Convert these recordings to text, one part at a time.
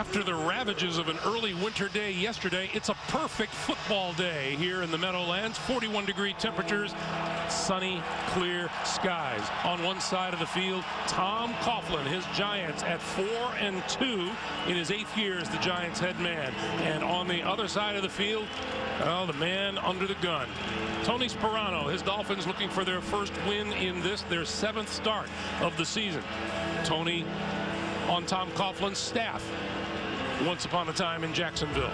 After the ravages of an early winter day yesterday, it's a perfect football day here in the Meadowlands. 41-degree temperatures, sunny, clear skies. On one side of the field, Tom Coughlin, his Giants at 4-2 in his 8th year as the Giants head man. And on the other side of the field, well, the man under the gun, Tony Sperano, his Dolphins looking for their first win in this, their 7th start of the season. Tony on Tom Coughlin's staff once upon a time in Jacksonville.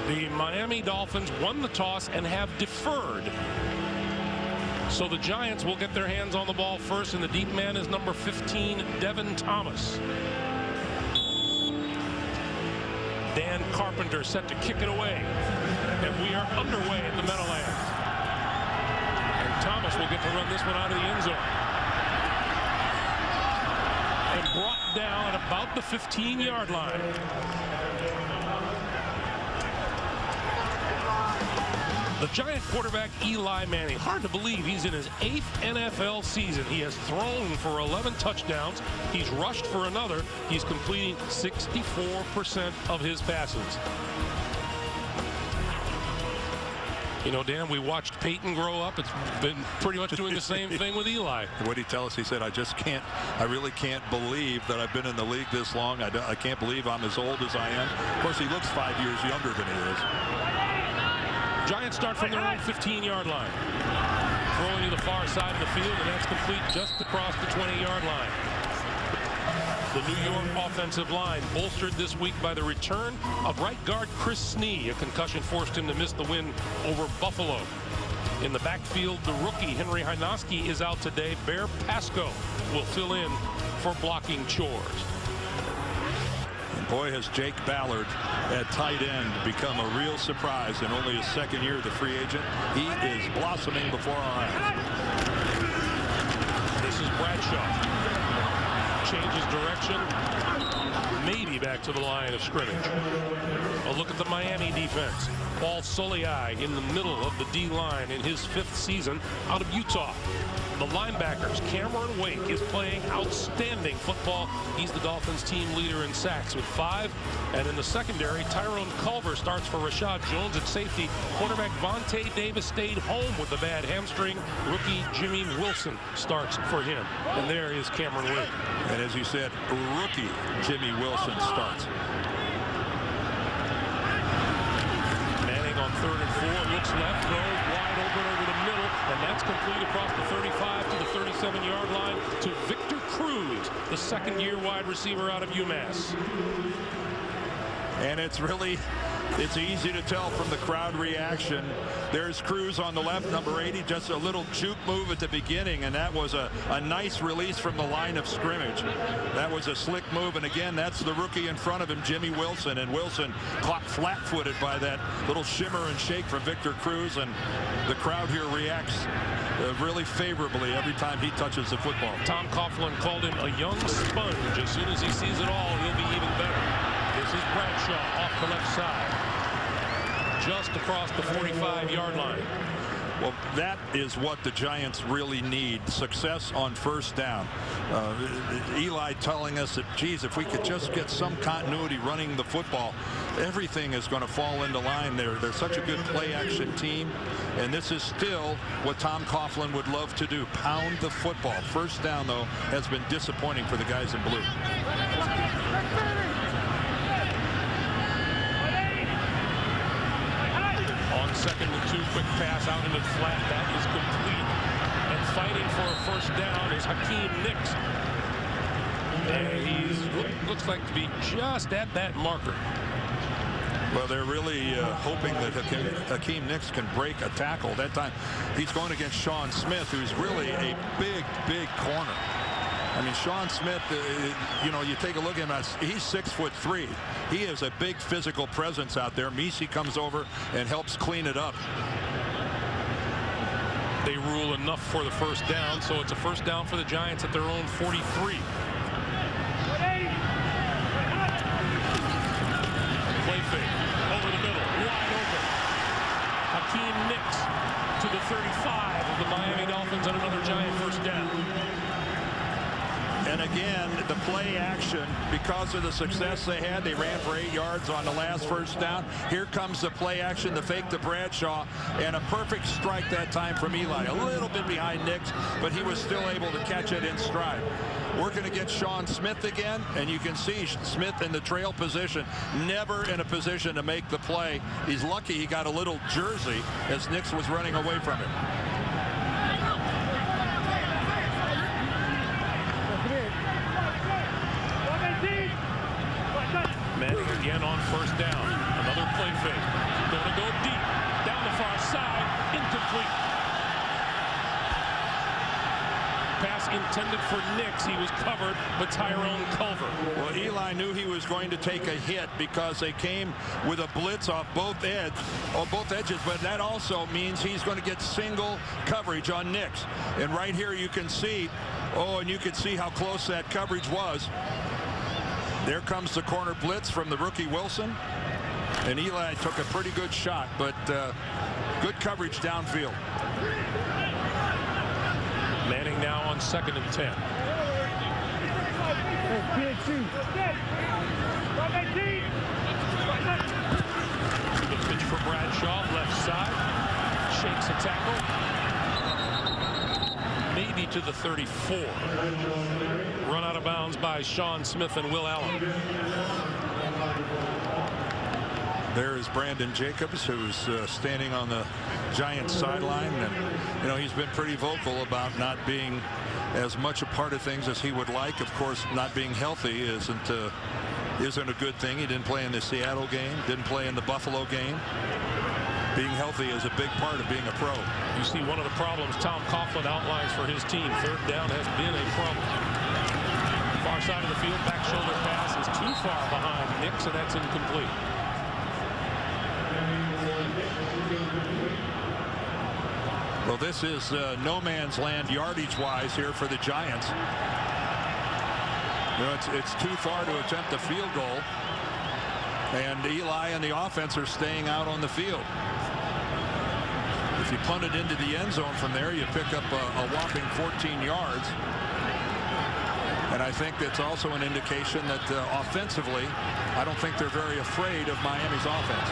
The Miami Dolphins won the toss and have deferred. So the Giants will get their hands on the ball first, and the deep man is number 15, Devin Thomas. Dan Carpenter set to kick it away. And we are underway at the Meadowlands. And Thomas will get to run this one out of the end zone. And brought down at about the 15-yard line. The Giant quarterback Eli Manning, hard to believe he's in his 8th NFL season. He has thrown for 11 touchdowns. He's rushed for another. He's completing 64% of his passes. You know, Dan, we watched Peyton grow up. It's been pretty much doing the same thing with Eli. What did he tell us? He said, I really can't believe that I've been in the league this long. I can't believe I'm as old as I am. Of course, he looks 5 years younger than he is. Giants start from their own 15-yard line. Throwing to the far side of the field, and that's complete just across the 20-yard line. The New York offensive line bolstered this week by the return of right guard Chris Snee. A concussion forced him to miss the win over Buffalo. In the backfield, the rookie Henry Hynoski is out today. Bear Pasco will fill in for blocking chores. And boy, has Jake Ballard at tight end become a real surprise in only his 2nd year as a free agent. He is blossoming before our eyes. This is Bradshaw. Changes direction, maybe back to the line of scrimmage. A look at the Miami defense. Paul Soliai in the middle of the D-line in his 5th season out of Utah. The linebackers, Cameron Wake is playing outstanding football. He's the Dolphins team leader in sacks with 5. And in the secondary, Tyrone Culver starts for Rashad Jones at safety. Quarterback Vontae Davis stayed home with the bad hamstring. Rookie Jimmy Wilson starts for him. And there is Cameron Wake. And as you said, rookie Jimmy Wilson starts. Manning on 3rd and 4, looks left, throws wide open over the middle, and that's complete across the 35 to the 37-yard line to Victor Cruz, the 2nd-year wide receiver out of UMass. And it's easy to tell from the crowd reaction. There's Cruz on the left, number 80, just a little juke move at the beginning, and that was a nice release from the line of scrimmage. That was a slick move, and again, that's the rookie in front of him, Jimmy Wilson, and Wilson caught flat-footed by that little shimmer and shake from Victor Cruz, and the crowd here reacts really favorably every time he touches the football. Tom Coughlin called him a young sponge. As soon as he sees it all, he'll be even better. This is Bradshaw off the left side, just across the 45-yard line. Well, that is what the Giants really need, success on 1st down. Eli telling us that, geez, if we could just get some continuity running the football, everything is going to fall into line. They're such a good play-action team, and this is still what Tom Coughlin would love to do, pound the football. 1st down, though, has been disappointing for the guys in blue. On 2nd and 2, quick pass out into the flat. That is complete. And fighting for a 1st down is Hakeem Nicks. And he looks like to be just at that marker. Well, they're really hoping that Hakeem Nicks can break a tackle. That time he's going against Sean Smith, who's really a big corner. I mean, Sean Smith, you know, you take a look at him, he's 6'3". He is a big physical presence out there. Misi comes over and helps clean it up. They rule enough for the 1st down, so it's a 1st down for the Giants at their own 43. Play fake over the middle, wide open. Hakeem Nicks to the 35 of the Miami Dolphins on another Giant 1st down. And again, the play action, because of the success they had, they ran for 8 yards on the last first down. Here comes the play action, the fake to Bradshaw, and a perfect strike that time from Eli. A little bit behind Nix, but he was still able to catch it in stride. We're going to get Sean Smith again, and you can see Smith in the trail position, never in a position to make the play. He's lucky he got a little jersey as Nix was running away from him. Manning again on first down. Another play fake. Going to go deep. Down the far side. Incomplete. Pass intended for Nix. He was covered by Tyrone Culver. Well, Eli knew he was going to take a hit because they came with a blitz off both edges, but that also means he's going to get single coverage on Nix. And right here you can see, and you can see how close that coverage was. There comes the corner blitz from the rookie Wilson. And Eli took a pretty good shot, but good coverage downfield. Manning now on 2nd and 10. The pitch for Bradshaw, left side. Shakes a tackle. Maybe to the 34. Run out of bounds by Sean Smith and Will Allen. There is Brandon Jacobs, who's standing on the Giants sideline, and he's been pretty vocal about not being as much a part of things as he would like. Of course, not being healthy isn't a good thing. He didn't play in the Seattle game, didn't play in the Buffalo game. Being healthy is a big part of being a pro. You see one of the problems Tom Coughlin outlines for his team. Third down has been a problem. Far side of the field, back shoulder pass is too far behind Nix, and that's incomplete. Well, this is no man's land yardage-wise here for the Giants. It's too far to attempt a field goal, and Eli and the offense are staying out on the field. If you punt it into the end zone from there, you pick up a whopping 14 yards. And I think that's also an indication that offensively, I don't think they're very afraid of Miami's offense.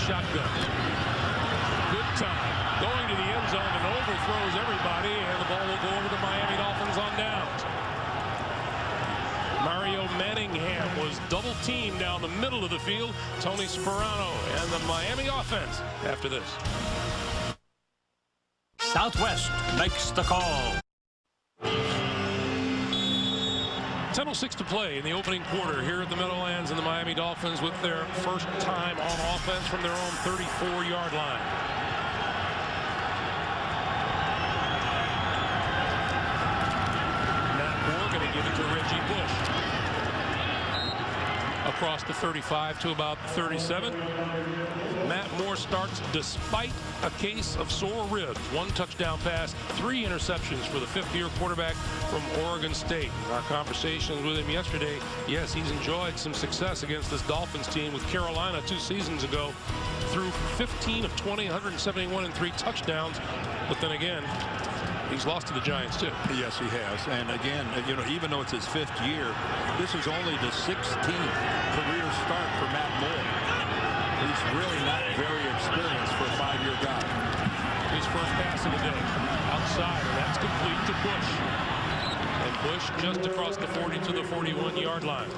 Shotgun. Good time. Going to the end zone and overthrows everybody, and the ball will go over to Miami Dolphins on downs. Mario Manningham was double teamed down the middle of the field. Tony Sperano and the Miami offense after this. Southwest makes the call. 10:06 to play in the opening quarter here at the Meadowlands, and the Miami Dolphins with their first time on offense from their own 34-yard line. Matt Moore going to give it to Reggie Bush. Across the 35 to about 37. Matt Moore starts despite a case of sore ribs. 1 touchdown pass, 3 interceptions for the 5th-year quarterback from Oregon State. Our conversations with him yesterday, yes, he's enjoyed some success against this Dolphins team with Carolina 2 seasons ago. Through 15 of 20, 171 and 3 touchdowns. But then again, he's lost to the Giants too. Yes, he has. And again, even though it's his 5th year, this is only the 16th career start for Matt Moore. He's really not very experienced for a 5-year guy. His first pass of the day. Outside, and that's complete to Bush. And Bush just across the 40 to the 41-yard line.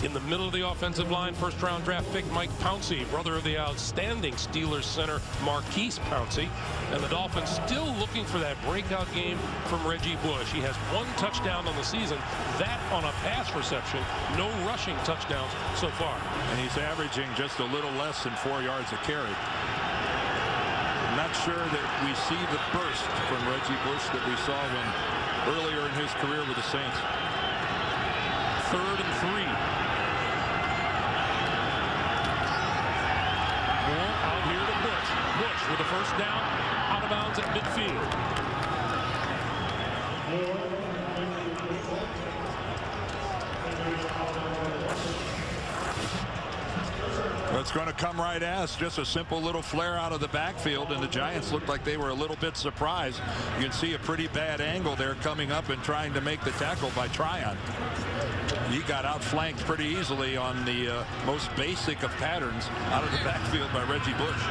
In the middle of the offensive line, first-round draft pick Mike Pouncey, brother of the outstanding Steelers center Marquise Pouncey. And the Dolphins still looking for that breakout game from Reggie Bush. He has 1 touchdown on the season, that on a pass reception, no rushing touchdowns so far. And he's averaging just a little less than 4 yards a carry. I'm not sure that we see the burst from Reggie Bush that we saw earlier in his career with the Saints. 3rd and 3. Out here to Bush. Bush with a first down, out of bounds at midfield. Well, it's going to come right as just a simple little flare out of the backfield, and the Giants looked like they were a little bit surprised. You can see a pretty bad angle there coming up and trying to make the tackle by Tryon. He got outflanked pretty easily on the most basic of patterns out of the backfield by Reggie Bush.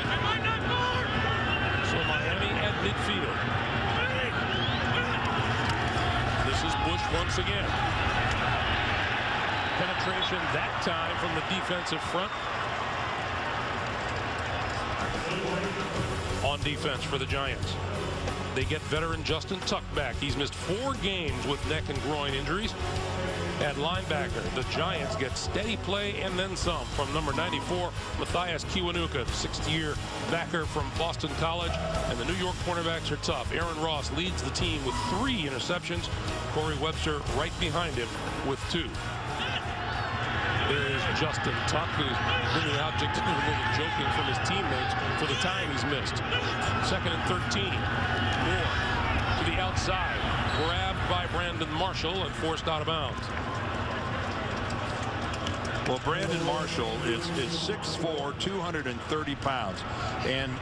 So Miami at midfield. This is Bush once again. Penetration that time from the defensive front. On defense for the Giants, they get veteran Justin Tuck back. He's missed 4 games with neck and groin injuries. At linebacker, the Giants get steady play and then some from number 94, Matthias Kiwanuka, 6th-year backer from Boston College. And the New York cornerbacks are tough. Aaron Ross leads the team with 3 interceptions. Corey Webster right behind him with 2. There's Justin Tuck, who's been the object of a little joking from his teammates for the time he's missed. 2nd and 13. Moore to the outside. Grabbed by Brandon Marshall and forced out of bounds. Well, Brandon Marshall is 6'4", 230 pounds. And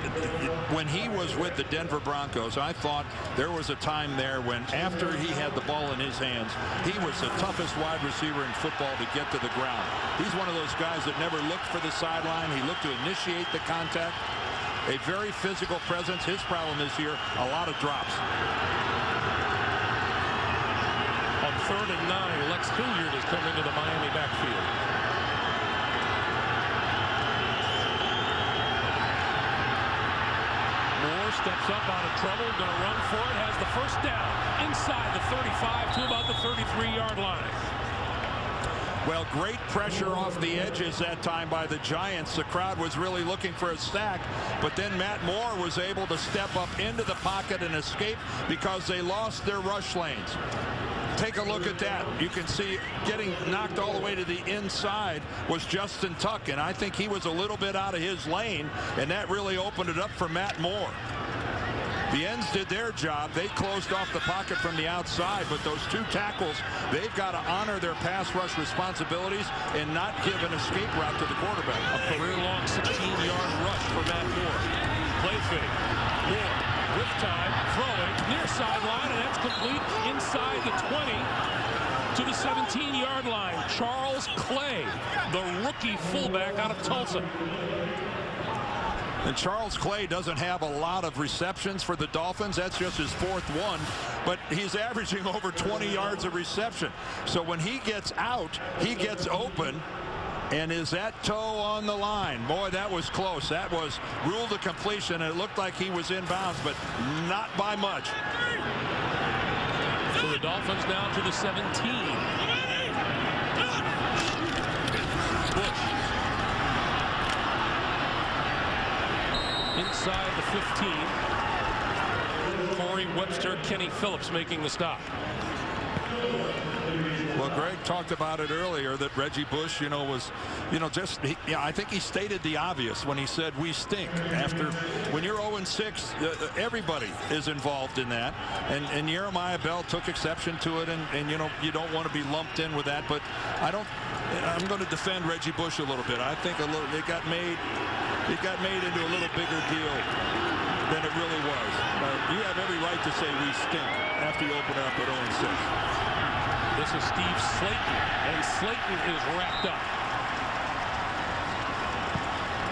when he was with the Denver Broncos, I thought there was a time there when after he had the ball in his hands, he was the toughest wide receiver in football to get to the ground. He's one of those guys that never looked for the sideline. He looked to initiate the contact. A very physical presence. His problem this year, a lot of drops. On 3rd and 9, Lex Hilliard has come into the Miami backfield. Steps up out of trouble, going to run for it, has the first down inside the 35 to about the 33-yard line. Well, great pressure off the edges that time by the Giants. The crowd was really looking for a sack, but then Matt Moore was able to step up into the pocket and escape because they lost their rush lanes. Take a look at that. You can see getting knocked all the way to the inside was Justin Tuck, and I think he was a little bit out of his lane, and that really opened it up for Matt Moore. The ends did their job. They closed off the pocket from the outside, but those 2 tackles, they've got to honor their pass rush responsibilities and not give an escape route to the quarterback. A career-long 16-yard rush for Matt Moore. Play fake. Moore with time, throwing near sideline, and that's complete inside the 20 to the 17-yard line. Charles Clay, the rookie fullback out of Tulsa. And Charles Clay doesn't have a lot of receptions for the Dolphins. That's just his 4th one, but he's averaging over 20 yards of reception. So when he gets out, he gets open. And is that toe on the line? Boy, that was close. That was ruled a completion, and it looked like he was in bounds, but not by much. So the Dolphins now to the 17. Bush. Inside the 15. Corey Webster, Kenny Phillips making the stop. Well, Greg talked about it earlier that Reggie Bush, was, I think he stated the obvious when he said we stink. After when you're 0-6, everybody is involved in that. And Jeremiah Bell took exception to it, and you don't want to be lumped in with that. But I'm going to defend Reggie Bush a little bit. I think it got made into a little bigger deal than it really was. You have every right to say we stink after you open up at 0-6. This is Steve Slayton, and Slayton is wrapped up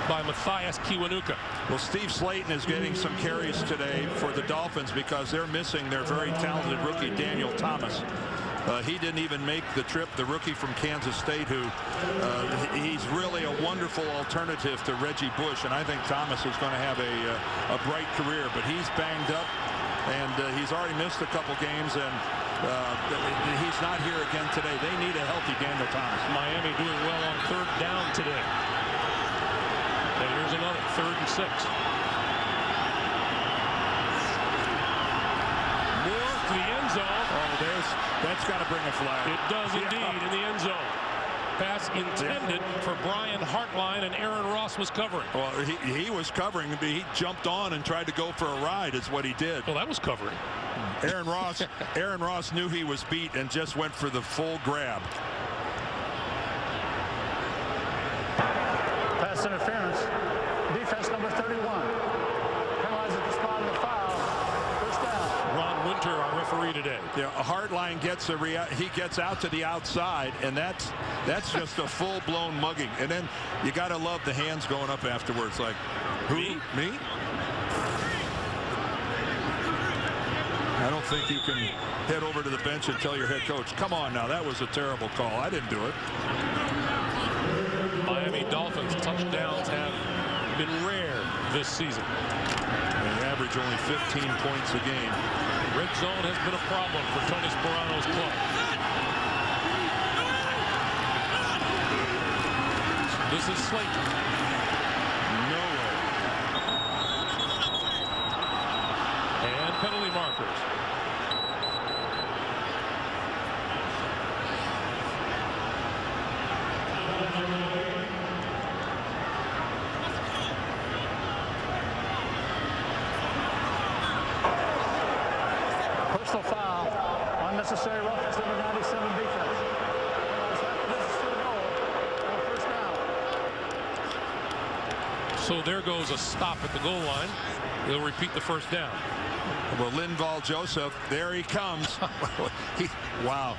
by Matthias Kiwanuka. Well, Steve Slayton is getting some carries today for the Dolphins because they're missing their very talented rookie Daniel Thomas. He didn't even make the trip, the rookie from Kansas State, who he's really a wonderful alternative to Reggie Bush, and I think Thomas is going to have a bright career, but he's banged up, and he's already missed a couple games, and he's not here again today. They need a healthy Daniel Thomas. Miami doing well on 3rd down today. And here's another 3rd and 6. Moore to the end zone. That's got to bring a flag. It does indeed in the end zone. Pass intended for Brian Hartline, and Aaron Ross was covering. Well, he was covering. He jumped on and tried to go for a ride is what he did. Well, that was covering. Aaron Ross knew he was beat and just went for the full grab. Pass interference. Defense number 31. Penalizes the spot of the foul. First down. Ron Winter, our referee today. Yeah, a hard line gets he gets out to the outside, and that's just a full-blown mugging. And then you got to love the hands going up afterwards, like, who? Me? I don't think you can head over to the bench and tell your head coach, come on now, that was a terrible call. I didn't do it. Miami Dolphins touchdowns have been rare this season. They average only 15 points a game. Red zone has been a problem for Tony Sperano's club. This is Slayton. No way. And penalty markers. Personal foul. Unnecessary roughness, number 97 defense. This is to the goal. First down. So there goes a stop at the goal line. They'll repeat the first down. Well, Linval Joseph, there he comes. Wow.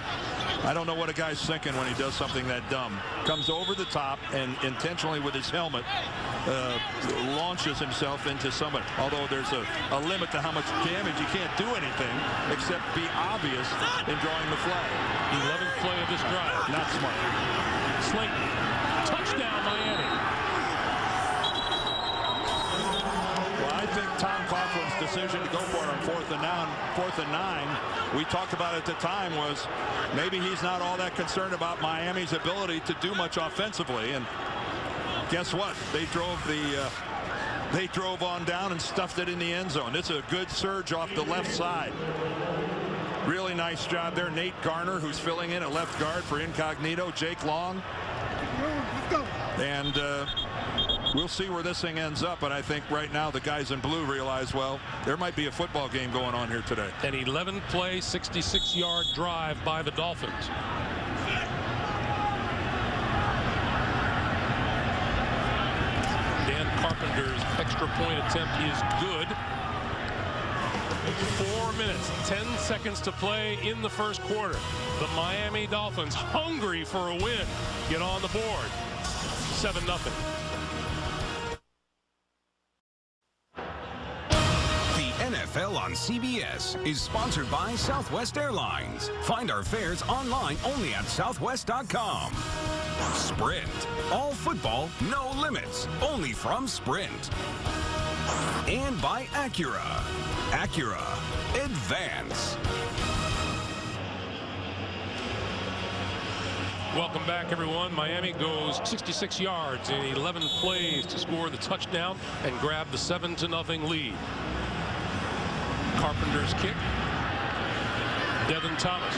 I don't know what a guy's thinking when he does something that dumb. Comes over the top and intentionally with his helmet launches himself into somebody. Although there's a limit to how much damage. You can't do anything except be obvious in drawing the flag. 11th play of this drive. Not smart. Slayton. Touchdown, Miami. Well, I think Tom Coughlin's decision to go for it on fourth and 9, we talked about at the time, was maybe he's not all that concerned about Miami's ability to do much offensively. And guess what? They drove on down and stuffed it in the end zone. It's a good surge off the left side. Really nice job there. Nate Garner, who's filling in at left guard for Incognito. Jake Long. And we'll see where this thing ends up, but I think right now the guys in blue realize, well, there might be a football game going on here today. An 11-play, 66-yard drive by the Dolphins. Dan Carpenter's extra point attempt is good. 4 minutes, 10 seconds to play in the first quarter. The Miami Dolphins, hungry for a win, get on the board. 7-0. NFL on CBS is sponsored by Southwest Airlines. Find our fares online only at southwest.com. Sprint. All football, no limits. Only from Sprint. And by Acura. Acura. Advance. Welcome back, everyone. Miami goes 66 yards in 11 plays to score the touchdown and grab the 7-0 lead. Carpenter's kick. Devin Thomas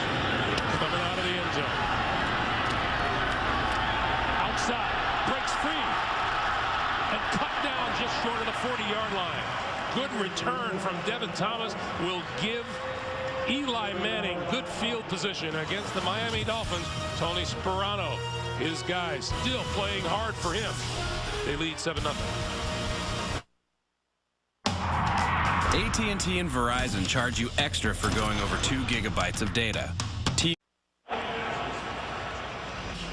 coming out of the end zone. Outside, breaks free, and cut down just short of the 40-yard line. Good return from Devin Thomas will give Eli Manning good field position against the Miami Dolphins. Tony Sperano, his guys still playing hard for him. They lead 7-0. AT&T and Verizon charge you extra for going over 2 gigabytes of data.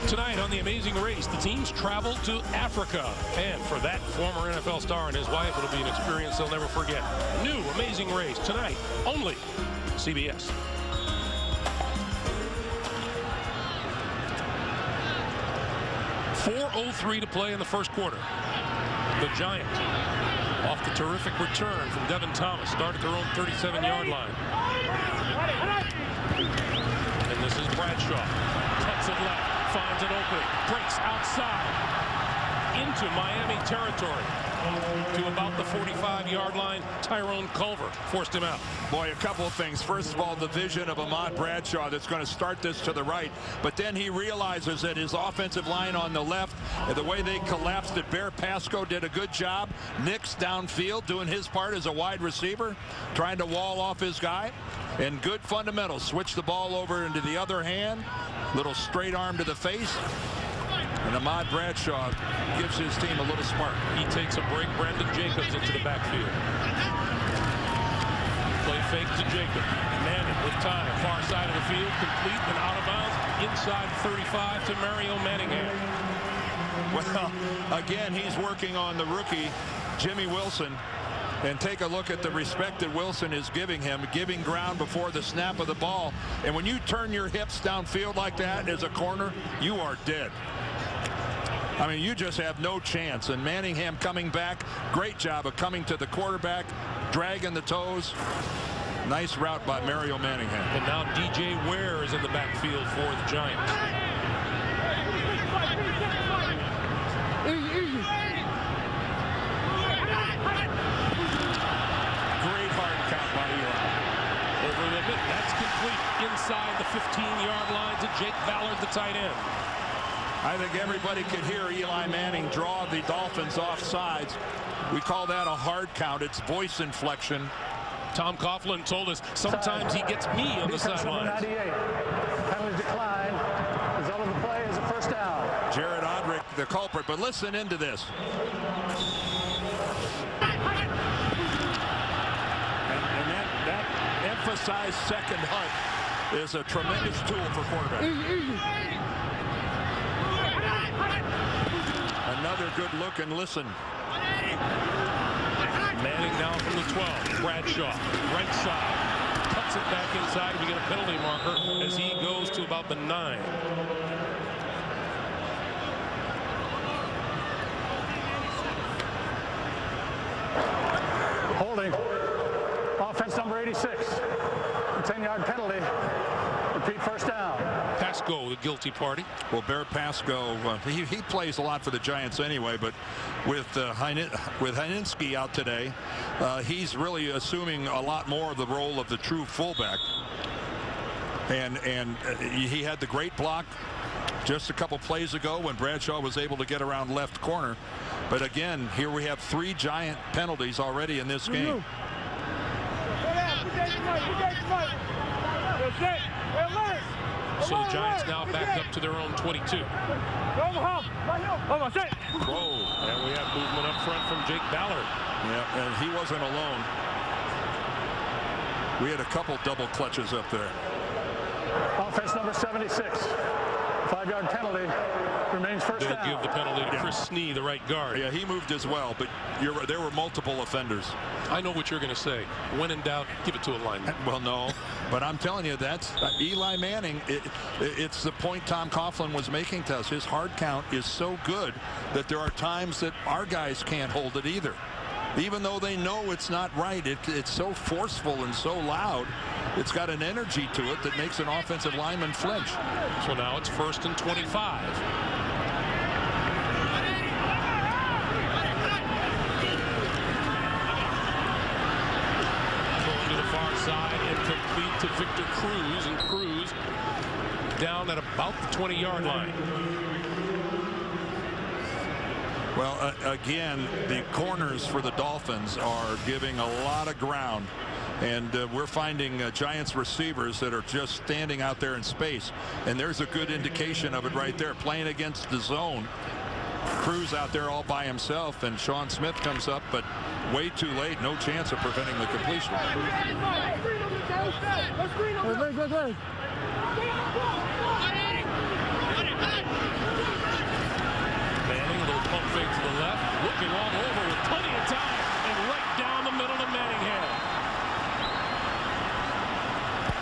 Tonight on The Amazing Race, the teams travel to Africa. And for that former NFL star and his wife, it'll be an experience they'll never forget. New Amazing Race tonight, only CBS. .403 to play in the first quarter. The Giants, off the terrific return from Devin Thomas, start at their own 37-yard line. And this is Bradshaw. Cuts it left, finds an opening, breaks outside into Miami territory. To about the 45-yard line, Tyrone Culver forced him out. Boy, a couple of things. First of all, the vision of Ahmad Bradshaw that's going to start this to the right. But then he realizes that his offensive line on the left, the way they collapsed it, Bear Pasco did a good job. Nix downfield doing his part as a wide receiver, trying to wall off his guy. And good fundamentals. Switch the ball over into the other hand. Little straight arm to the face. And Ahmad Bradshaw gives his team a little spark. He takes a break. Brandon Jacobs into the backfield. Play fake to Jacobs. Manning with time. Far side of the field. Complete and out of bounds. Inside 35 to Mario Manningham. Well, again, he's working on the rookie, Jimmy Wilson. And take a look at the respect that Wilson is giving him, giving ground before the snap of the ball. And when you turn your hips downfield like that as a corner, you are dead. I mean, you just have no chance. And Manningham coming back, great job of coming to the quarterback, dragging the toes. Nice route by Mario Manningham. And now DJ Ware is in the backfield for the Giants. Great hard count by Eli. Over the mid, that's complete inside the 15-yard line to Jake Ballard, the tight end. I think everybody could hear Eli Manning draw the Dolphins off sides. We call that a hard count. It's voice inflection. Tom Coughlin told us sometimes he gets me on the sidelines. 98. Penalty decline. Result of the play is a first down. Jared Odrick, the culprit. But listen into this. And that emphasized second hunt is a tremendous tool for quarterbacks. Another good look and listen. Manning now from the 12. Bradshaw, right side. Cuts it back inside. We get a penalty marker as he goes to about the 9. Holding. Offense number 86. A 10-yard penalty. Repeat first down. Pasco, the guilty party. Well, Bear Pasco, he plays a lot for the Giants anyway, but with Heininski out today, he's really assuming a lot more of the role of the true fullback. And he had the great block just a couple plays ago when Bradshaw was able to get around left corner. But again, here we have 3 Giant penalties already in this game. So the Giants now back up to their own 22. Whoa. And we have movement up front from Jake Ballard. Yeah, and he wasn't alone. We had a couple double clutches up there. Offense number 76. 5-yard penalty. Remains first They'll down. give the penalty to Chris Snee, the right guard. Yeah, he moved as well, but there were multiple offenders. I know what you're going to say. When in doubt, give it to a lineman. Well, no, but I'm telling you, that's Eli Manning. It's the point Tom Coughlin was making to us. His hard count is so good that there are times that our guys can't hold it either. Even though they know it's not right, it's so forceful and so loud. It's got an energy to it that makes an offensive lineman flinch. So now it's 1st and 25. Going to the far side and complete to Victor Cruz, and Cruz down at about the 20-yard line. Well, again, the corners for the Dolphins are giving a lot of ground. And we're finding Giants receivers that are just standing out there in space. And there's a good indication of it right there. Playing against the zone. Cruz out there all by himself. And Sean Smith comes up, but way too late. No chance of preventing the completion. Manning, a little pump fake to the left. Looking all over with plenty of time. And right down the middle to Manningham.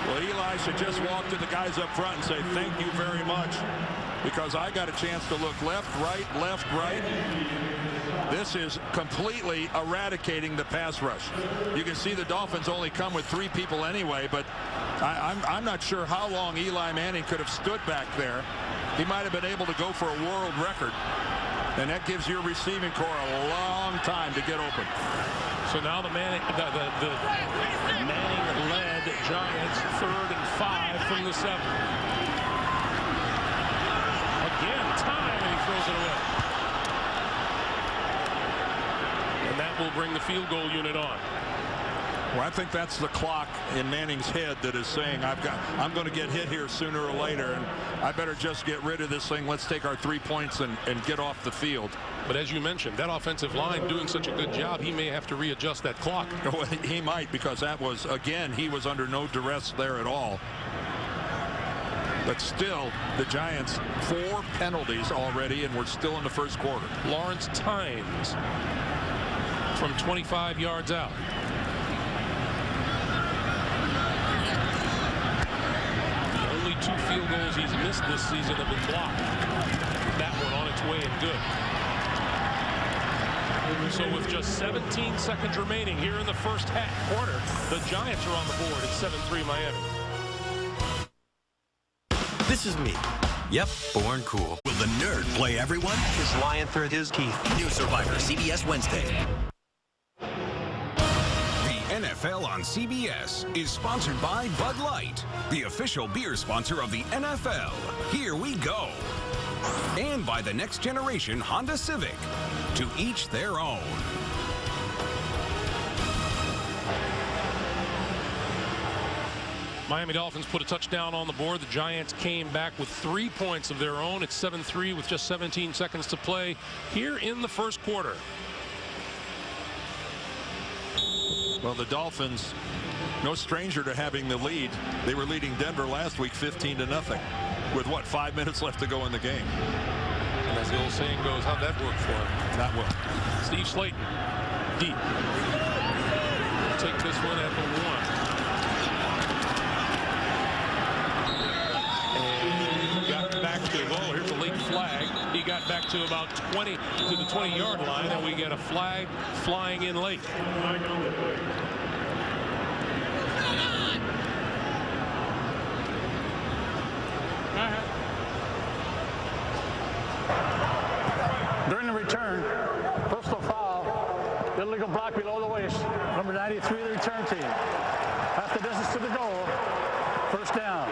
Well, Eli should just walk to the guys up front and say, thank you very much, because I got a chance to look left, right, left, right. This is completely eradicating the pass rush. You can see the Dolphins only come with 3 people anyway, but I'm not sure how long Eli Manning could have stood back there. He might have been able to go for a world record, and that gives your receiving corps a long time to get open. So now the Manning-led Giants 3rd and 5 from the 7. Again, time, and he throws it away. And that will bring the field goal unit on. Well, I think that's the clock in Manning's head that is saying, I'm going to get hit here sooner or later, and I better just get rid of this thing. Let's take our 3 points and get off the field. But as you mentioned, that offensive line doing such a good job, he may have to readjust that clock. Well, he might, because that was, again, he was under no duress there at all. But still, the Giants, 4 penalties already, and we're still in the first quarter. Lawrence Tynes from 25 yards out. Only 2 field goals he's missed this season have been blocked. That one on its way and good. So with just 17 seconds remaining here in the first quarter, the Giants are on the board at 7-3 Miami. This is me. Yep, born cool. Will the nerd play everyone? Is lying through his teeth. New Survivor, CBS Wednesday. The NFL on CBS is sponsored by Bud Light, the official beer sponsor of the NFL. Here we go. And by the next generation Honda Civic. To each their own. Miami Dolphins put a touchdown on the board. The Giants came back with 3 points of their own. It's 7-3 with just 17 seconds to play here in the first quarter. Well, the Dolphins, no stranger to having the lead. They were leading Denver last week 15-0 with, what, 5 minutes left to go in the game. And as the old saying goes, how'd that work for him? Not well. Steve Slayton, deep. Take this one at the 1. And got back to, oh, here's a late flag. He got back to about 20, to the 20-yard line, and we get a flag flying in late. During the return, personal foul, illegal block below the waist, number 93 of the return team. Half the distance to the goal, first down.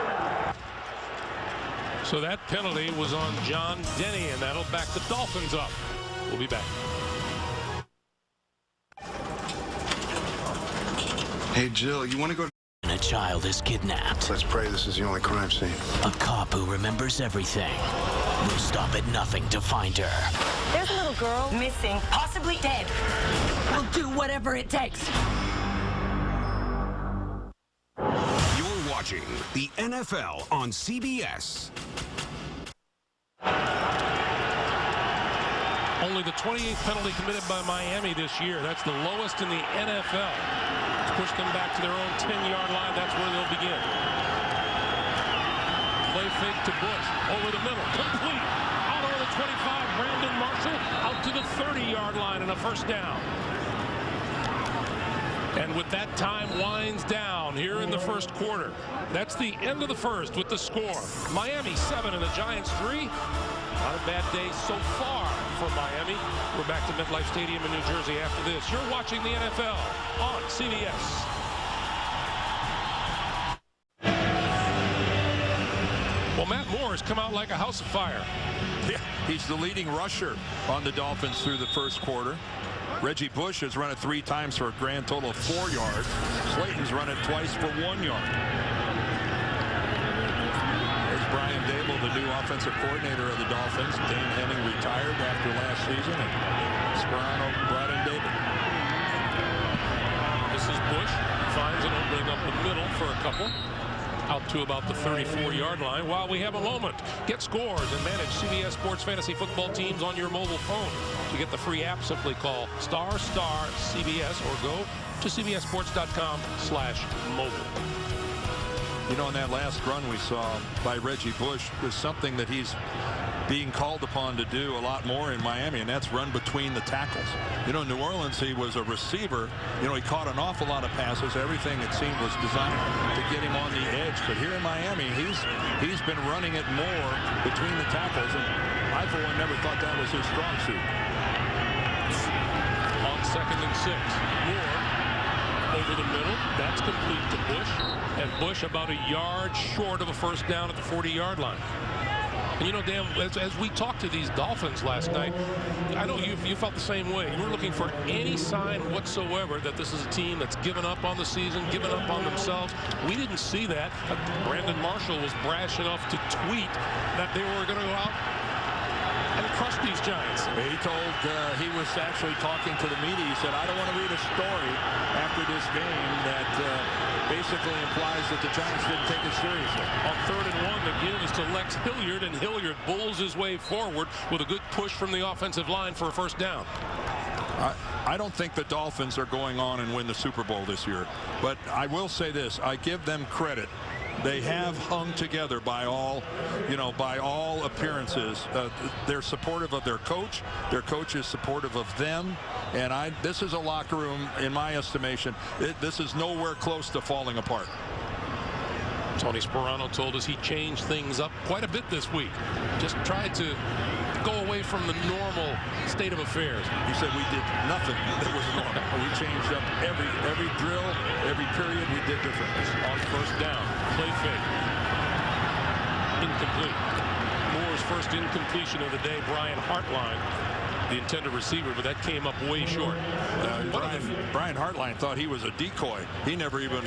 So that penalty was on John Denny, and that'll back the Dolphins up. We'll be back. Hey, Jill, you want to go? A child is kidnapped. Let's pray this is the only crime scene. A cop who remembers everything will stop at nothing to find her. There's a little girl missing, possibly dead. We'll do whatever it takes. You're watching the NFL on CBS. Only the 28th penalty committed by Miami this year. That's the lowest in the NFL. To push them back to their own 10-yard line, that's where they'll begin. Play fake to Bush, over the middle, complete. Out over the 25, Brandon Marshall, out to the 30-yard line and a first down. And with that, time winds down here in the first quarter. That's the end of the first with the score. Miami 7 and the Giants 3. Not a bad day so far for Miami. We're back to MetLife Stadium in New Jersey after this. You're watching the NFL on CBS. Well, Matt Moore has come out like a house of fire. Yeah, he's the leading rusher on the Dolphins through the first quarter. Reggie Bush has run it 3 times for a grand total of 4 yards. Slayton's run it twice for 1 yard. There's Brian Dable, the new offensive coordinator of the Dolphins. Dane Henning retired after last season, and Sperano brought in Dable. This is Bush. Finds an opening up the middle for a couple. Out to about the 34-yard line. While we have a moment, get scores and manage CBS Sports Fantasy Football teams on your mobile phone. To get the free app, simply call *CBS or go to cbssports.com/mobile. You know, in that last run we saw by Reggie Bush was something that he's being called upon to do a lot more in Miami, and that's run between the tackles. You know, in New Orleans, he was a receiver. You know, he caught an awful lot of passes. Everything, it seemed, was designed to get him on the edge. But here in Miami, he's been running it more between the tackles, and I, for one, never thought that was his strong suit. On 2nd and 6, Moore over the middle. That's complete to Bush. And Bush about a yard short of a first down at the 40-yard line. And you know, Dan, as we talked to these Dolphins last night, I know you felt the same way. You were looking for any sign whatsoever that this is a team that's given up on the season, given up on themselves. We didn't see that. Brandon Marshall was brash enough to tweet that they were going to go out and crush these Giants. He told, he was actually talking to the media. He said, I don't want to read a story after this game that basically implies that the Giants didn't take it seriously. On 3rd and 1, the give is to Lex Hilliard, and Hilliard bulls his way forward with a good push from the offensive line for a first down. I don't think the Dolphins are going on and win the Super Bowl this year, but I will say this: I give them credit. They have hung together by all, by all appearances. They're supportive of their coach. Their coach is supportive of them. And this is a locker room, in my estimation, this is nowhere close to falling apart. Tony Sperano told us he changed things up quite a bit this week. Just tried to go away from the normal state of affairs. He said we did nothing that was normal. We changed up every drill, every period we did differently. On first down, play fake. Incomplete. Moore's first incompletion of the day. Brian Hartline, the intended receiver, but that came up way short. Brian Hartline thought he was a decoy. He never even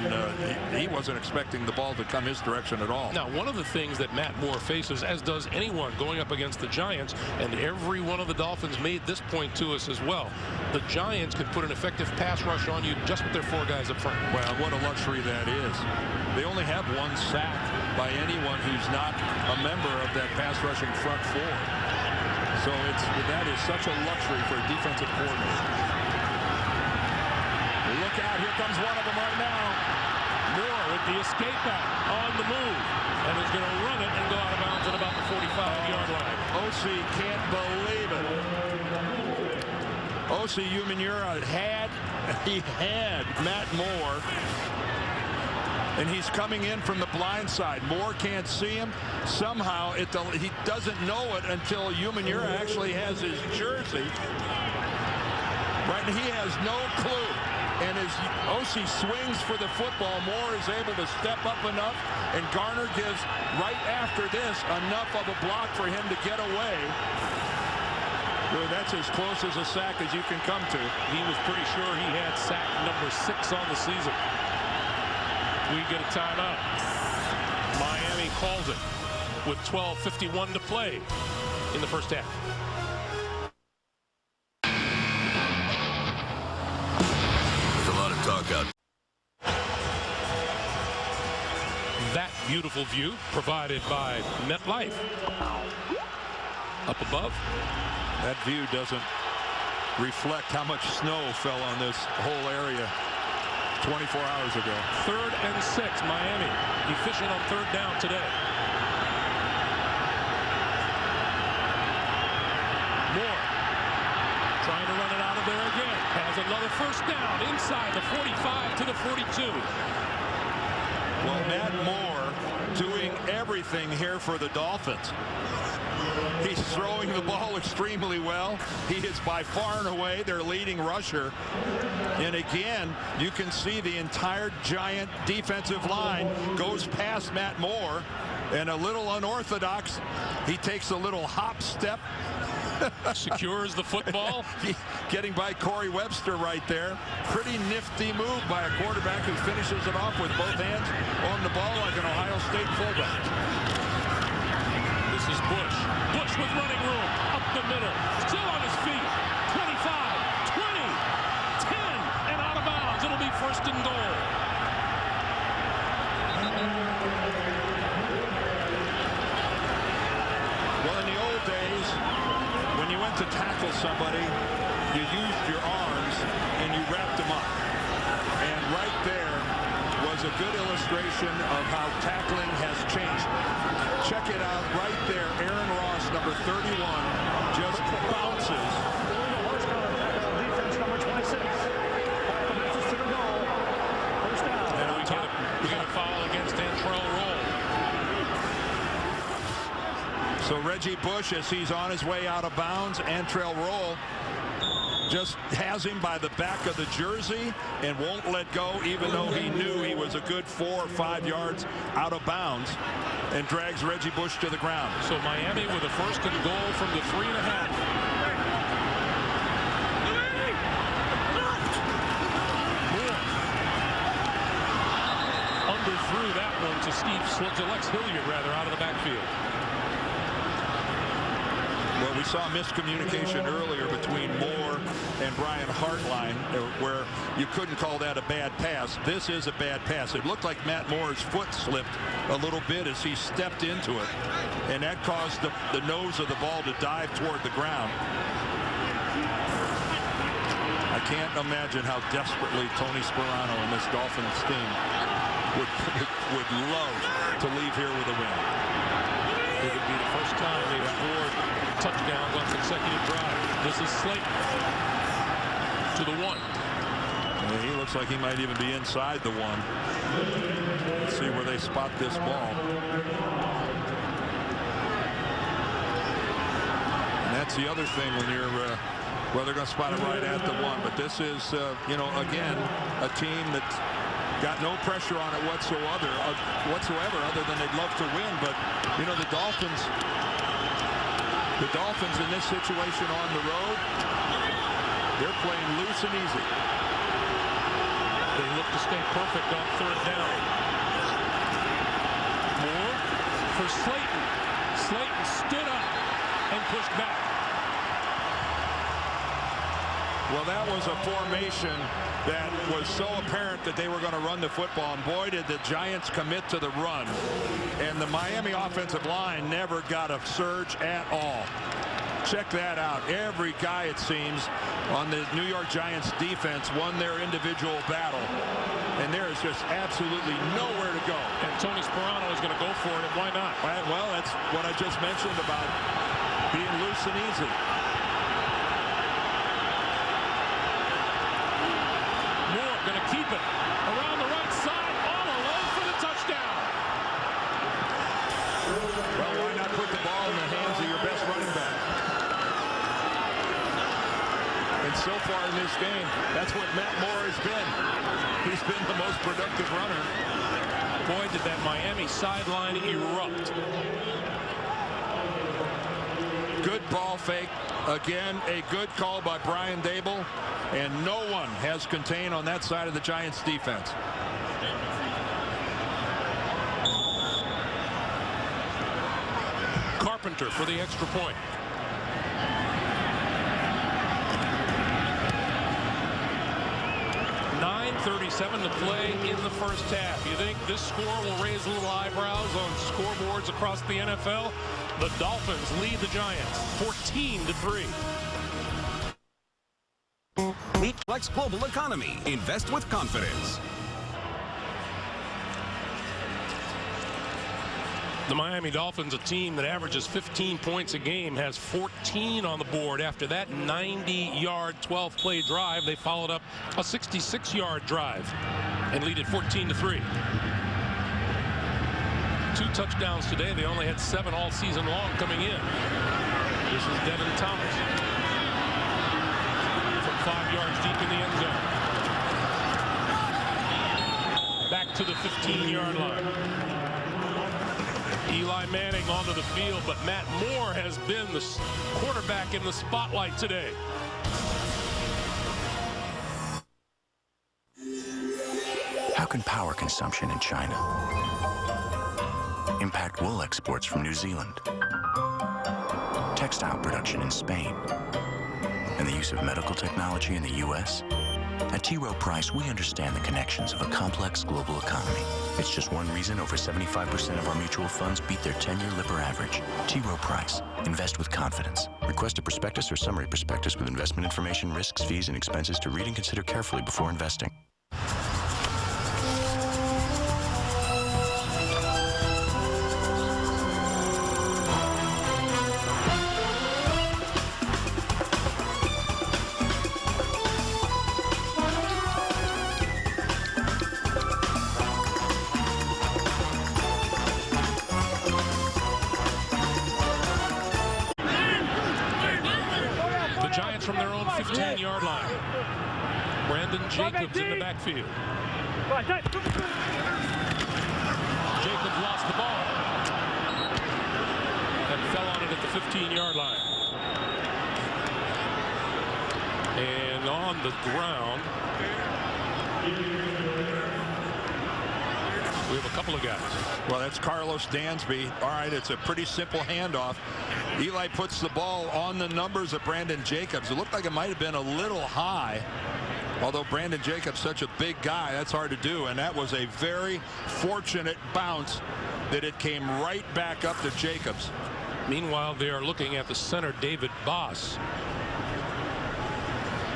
he wasn't expecting the ball to come his direction at all. Now, one of the things that Matt Moore faces, as does anyone going up against the Giants, and every one of the Dolphins made this point to us as well, the Giants can put an effective pass rush on you just with their 4 guys up front. Well, what a luxury that is. They only have 1 sack by anyone who's not a member of that pass rushing front 4. So that is such a luxury for a defensive coordinator. Look out, here comes one of them right now. Moore with the escape out on the move, and is going to run it and go out of bounds at about the 45-yard line. O.C. can't believe it. O.C. Umenyiora had Matt Moore, and he's coming in from the blind side. Moore can't see him. Somehow he doesn't know it until Umenyiora actually has his jersey. Right, and he has no clue. And as O.C. swings for the football, Moore is able to step up enough, and Garner gives, right after this, enough of a block for him to get away. Well, that's as close as a sack as you can come to. He was pretty sure he had sack number 6 on the season. We get a timeout. Miami calls it with 12:51 to play in the first half. There's a lot of talk out. That beautiful view provided by MetLife. Up above. That view doesn't reflect how much snow fell on this whole area 24 hours ago. 3rd and 6, Miami efficient on 3rd down today. Moore trying to run it out of there again. Has another first down inside the 45 to the 42. Well, Matt Moore doing everything here for the Dolphins. He's throwing the ball extremely well. He is by far and away their leading rusher. And again, you can see the entire Giant defensive line goes past Matt Moore. And a little unorthodox, he takes a little hop step. Secures the football. Getting by Corey Webster right there. Pretty nifty move by a quarterback who finishes it off with both hands on the ball like an Ohio State fullback. This is Bush. Bush with running room. Up the middle. Still on his feet. 25, 20, 10, and out of bounds. It'll be 1st and goal. Well, in the old days, when you went to tackle somebody, you used your arms and you wrapped them up. And right there was a good illustration of how tackling has changed. Check it out right there. Aaron Ross, number 31, just bounces. Defense number 26. To the goal. First down. And we got a foul against Antrell Roll. So Reggie Bush, as he's on his way out of bounds, Antrell Roll just has him by the back of the jersey and won't let go, even though he knew he was a good 4 or 5 yards out of bounds, and drags Reggie Bush to the ground. So Miami with a 1st and goal from the 3.5. Underthrew that one to Lex Hilliard, rather, out of the backfield. Well, we saw miscommunication earlier between Moore and Brian Hartline, where you couldn't call that a bad pass. This is a bad pass. It looked like Matt Moore's foot slipped a little bit as he stepped into it, and that caused the nose of the ball to dive toward the ground. I can't imagine how desperately Tony Sperano and this Dolphins team would love to leave here with a win. It would be the first time they've scored touchdowns on consecutive drives. This is Slayton to the 1. And he looks like he might even be inside the 1. Let's see where they spot this ball. And that's the other thing when you're, well, they're going to spot it right at the 1. But this is, you know, again, a team that's got no pressure on it whatsoever, other than they'd love to win. But, you know, the Dolphins in this situation on the road, they're playing loose and easy. They look to stay perfect on 3rd down. Moore for Slayton. Slayton stood up and pushed back. Well, that was a formation that was so apparent that they were going to run the football, and boy, did the Giants commit to the run. And the Miami offensive line never got a surge at all. Check that out. Every guy, it seems, on the New York Giants defense won their individual battle, and there is just absolutely nowhere to go. And Tony Sperano is going to go for it, and why not? Well, that's what I just mentioned about being loose and easy. Going to keep it around the right side, all alone for the touchdown. Well, why not put the ball in the hands of your best running back? And so far in this game, that's what Matt Moore has been. He's been the most productive runner. Boy, did that Miami sideline erupt. Good ball fake. Again, a good call by Brian Dable, and no one has contained on that side of the Giants defense. Carpenter for the extra point. .37 to play in the first half. You think this score will raise a little eyebrows on scoreboards across the NFL? The Dolphins lead the Giants 14-3. Meet Flex Global Economy. Invest with confidence. The Miami Dolphins, a team that averages 15 points a game, has 14 on the board. After that 90-yard, 12-play drive, they followed up a 66-yard drive and lead it 14-3. 2 touchdowns today. They only had 7 all season long coming in. This is Devin Thomas from 5 yards deep in the end zone. Back to the 15-yard line. Eli Manning onto the field, but Matt Moore has been the quarterback in the spotlight today. How can power consumption in China impact wool exports from New Zealand, textile production in Spain, and the use of medical technology in the U.S.? At T. Rowe Price, we understand the connections of a complex global economy. It's just one reason over 75% of our mutual funds beat their 10-year Lipper average. T. Rowe Price. Invest with confidence. Request a prospectus or summary prospectus with investment information, risks, fees, and expenses to read and consider carefully before investing. 15-yard line. Brandon Jacobs in the backfield. Jacobs lost the ball and fell on it at the 15-yard line. And on the ground, we have a couple of guys. Well, that's Carlos Dansby. All right, it's a pretty simple handoff. Eli puts the ball on the numbers of Brandon Jacobs. It looked like it might have been a little high. Although Brandon Jacobs such a big guy, that's hard to do. And that was a very fortunate bounce that it came right back up to Jacobs. Meanwhile, they are looking at the center, David Boss.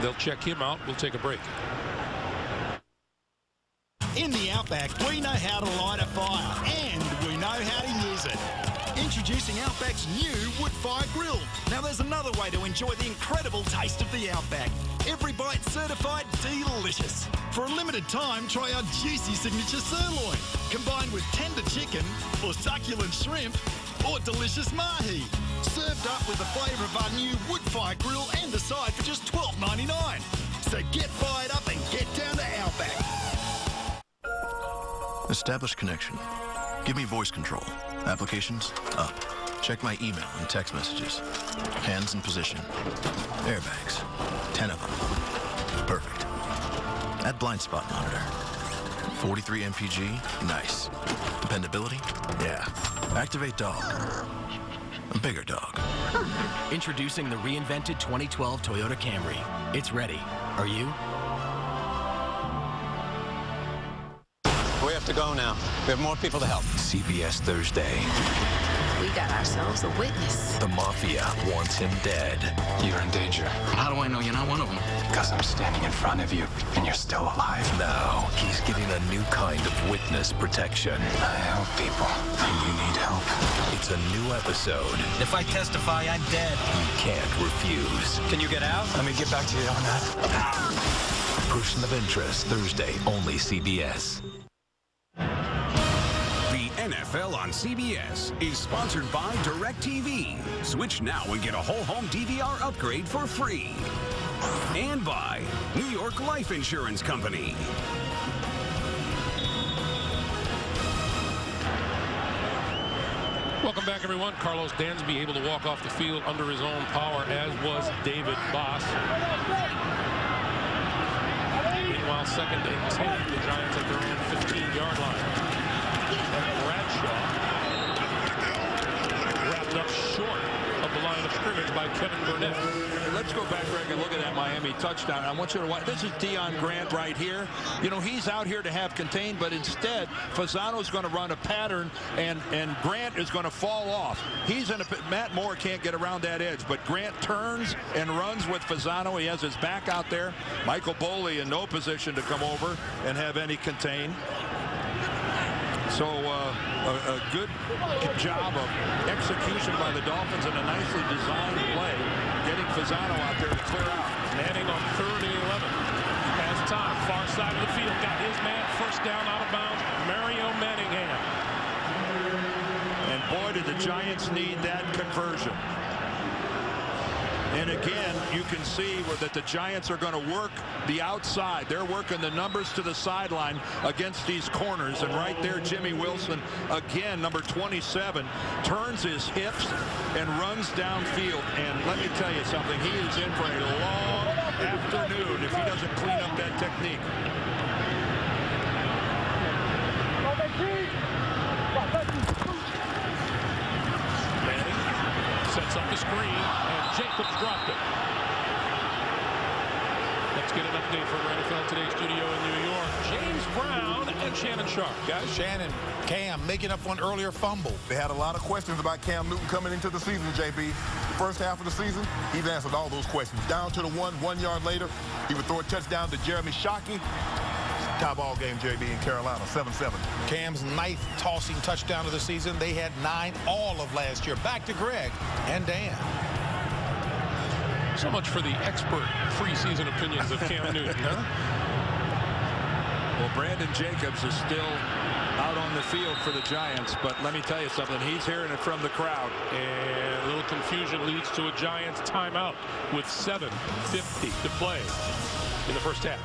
They'll check him out. We'll take a break. In the Outback, we know how to light a fire, and we know how to use it. Introducing Outback's new wood-fire grill. Now there's another way to enjoy the incredible taste of the Outback. Every bite certified delicious. For a limited time, try our juicy signature sirloin, combined with tender chicken, or succulent shrimp, or delicious mahi. Served up with the flavour of our new wood-fire grill and the side for just $12.99. So get fired up and get down to Outback. Establish connection. Give me voice control. Applications up. Check my email and text messages. Hands in position. Airbags. 10 of them. Perfect. Add blind spot monitor. 43 MPG. Nice. Dependability? Yeah. Activate dog. A bigger dog. Introducing the reinvented 2012 Toyota Camry. It's ready. Are you? We have to go now. We have more people to help. CBS Thursday. We got ourselves a witness. The Mafia wants him dead. You're in danger. How do I know you're not one of them? Because I'm standing in front of you, and you're still alive. Now, he's getting a new kind of witness protection. I help people, and you need help. It's a new episode. If I testify, I'm dead. You can't refuse. Can you get out? Let me get back to you on that. Person of Interest, Thursday, only CBS. NFL on CBS is sponsored by DirecTV. Switch now and get a whole home DVR upgrade for free. And by New York Life Insurance Company. Welcome back, everyone. Carlos Dansby able to walk off the field under his own power, as was David Boss. Meanwhile, second and 10, the Giants at their own 15-yard line. Bradshaw wrapped up short of the line of scrimmage by Kevin Burnett. Let's go back, Greg, and look at that Miami touchdown. I want you to watch. This is Deion Grant right here. You know, he's out here to have contained, but instead, Fasano's going to run a pattern, and Grant is going to fall off. He's in a Matt Moore can't get around that edge, but Grant turns and runs with Fasano. He has his back out there. Michael Boley in no position to come over and have any contain. So a good job of execution by the Dolphins and a nicely designed play, getting Fasano out there to clear out. Manning on 3rd and 11. Has time, far side of the field. Got his man, first down, out of bounds. Mario Manningham. And boy, did the Giants need that conversion. And again, you can see that the Giants are going to work the outside. They're working the numbers to the sideline against these corners. And right there, Jimmy Wilson, again, number 27, turns his hips and runs downfield. And let me tell you something, he is in for a long afternoon if he doesn't clean up that technique. Manning sets up the screen, and Jacobs dropped it. Let's get an update from our NFL Today studio in New York. James Brown and Shannon Sharp. Guys, Shannon, Cam making up for an earlier fumble. They had a lot of questions about Cam Newton coming into the season, JB. First half of the season, he's answered all those questions. Down to the 1 yard later, he would throw a touchdown to Jeremy Shockey. Tie ball game, JB, in Carolina, 7-7. Cam's 9th tossing touchdown of the season. They had 9 all of last year. Back to Greg and Dan. So much for the expert preseason opinions of Cam Newton, huh? Well, Brandon Jacobs is still out on the field for the Giants. But let me tell you something. He's hearing it from the crowd. And a little confusion leads to a Giants timeout with 7:50 to play in the first half.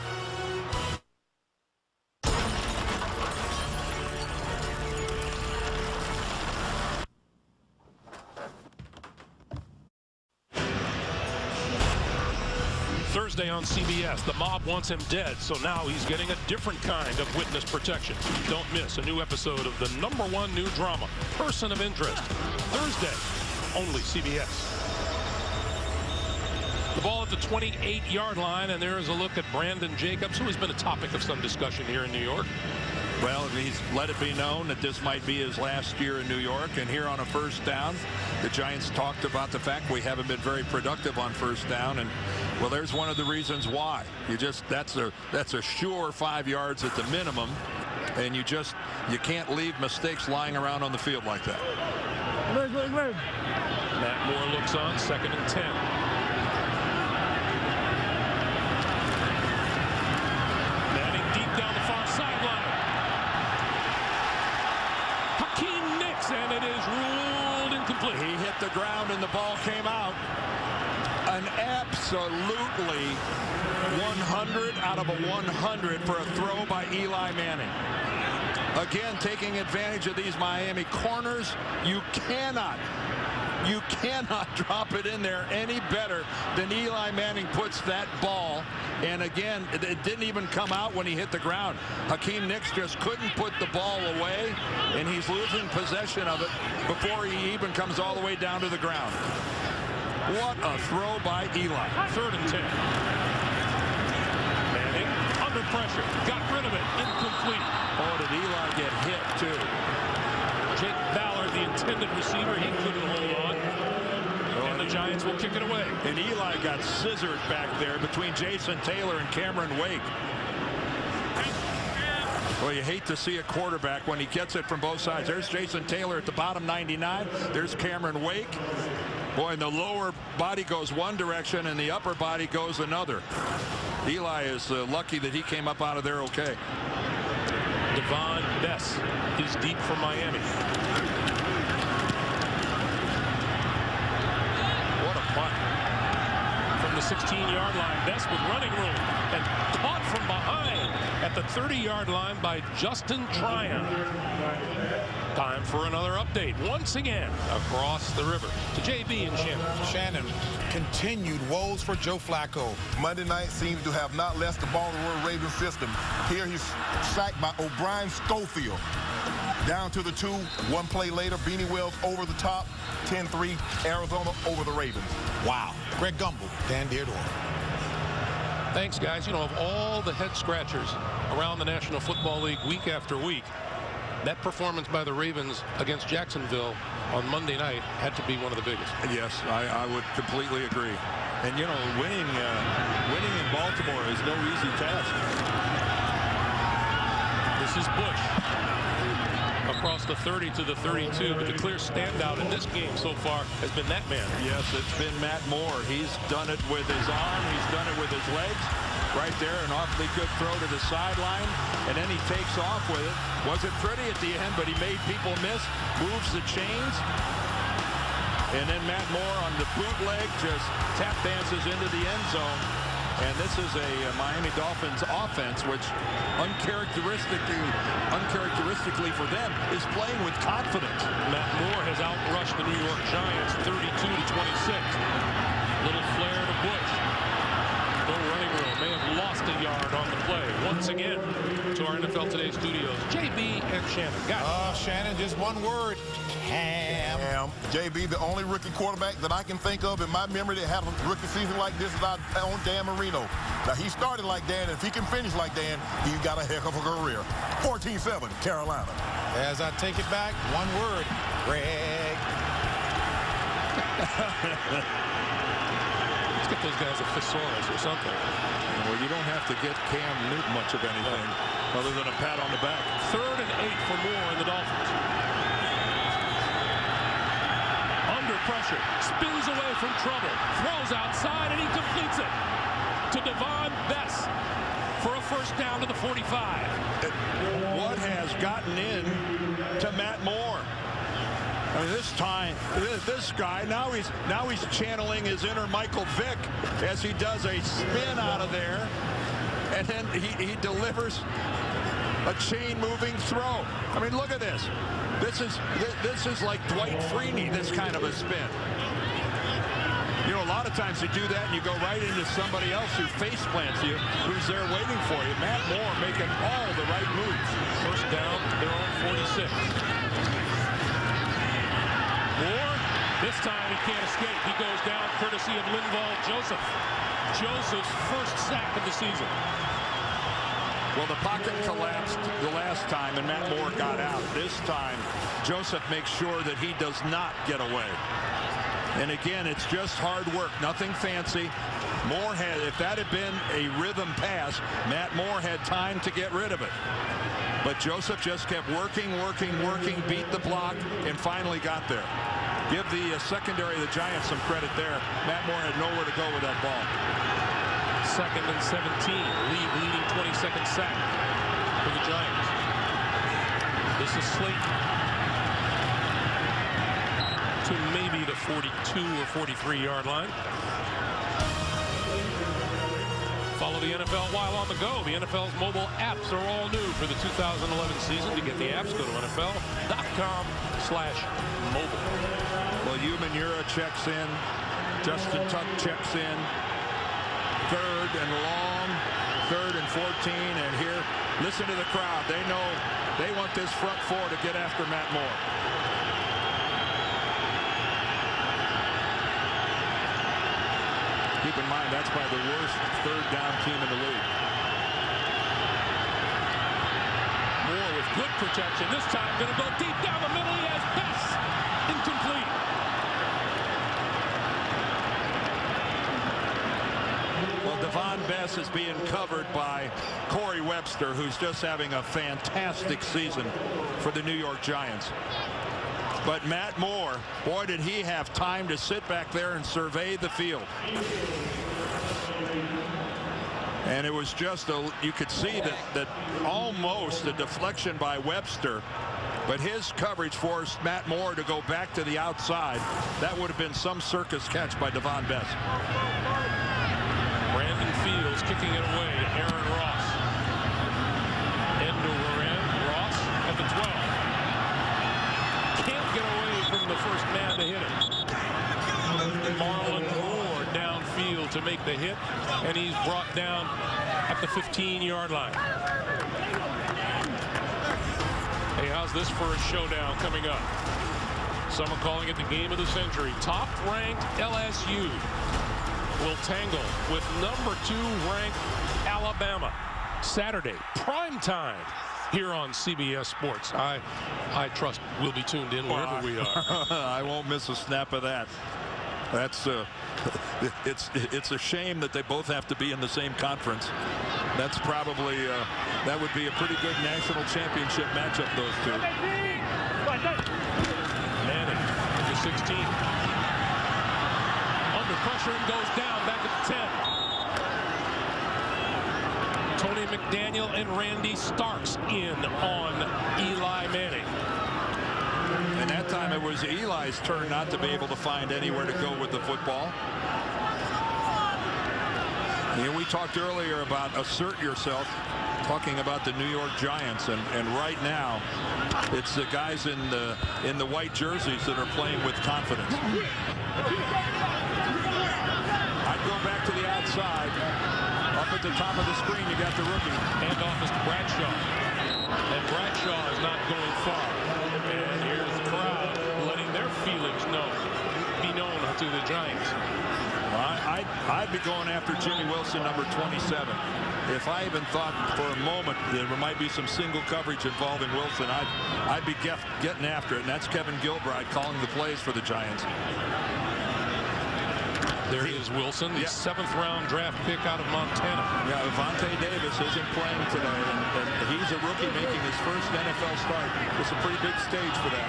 Thursday on CBS, the mob wants him dead, so now he's getting a different kind of witness protection. Don't miss a new episode of the #1 new drama, Person of Interest, Thursday, only CBS. The ball at the 28-yard line, and there is a look at Brandon Jacobs, who has been a topic of some discussion here in New York. Well, he's let it be known that this might be his last year in New York, and here on a first down, the Giants talked about the fact we haven't been very productive on first down, and well, there's one of the reasons why. That's a sure 5 yards at the minimum, and you can't leave mistakes lying around on the field like that. Matt Moore looks on, 2nd and 10. Manning deep down the far sideline. And it is ruled incomplete. He hit the ground and the ball came out. An absolutely 100 out of a 100 for a throw by Eli Manning. Again, taking advantage of these Miami corners. You cannot drop it in there any better than Eli Manning puts that ball. And again, it didn't even come out when he hit the ground. Hakeem Nicks just couldn't put the ball away, and he's losing possession of it before he even comes all the way down to the ground. What a throw by Eli. 3rd and 10. Manning under pressure. Got rid of it. Incomplete. Oh, did Eli get hit, too? Jake Ballard, the intended receiver, he couldn't hold on. And the Giants will kick it away. And Eli got scissored back there between Jason Taylor and Cameron Wake. Well, you hate to see a quarterback when he gets it from both sides. There's Jason Taylor at the bottom 99. There's Cameron Wake. Boy, and the lower body goes one direction and the upper body goes another. Eli is lucky that he came up out of there okay. Devon Bess is deep for Miami. What a punt. From the 16-yard line, Bess with running room and caught from behind at the 30-yard line by Justin Tryon. Time for another update once again across the river to JB and Shannon. Shannon, continued woes for Joe Flacco. Monday night seems to have not left the Baltimore Ravens system. Here he's sacked by O'Brien Schofield. Down to the 2, 1 play later, Beanie Wells over the top, 10-3, Arizona over the Ravens. Wow. Greg Gumbel, Dan Dierdorf. Thanks, guys. You know, of all the head scratchers around the National Football League week after week, that performance by the Ravens against Jacksonville on Monday night had to be one of the biggest. Yes, I would completely agree. And, you know, winning in Baltimore is no easy task. This is Bush across the 30 to the 32, but the clear standout in this game so far has been that man. Yes, it's been Matt Moore. He's done it with his arm. He's done it with his legs. Right there, an awfully good throw to the sideline, and then he takes off with it. Wasn't pretty at the end, but he made people miss, moves the chains, and then Matt Moore on the bootleg just tap dances into the end zone. And this is a Miami Dolphins offense, which uncharacteristically for them is playing with confidence. Matt Moore has outrushed the New York Giants 32-26. Little flare to Bush. No running room. May have lost a yard on the play. Once again, to our NFL Today studios, JB and Shannon. Guys. Shannon, just one word. Cam. JB, the only rookie quarterback that I can think of in my memory that had a rookie season like this is our own Dan Marino. Now, he started like Dan, and if he can finish like Dan, he's got a heck of a career. 14-7, Carolina. As I take it back, one word. Greg. Let's get those guys a thesaurus or something. Well, you don't have to get Cam Newton much of anything other than a pat on the back. 3rd and 8 for Moore and the Dolphins. Under pressure, spins away from trouble, throws outside, and he completes it to Devon Bess. for a first down to the 45. What has gotten in to Matt Moore? I mean, this time, this guy, now he's channeling his inner Michael Vick as he does a spin out of there, and then he delivers a chain-moving throw. I mean, look at this. This is like Dwight Freeney, this kind of a spin. You know, a lot of times you do that and you go right into somebody else who face plants you, who's there waiting for you. Matt Moore making all the right moves. First down, their own 46. Moore, this time he can't escape. He goes down courtesy of Linval Joseph. Joseph's first sack of the season. Well, the pocket collapsed the last time and Matt Moore got out. This time, Joseph makes sure that he does not get away. And again, it's just hard work, nothing fancy. Moore had, if that had been a rhythm pass, Matt Moore had time to get rid of it. But Joseph just kept working, beat the block, and finally got there. Give the secondary of the Giants some credit there. Matt Moore had nowhere to go with that ball. 2nd and 17, leading 22nd sack for the Giants. This is Slayton to maybe the 42 or 43-yard line. Follow the NFL while on the go. The NFL's mobile apps are all new for the 2011 season. To get the apps, go to NFL.com/mobile. Well, Umanura checks in. Justin Tuck checks in. 3rd and long. 3rd and 14. And here, listen to the crowd. They know they want this front four to get after Matt Moore. Keep in mind, that's probably the worst 3rd down team in the league. Moore with good protection. This time going to go deep down the middle. He has Bess. Incomplete. Well, Devon Bess is being covered by Corey Webster, who's just having a fantastic season for the New York Giants. But Matt Moore, boy, did he have time to sit back there and survey the field. And it was just you could see that almost a deflection by Webster, but his coverage forced Matt Moore to go back to the outside. That would have been some circus catch by Devon Bess. Brandon Fields kicking it away to Aaron Ross. End over end. Ross at the 12. Can't get away from the first man to hit him. Marlon Moore downfield to make the hit, and he's brought down at the 15-yard line. Hey, how's this for a showdown coming up? Some are calling it the game of the century. Top-ranked LSU will tangle with number 2 ranked Alabama. Saturday, prime time here on CBS Sports. I trust we'll be tuned in wherever we are. I won't miss a snap of that. That's it's a shame that they both have to be in the same conference. That's probably that would be a pretty good national championship matchup, those two. Manning to 16. Under pressure and goes down back at the 10. Tony McDaniel and Randy Starks in on Eli Manning. And that time it was Eli's turn not to be able to find anywhere to go with the football. You know, we talked earlier about assert yourself, talking about the New York Giants, and right now it's the guys in the white jerseys that are playing with confidence. I'd go back to the outside. Up at the top of the screen, you got the rookie. Handoff is to Bradshaw. And Bradshaw is not going far. And here's the crowd letting their feelings be known to the Giants. Well, I'd be going after Jimmy Wilson, number 27. If I even thought for a moment there might be some single coverage involving Wilson, I'd be getting after it. And that's Kevin Gilbride calling the plays for the Giants. There is Wilson, the 7th-round draft pick out of Montana. Yeah, Vontae Davis isn't playing today, and he's a rookie making his first NFL start. It's a pretty big stage for that.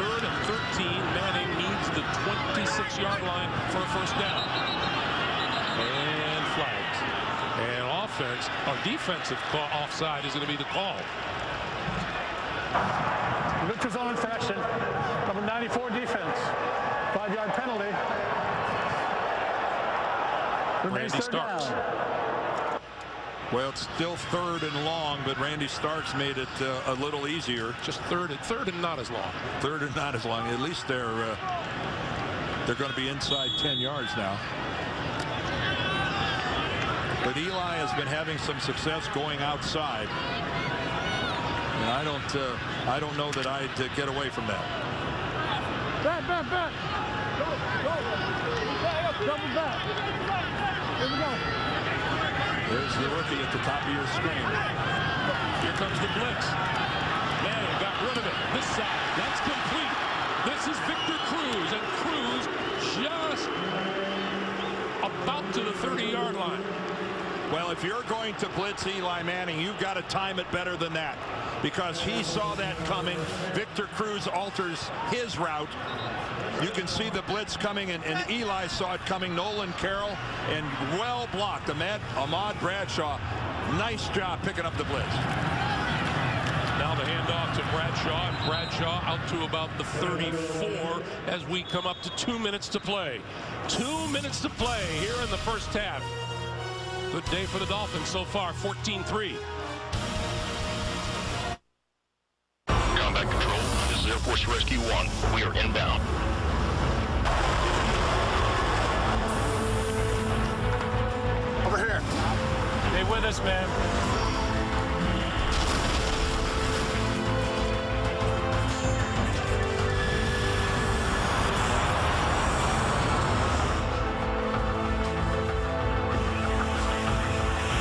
3rd and 13. Manning needs the 26-yard line for a first down. And flags. And off offense or defensive offside is going to be the call. Neutral zone infraction. Number 94 defense. 5-yard penalty. Randy Starks. Well, it's still 3rd and long, but Randy Starks made it a little easier. Just third and not as long. 3rd and not as long. At least they're going to be inside 10 yards now. But Eli has been having some success going outside. And I don't know that I'd get away from that. Back. Go. Double back. Here we go. There's the rookie at the top of your screen. Here comes the blitz. Manning got rid of it. This side. That's complete. This is Victor Cruz. And Cruz just about to the 30-yard line. Well, if you're going to blitz Eli Manning, you've got to time it better than that, because he saw that coming. Victor Cruz alters his route. You can see the blitz coming, and Eli saw it coming. Nolan Carroll, and well blocked. Ahmad Bradshaw, nice job picking up the blitz. Now the handoff to Bradshaw, and Bradshaw out to about the 34 as we come up to 2 minutes to play. 2 minutes to play here in the first half. Good day for the Dolphins so far, 14-3. Combat Control, this is Air Force Rescue 1. We are inbound. Over here. Stay with us, man.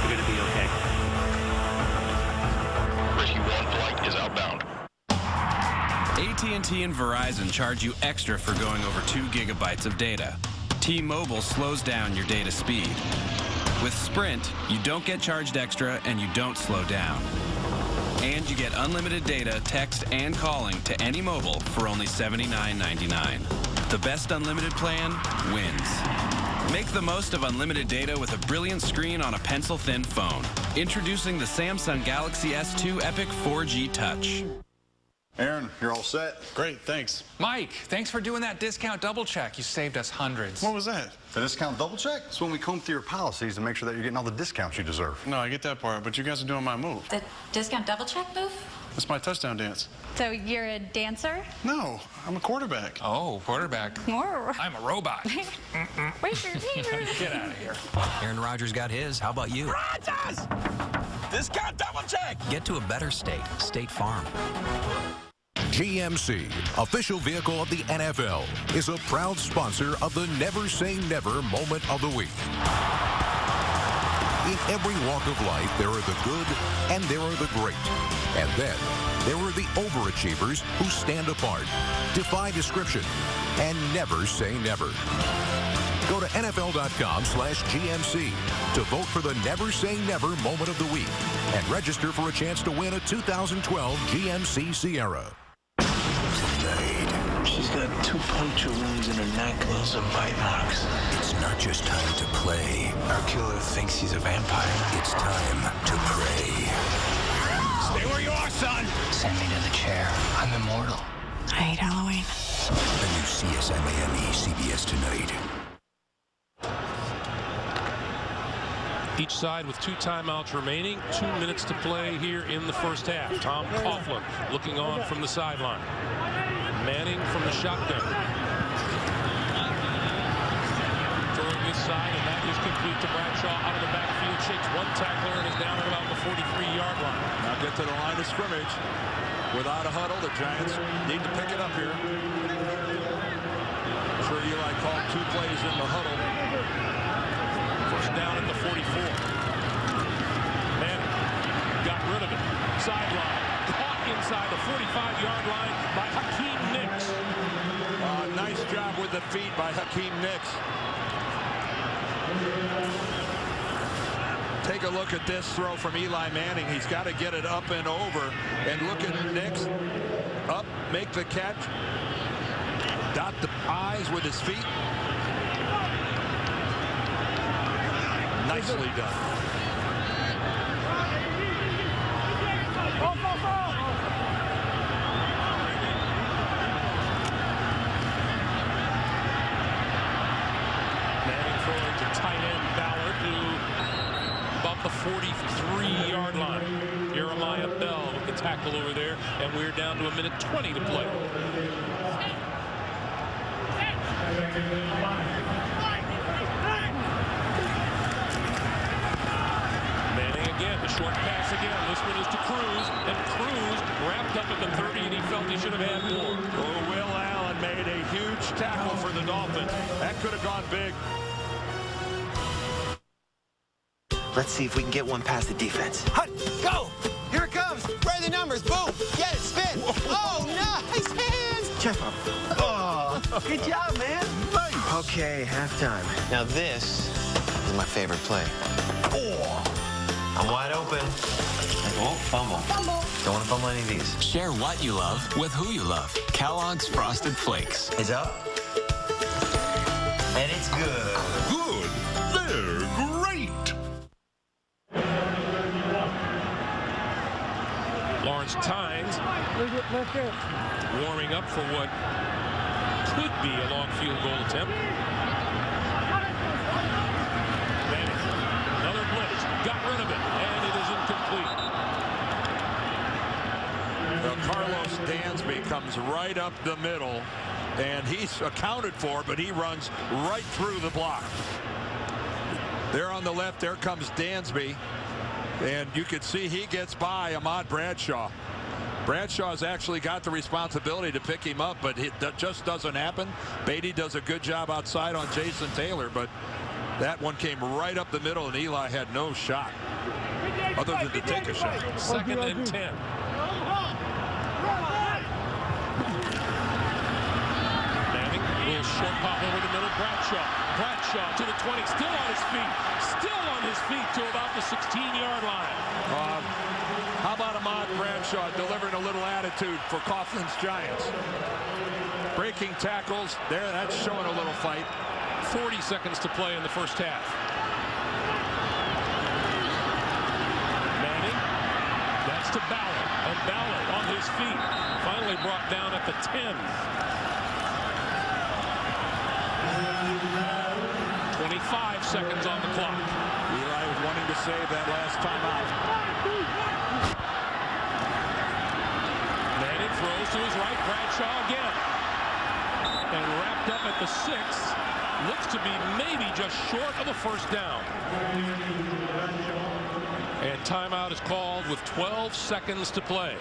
You're going to be okay. Rescue 1 flight is outbound. AT&T and Verizon charge you extra for going over 2 gigabytes of data. T-Mobile slows down your data speed. With Sprint, you don't get charged extra and you don't slow down. And you get unlimited data, text, and calling to any mobile for only $79.99. The best unlimited plan wins. Make the most of unlimited data with a brilliant screen on a pencil-thin phone. Introducing the Samsung Galaxy S2 Epic 4G Touch. Aaron, you're all set. Great, thanks. Mike, thanks for doing that discount double check. You saved us hundreds. What was that? The discount double check? It's when we comb through your policies to make sure that you're getting all the discounts you deserve. No, I get that part, but you guys are doing my move. The discount double check move? That's my touchdown dance. So you're a dancer? No, I'm a quarterback. Oh, quarterback. I'm a robot. Where's your Get out of here. Aaron Rodgers got his. How about you? Rodgers! Discount double check! Get to a better state. State Farm. GMC, official vehicle of the NFL, is a proud sponsor of the Never Say Never moment of the week. In every walk of life, there are the good and there are the great. And then there are the overachievers who stand apart, defy description, and never say never. Go to NFL.com/GMC to vote for the Never Say Never moment of the week and register for a chance to win a 2012 GMC Sierra. She's got 2 puncture wounds in her neck and some bite marks. It's not just time to play. Our killer thinks he's a vampire. It's time to pray. Stay where you are, son! Send me to the chair. I'm immortal. I hate Halloween. The new CSMAME CBS Tonight. Each side with 2 timeouts remaining. 2 minutes to play here in the first half. Tom Coughlin looking on from the sideline. Manning from the shotgun. Throwing this side, and that is complete to Bradshaw out of the backfield. Shakes one tackler and is down at about the 43-yard line. Now get to the line of scrimmage. Without a huddle, the Giants need to pick it up here. I'm sure Eli called 2 plays in the huddle. First down at the 44. Manning got rid of it. Sideline. Caught inside the 45-yard line by Hakeem Nicks. Nice job with the feet by Hakeem Nicks. Take a look at this throw from Eli Manning. He's got to get it up and over. And look at Nicks. Up, make the catch. Dot the I's with his feet. Nicely done. tight end Ballard to about the 43-yard line. Jeremiah Bell with the tackle over there, and we're down to 1:20 to play. Manning again, the short pass again. This one is to Cruz, and Cruz wrapped up at the 30, and he felt he should have had more. Oh, Will Allen made a huge tackle for the Dolphins. That could have gone big. Let's see if we can get one past the defense. Hut, go! Here it comes. Where are the numbers? Boom! Get it, spin! Oh, nice hands! Jeff up. Oh, good job, man. Nice. Okay, halftime. Now this is my favorite play. Oh. I'm wide open. Oh, fumble. Fumble. Don't want to fumble any of these. Share what you love with who you love. Kellogg's Frosted Flakes. It's up. And it's good. Good. They're great. Lawrence Tynes warming up for what could be a long field goal attempt. Manning, another blitz, got rid of it, and it is incomplete. Well, Carlos Dansby comes right up the middle, and he's accounted for, but he runs right through the block. There on the left, there comes Dansby. And you can see he gets by Ahmad Bradshaw. Bradshaw's actually got the responsibility to pick him up, but it just doesn't happen. Beatty does a good job outside on Jason Taylor, but that one came right up the middle, and Eli had no shot other than to take a shot. 2nd and 10. Manning, a little short pop over the middle. Bradshaw to the 20, still on his feet. Still on his feet to about the 16-yard line. How about Ahmad Bradshaw delivering a little attitude for Coughlin's Giants? Breaking tackles there, that's showing a little fight. 40 seconds to play in the first half. Manning, that's to Ballard, and Ballard on his feet. Finally brought down at the 10. 25 seconds on the clock. Eli was wanting to save that last timeout. Manning throws to his right. Bradshaw again. And wrapped up at the 6. Looks to be maybe just short of the first down. And timeout is called with 12 seconds to play.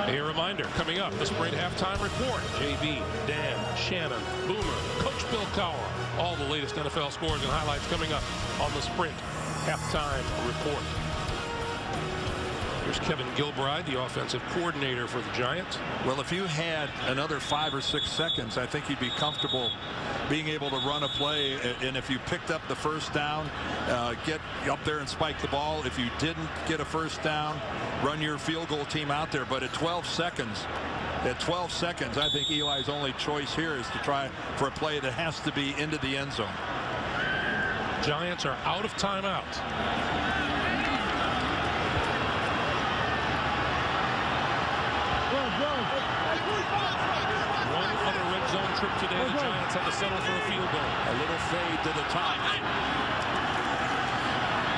A reminder, coming up, the Sprint Halftime Report. JB, Dan, Shannon, Boomer, Coach Bill Cowher. All the latest NFL scores and highlights coming up on the Sprint Halftime Report. Here's Kevin Gilbride, the offensive coordinator for the Giants. Well, if you had another 5 or 6 seconds, I think you'd be comfortable being able to run a play. And if you picked up the first down, get up there and spike the ball. If you didn't get a first down, run your field goal team out there. But at 12 seconds, I think Eli's only choice here is to try for a play that has to be into the end zone. Giants are out of timeouts. One other red zone trip today. The Giants have to settle for a field goal. A little fade to the top.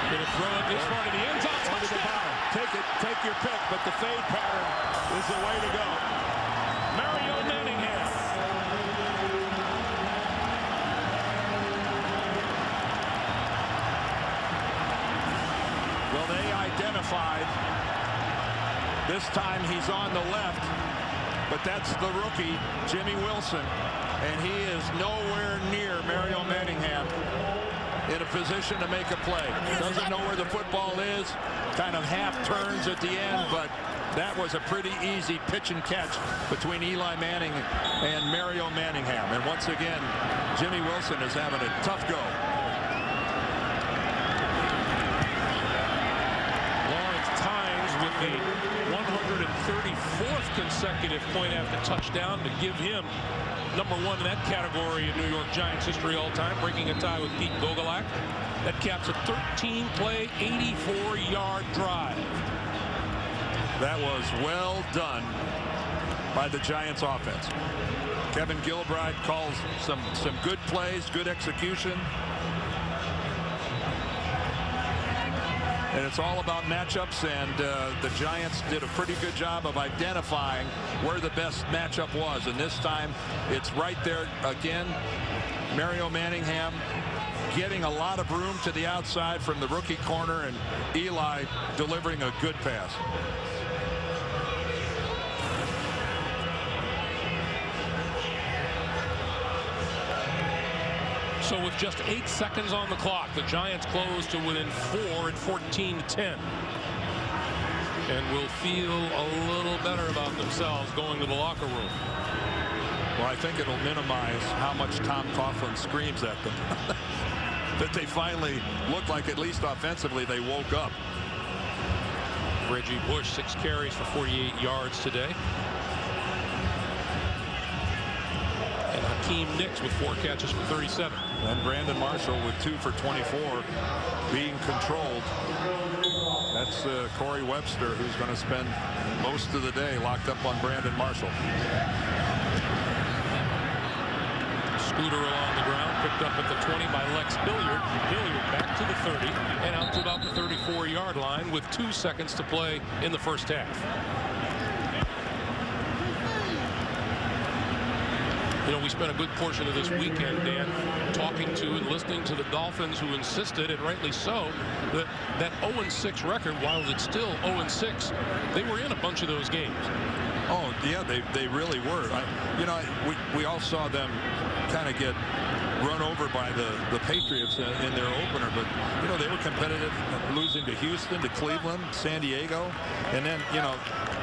Going to throw it this far to the end zone. Touchdown. Take your pick, but the fade pattern is the way to go. Mario Manningham. Well, they identified. This time he's on the left, but that's the rookie, Jimmy Wilson, and he is nowhere near Mario Manningham in a position to make a play. Doesn't know where the football is, kind of half turns at the end, but that was a pretty easy pitch and catch between Eli Manning and Mario Manningham. And once again, Jimmy Wilson is having a tough go. Lawrence Tynes with the 134th consecutive point after touchdown to give him #1 in that category in New York Giants history all time, breaking a tie with Pete Gogolak. That caps a 13-play, 84-yard drive. That was well done by the Giants offense. Kevin Gilbride calls some good plays, good execution. And it's all about matchups, and the Giants did a pretty good job of identifying where the best matchup was. And this time, it's right there again. Mario Manningham getting a lot of room to the outside from the rookie corner, and Eli delivering a good pass. So with just 8 seconds on the clock, the Giants close to within 4 at 14-10. And will feel a little better about themselves going to the locker room. Well, I think it'll minimize how much Tom Coughlin screams at them. That they finally look like, at least offensively, they woke up. Reggie Bush, 6 carries for 48 yards today. And Hakeem Nicks with 4 catches for 37. And Brandon Marshall with 2 for 24, being controlled. That's Corey Webster, who's going to spend most of the day locked up on Brandon Marshall. Scooter along the ground, picked up at the 20 by Lex Hilliard. Hilliard back to the 30 and out to about the 34-yard line with 2 seconds to play in the first half. You know, we spent a good portion of this weekend, Dan, talking to and listening to the Dolphins, who insisted, and rightly so, that that 0-6 record, while it's still 0-6, they were in a bunch of those games. Oh, yeah, they really were. We all saw them kind of get run over by the Patriots in their opener, but they were competitive, losing to Houston, to Cleveland, San Diego, and then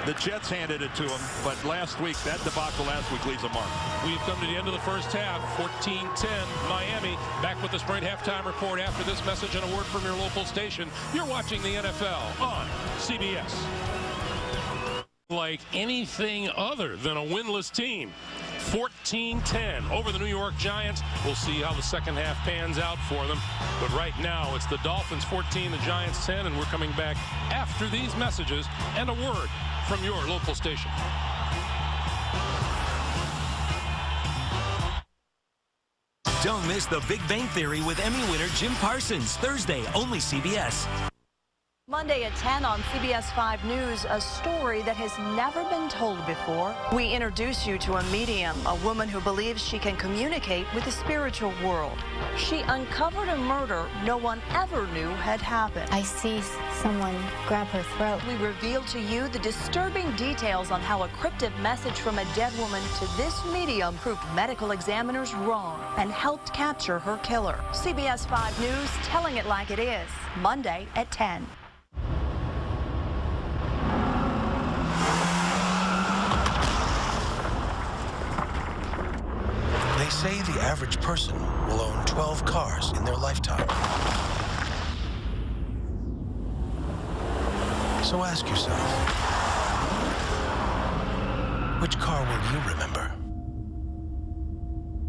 the Jets handed it to them. But last week, that debacle last week leaves a mark. We've come to the end of the first half. 14-10 Miami. Back with the Sprint halftime report after this message and a word from your local station. You're watching the NFL on CBS. Like anything other than a winless team. 14-10 over the New York Giants. We'll see how the second half pans out for them. But right now, it's the Dolphins 14, the Giants 10, and we're coming back after these messages and a word from your local station. Don't miss The Big Bang Theory with Emmy winner Jim Parsons, Thursday, only CBS. Monday at 10 on CBS 5 News, a story that has never been told before. We introduce you to a medium, a woman who believes she can communicate with the spiritual world. She uncovered a murder no one ever knew had happened. I see someone grab her throat. We reveal to you the disturbing details on how a cryptic message from a dead woman to this medium proved medical examiners wrong and helped capture her killer. CBS 5 News, telling it like it is, Monday at 10. They say the average person will own 12 cars in their lifetime. So ask yourself, which car will you remember?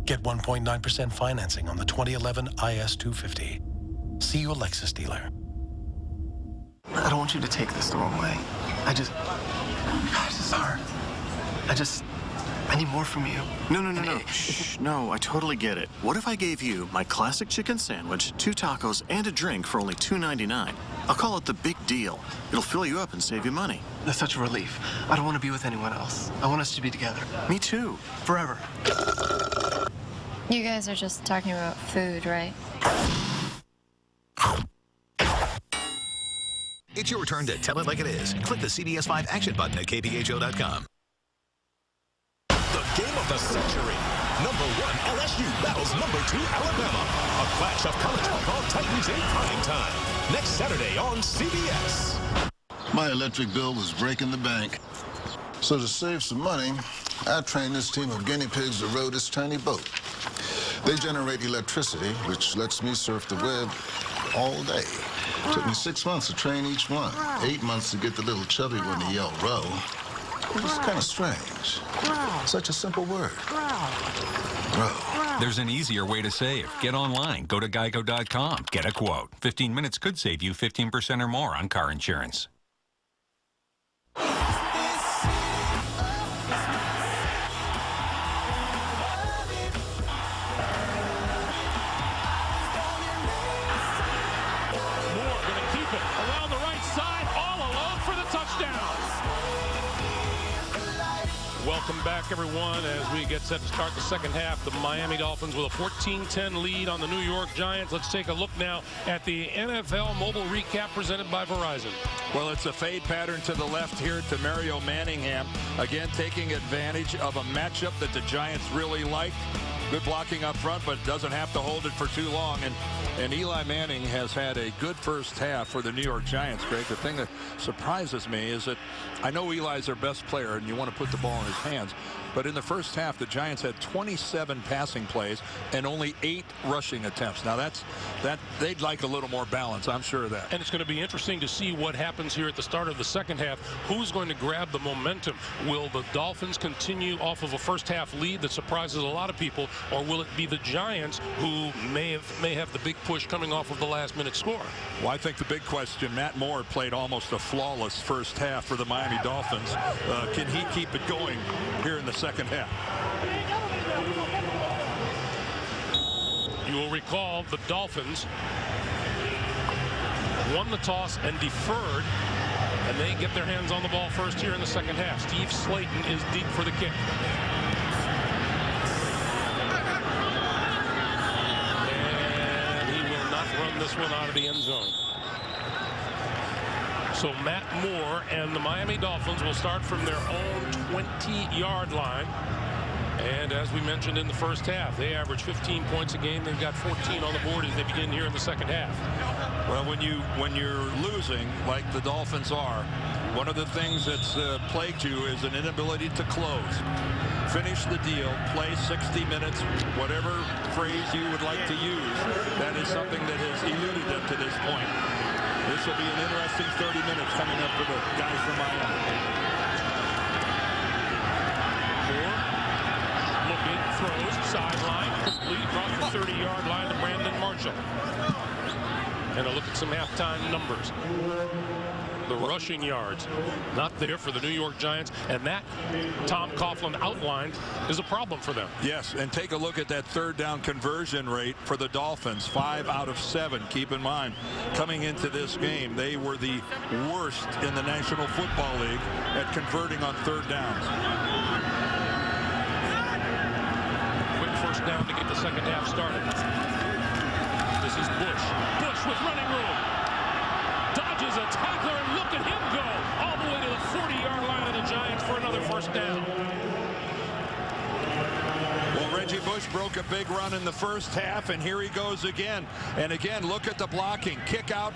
Get 1.9% financing on the 2011 IS250. See your Lexus dealer. I don't want you to take this the wrong way. God, this is hard. I need more from you. No. Shh, no, I totally get it. What if I gave you my classic chicken sandwich, 2 tacos, and a drink for only $2.99? I'll call it the big deal. It'll fill you up and save you money. That's such a relief. I don't want to be with anyone else. I want us to be together. Me too. Forever. You guys are just talking about food, right? It's your turn to tell it like it is. Click the CBS 5 action button at kpho.com. The game of the century. Number 1 LSU battles number 2 Alabama. A clash of college football titans in prime time. Next Saturday on CBS. My electric bill was breaking the bank. So to save some money, I trained this team of guinea pigs to row this tiny boat. They generate electricity, which lets me surf the web all day. Took me 6 months to train each one. 8 months to get the little chubby one to yell row. It was kind of strange. Such a simple word. Row. There's an easier way to save. Get online. Go to geico.com. Get a quote. 15 minutes could save you 15% or more on car insurance. Welcome back, everyone, as we get set to start the second half. The Miami Dolphins with a 14-10 lead on the New York Giants. Let's take a look now at the NFL Mobile Recap presented by Verizon. Well, it's a fade pattern to the left here to Mario Manningham. Again, taking advantage of a matchup that the Giants really liked. Good blocking up front, but doesn't have to hold it for too long. And Eli Manning has had a good first half for the New York Giants, Greg. The thing that surprises me is that I know Eli's their best player, and you want to put the ball in his hands. But in the first half, the Giants had 27 passing plays and only 8 rushing attempts. Now, they'd like a little more balance, I'm sure of that. And it's going to be interesting to see what happens here at the start of the second half. Who's going to grab the momentum? Will the Dolphins continue off of a first half lead that surprises a lot of people, or will it be the Giants who may have the big push coming off of the last-minute score? Well, I think the big question, Matt Moore played almost a flawless first half for the Miami Dolphins. Can he keep it going here in the second half? You will recall the Dolphins won the toss and deferred, and they get their hands on the ball first here in the second half. Steve Slayton is deep for the kick. And he will not run this one out of the end zone. So Matt Moore and the Miami Dolphins will start from their own 20-yard line. And as we mentioned in the first half, they average 15 points a game. They've got 14 on the board as they begin here in the second half. Well, when you're losing like the Dolphins are, one of the things that's plagued you is an inability to close. Finish the deal, play 60 minutes, whatever phrase you would like to use. That is something that has eluded them to this point. This will be an interesting 30 minutes coming up for the guys from Miami. Moore looking, throws, sideline, complete across the 30-yard line to Brandon Marshall. And a look at some halftime numbers. The rushing yards not there for the New York Giants, and that Tom Coughlin outlined is a problem for them. Yes, and take a look at that third down conversion rate for the Dolphins, 5 out of 7. Keep in mind, coming into this game, they were the worst in the National Football League at converting on third downs. Quick first down to get the second half started. This is Bush. Bush with running room. Dodges a tackler, and look at him go all the way to the 40-yard line of the Giants for another first down. Well, Reggie Bush broke a big run in the first half, and here he goes again. And again, look at the blocking. Kick out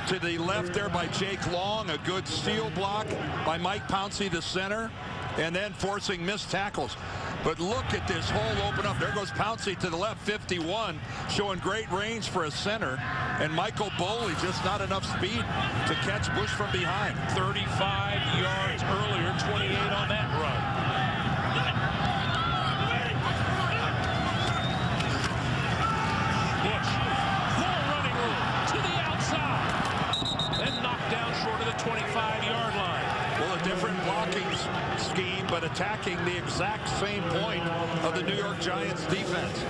to the left there by Jake Long. A good steal block by Mike Pouncey, the center, and then forcing missed tackles. But look at this hole open up. There goes Pouncey to the left, 51, showing great range for a center. And Michael Boley, just not enough speed to catch Bush from behind. 35 yards earlier, 28 on that run. Bush, more running room to the outside. And knocked down short of the 25-yard line. Well, a different blocking scheme, but attacking the exact same point of the New York Giants defense.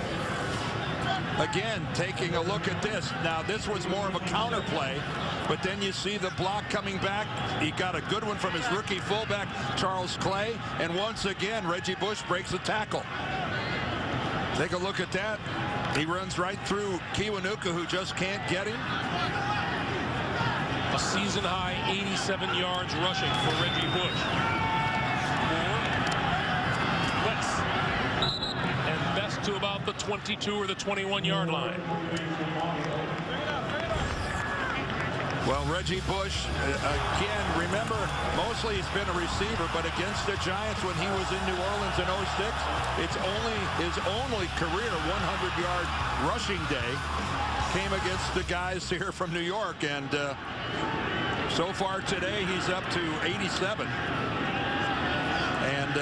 Again, taking a look at this. Now, this was more of a counter play, but then you see the block coming back. He got a good one from his rookie fullback, Charles Clay, and once again, Reggie Bush breaks a tackle. Take a look at that. He runs right through Kiwanuka, who just can't get him. A season-high 87 yards rushing for Reggie Bush. And best to about the 22 or the 21-yard line. Well, Reggie Bush, again, remember, mostly he's been a receiver, but against the Giants when he was in New Orleans in 06, it's only his only career 100-yard rushing day came against the guys here from New York, and so far today he's up to 87. And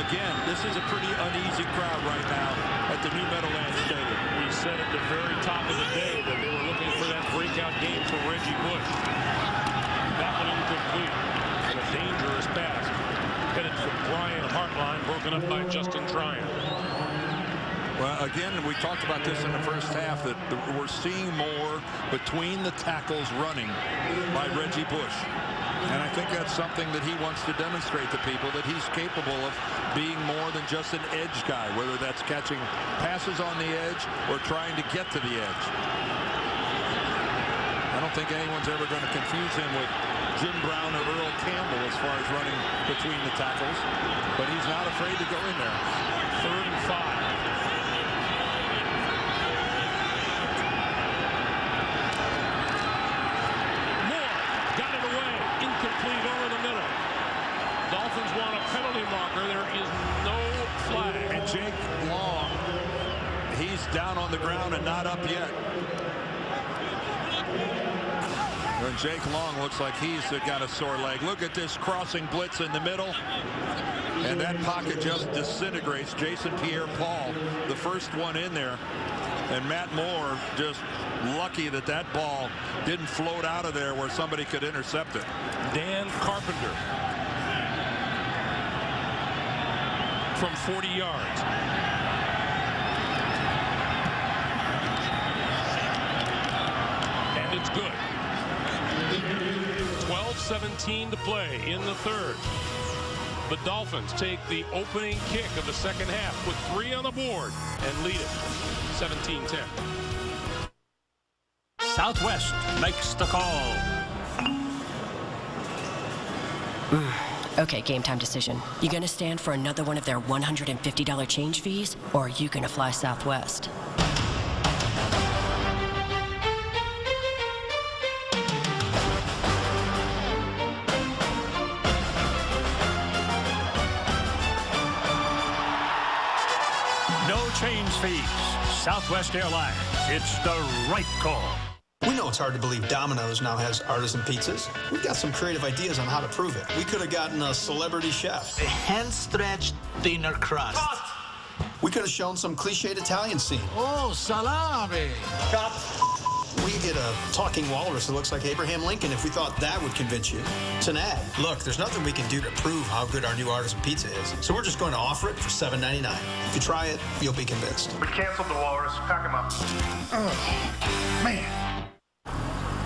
again, this is a pretty uneasy crowd right now at the New Meadowlands Stadium. We said at the very top of the day that they were looking for that breakout game for Reggie Bush. That one incomplete. And a dangerous pass. Headed for Brian Hartline, broken up by Justin Tryon. Well, again, we talked about this in the first half, that we're seeing more between the tackles running by Reggie Bush. And I think that's something that he wants to demonstrate to people, that he's capable of being more than just an edge guy, whether that's catching passes on the edge or trying to get to the edge. I don't think anyone's ever going to confuse him with Jim Brown or Earl Campbell as far as running between the tackles, but he's not afraid to go in there. 3rd and 5. Incomplete over the middle. Dolphins want a penalty marker. There is no flag. And Jake Long, he's down on the ground and not up yet. And Jake Long looks like he's got a sore leg. Look at this crossing blitz in the middle. And that pocket just disintegrates. Jason Pierre-Paul, the first one in there. And Matt Moore just lucky that that ball didn't float out of there where somebody could intercept it. Dan Carpenter from 40 yards. And it's good. 12-17 to play in the 3rd. The Dolphins take the opening kick of the 2nd half with 3 on the board and lead it 17-10. Southwest makes the call. Okay, game time decision. You gonna stand for another one of their $150 change fees, or are you gonna fly Southwest? No change fees. Southwest Airlines. It's the right call. We know it's hard to believe Domino's now has artisan pizzas. We've got some creative ideas on how to prove it. We could have gotten a celebrity chef. A hand-stretched thinner crust. We could have shown some cliched Italian scene. Oh, salami. Cut. We could get a talking walrus that looks like Abraham Lincoln if we thought that would convince you. It's an ad. Look, there's nothing we can do to prove how good our new artisan pizza is. So we're just going to offer it for $7.99. If you try it, you'll be convinced. We canceled the walrus. Pack him up. Oh, man.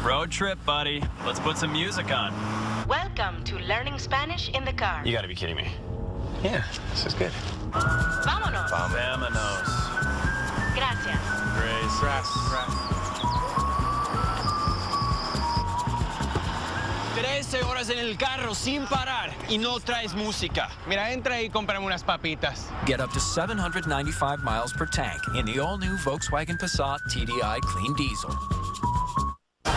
Road trip, buddy. Let's put some music on. Welcome to Learning Spanish in the Car. You gotta be kidding me. Yeah, this is good. Vámonos. Vámonos. Gracias. Grace. Gracias. 13 horas en el carro sin parar y no traes música. Mira, entra y cómprame unas papitas. Get up to 795 miles per tank in the all-new Volkswagen Passat TDI Clean Diesel.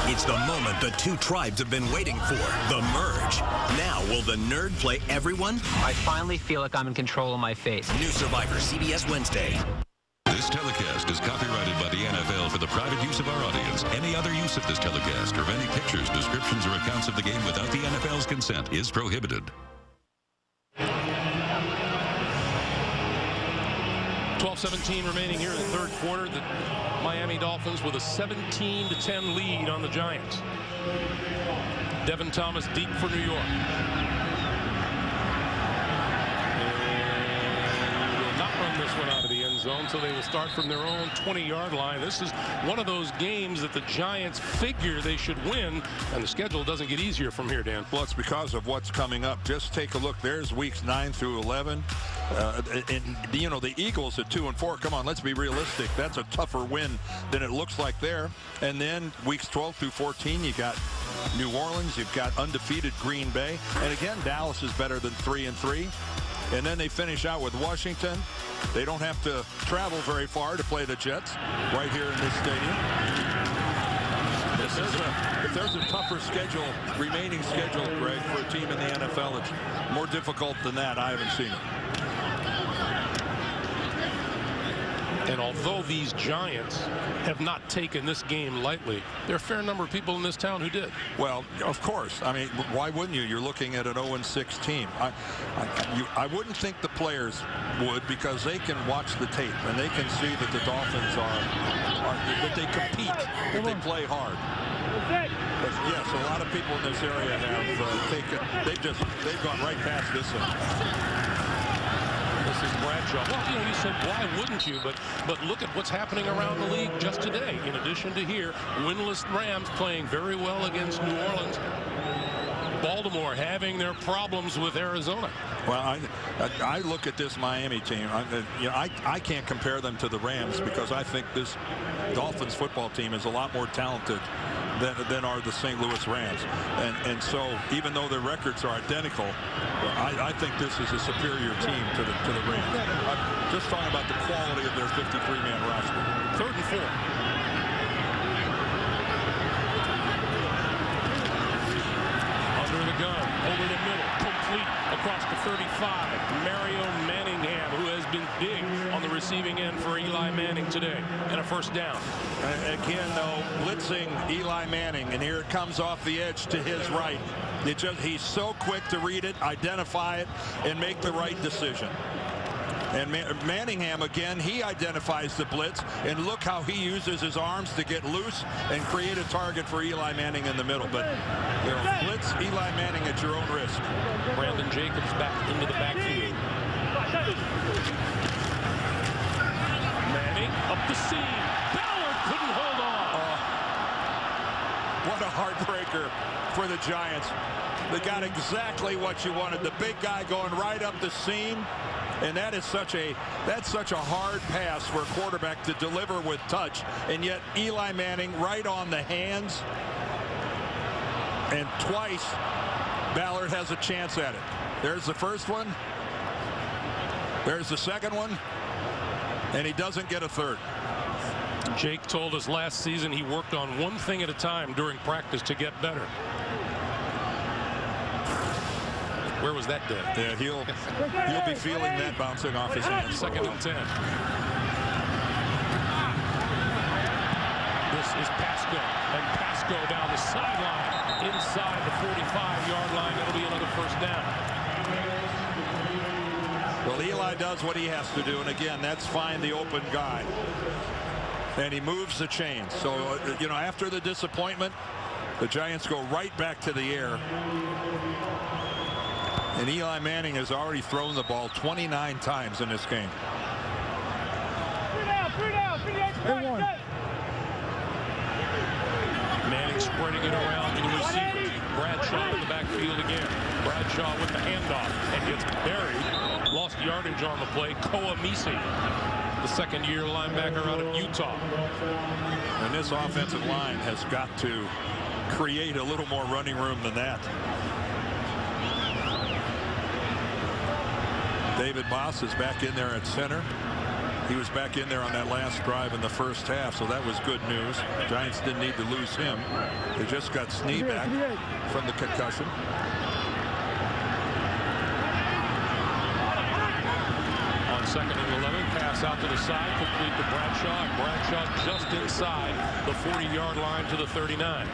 It's the moment the two tribes have been waiting for, the merge. Now, will the nerd play everyone? I finally feel like I'm in control of my fate. New Survivor, CBS Wednesday. This telecast is copyrighted by the NFL for the private use of our audience. Any other use of this telecast or of any pictures, descriptions, or accounts of the game without the NFL's consent is prohibited. 12-17 remaining here in the 3rd quarter. The Miami Dolphins with a 17-10 lead on the Giants. Devin Thomas deep for New York. This one out of the end zone, so they will start from their own 20-yard line. This is one of those games that the Giants figure they should win, and the schedule doesn't get easier from here, Dan. Well, it's because of what's coming up. Just take a look. There's weeks 9 through 11. And you know, the Eagles at 2-4. Come on, let's be realistic. That's a tougher win than it looks like there. And then weeks 12 through 14, you got New Orleans. You've got undefeated Green Bay. And again, Dallas is better than 3-3. And then they finish out with Washington. They don't have to travel very far to play the Jets right here in this stadium. If there's a tougher schedule, remaining schedule, Greg, for a team in the NFL, it's more difficult than that. I haven't seen it. And although these Giants have not taken this game lightly, there are a fair number of people in this town who did. Well, of course. I mean, why wouldn't you? You're looking at an 0-6 team. I wouldn't think the players would, because they can watch the tape and they can see that the Dolphins that they compete, that they play hard. But yes, a lot of people in this area have they've gone right past this one. This is Bradshaw. Well, you know, you said, why wouldn't you? But look at what's happening around the league just today. In addition to here, winless Rams playing very well against New Orleans. Baltimore having their problems with Arizona. Well, I look at this Miami team. I can't compare them to the Rams because I think this Dolphins football team is a lot more talented than are the St. Louis Rams. And so even though their records are identical, I think this is a superior team to the Rams. I'm just talking about the quality of their 53-man roster. 3rd and 4. Under the gun, over the middle, complete across the 35. Mario Manningham, who has been big on the receiving end for Eli Manning today, and a 1st down. Again, though, blitzing Eli Manning, and here it comes off the edge to his right. He's so quick to read it, identify it, and make the right decision. And Manningham, again, he identifies the blitz, and look how he uses his arms to get loose and create a target for Eli Manning in the middle. But blitz Eli Manning at your own risk. Brandon Jacobs back into the backfield. Manning up the seam. Ballard couldn't hold on. What a heartbreaker for the Giants. They got exactly what you wanted. The big guy going right up the seam. And that's such a hard pass for a quarterback to deliver with touch. And yet Eli Manning right on the hands. And twice Ballard has a chance at it. There's the first one. There's the second one. And he doesn't get a third. Jake told us last season he worked on one thing at a time during practice to get better. Where was that day? Yeah, he'll be feeling that bouncing off his hands. 2nd and 10. This is Pasco, and Pasco down the sideline inside the 45-yard line. That'll be another 1st down. Well, Eli does what he has to do, and again, that's find the open guy. And he moves the chains. So, after the disappointment, the Giants go right back to the air. And Eli Manning has already thrown the ball 29 times in this game. Manning spreading it around to the receiver. Bradshaw in the backfield again. Bradshaw with the handoff and gets buried. Lost yardage on the play. Koamisi, the 2nd-year linebacker out of Utah. And this offensive line has got to create a little more running room than that. David Moss is back in there at center. He was back in there on that last drive in the 1st half, so that was good news. Giants didn't need to lose him. They just got Snee back from the concussion. On 2nd and 11, pass out to the side, complete to Bradshaw, and Bradshaw just inside the 40-yard line to the 39.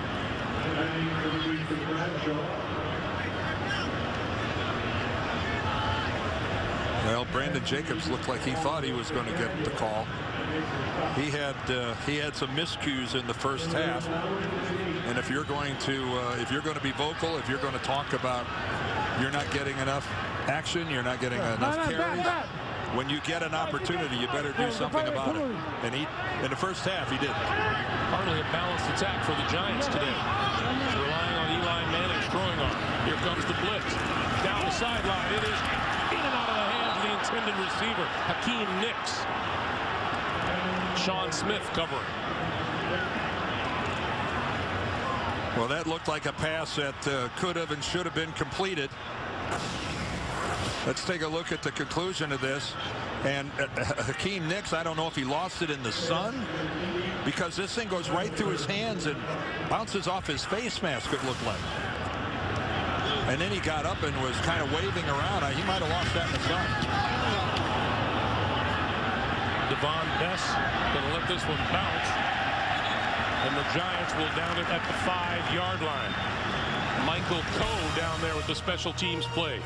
Well, Brandon Jacobs looked like he thought he was going to get the call. He had some miscues in the 1st half, and if you're going to be vocal, if you're going to talk about you're not getting enough action, you're not getting enough carries, when you get an opportunity, you better do something about it. And in the 1st half, he did. Hardly a balanced attack for the Giants today. Relying on Eli Manning's throwing arm. Here comes the blitz. Down the sideline. It is in and out of the hands of the intended receiver, Hakeem Nicks. Sean Smith covering. Well, that looked like a pass that could have and should have been completed. Let's take a look at the conclusion of this. And Hakeem Nicks, I don't know if he lost it in the sun, because this thing goes right through his hands and bounces off his face mask, it looked like. And then he got up and was kind of waving around. He might have lost that in the sun. Devon Bess going to let this one bounce. And the Giants will down it at the 5-yard line. Michael Coe down there with the special teams play.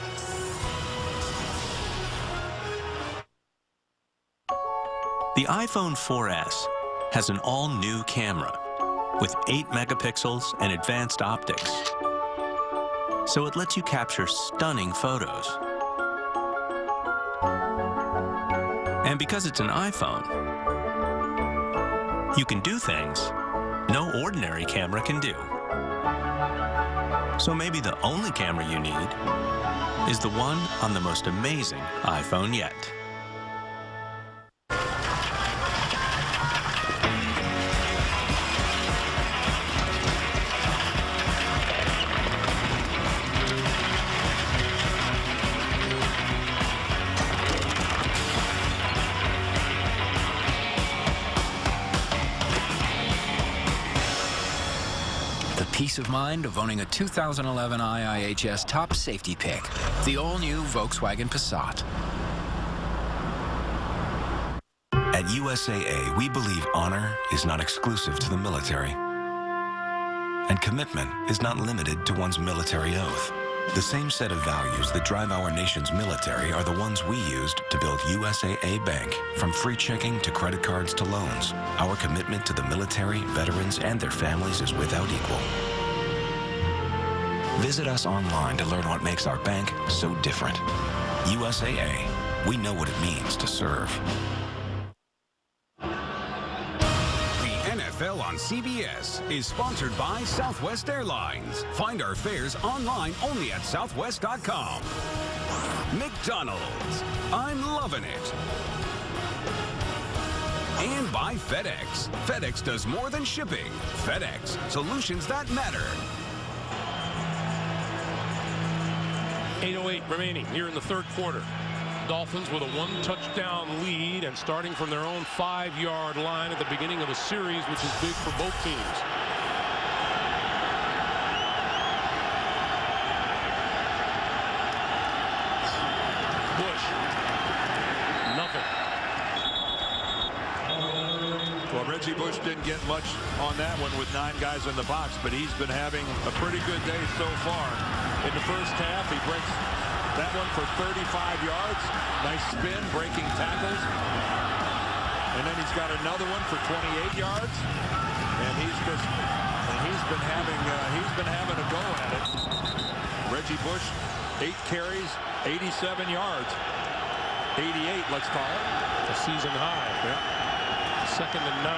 The iPhone 4S has an all-new camera with 8 megapixels and advanced optics. So it lets you capture stunning photos. And because it's an iPhone, you can do things no ordinary camera can do. So maybe the only camera you need is the one on the most amazing iPhone yet. Peace of mind of owning a 2011 IIHS top safety pick, the all-new Volkswagen Passat. At USAA, we believe honor is not exclusive to the military, and commitment is not limited to one's military oath. The same set of values that drive our nation's military are the ones we used to build USAA Bank. From free checking to credit cards to loans, our commitment to the military, veterans, and their families is without equal. Visit us online to learn what makes our bank so different. USAA, we know what it means to serve. NFL on CBS is sponsored by Southwest Airlines. Find our fares online only at southwest.com. McDonald's, I'm loving it. And by FedEx. FedEx does more than shipping. FedEx, solutions that matter. 8:08 remaining here in the third quarter. Dolphins with a one-touchdown lead and starting from their own 5-yard line at the beginning of the series, which is big for both teams. Bush. Nothing. Well, Reggie Bush didn't get much on that one with 9 guys in the box, but he's been having a pretty good day so far. In the first half, he breaks that one for 35 yards. Nice spin, breaking tackles. And then he's got another one for 28 yards. And he's been having a go at it. Reggie Bush, 8 carries, 87 yards. 88, let's call it. A season high. Yeah. 2nd and 9.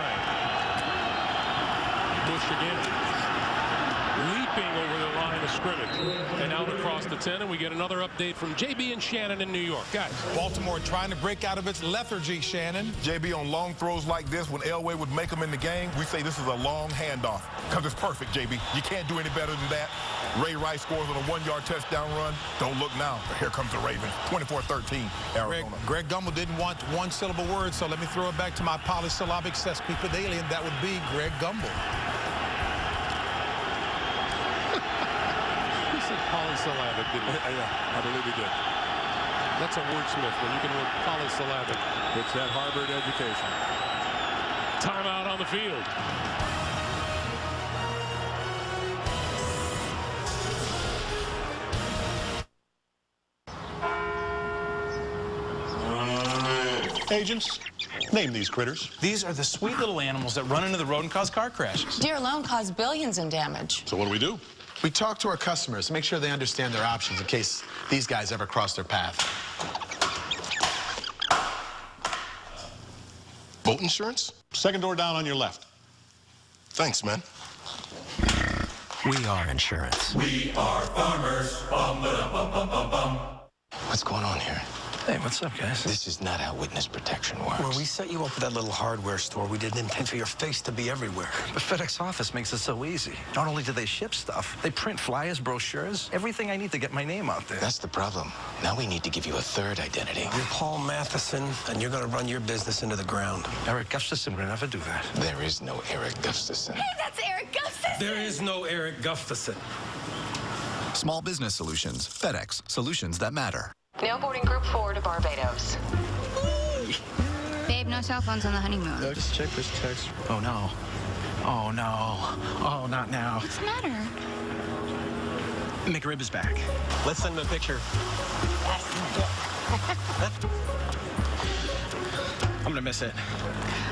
Bush again. Leaping over the line of scrimmage and out across the 10, and we get another update from JB and Shannon in New York. Guys, Baltimore trying to break out of its lethargy, Shannon. JB, on long throws like this, when Elway would make them in the game, we say this is a long handoff because it's perfect, JB. You can't do any better than that. Ray Rice scores on a 1-yard touchdown run. Don't look now. Here comes the Ravens. 24-13, Arizona. Greg Gumbel didn't want one-syllable words, so let me throw it back to my polysyllabic sesquipedalian. That would be Greg Gumbel. polysyllabic, didn't he? Yeah, I believe he did. That's a wordsmith when you can work polysyllabic. It's that Harvard education. Timeout on the field. Agents, name these critters. These are the sweet little animals that run into the road and cause car crashes. Deer alone caused billions in damage. So what do we do? We talk to our customers to make sure they understand their options in case these guys ever cross their path. Boat insurance? Second door down on your left. Thanks, man. We are insurance. We are farmers. Bum, ba, bum, bum, bum, bum. What's going on here? Hey, what's up, guys? This is not how witness protection works. When we set you up with that little hardware store, we didn't intend for your face to be everywhere. But FedEx Office makes it so easy. Not only do they ship stuff, they print flyers, brochures, everything I need to get my name out there. That's the problem. Now we need to give you a third identity. You're Paul Matheson, and you're going to run your business into the ground. Eric Gustafson would never do that. There is no Eric Gustafson. Hey, that's Eric Gustafson! There is no Eric Gustafson. Small Business Solutions. FedEx. Solutions that matter. Now boarding Group 4 to Barbados. Babe, no cell phones on the honeymoon. Just check this text. Oh, no. Oh, no. Oh, not now. What's the matter? McRib is back. Let's send him a picture. I'm gonna miss it.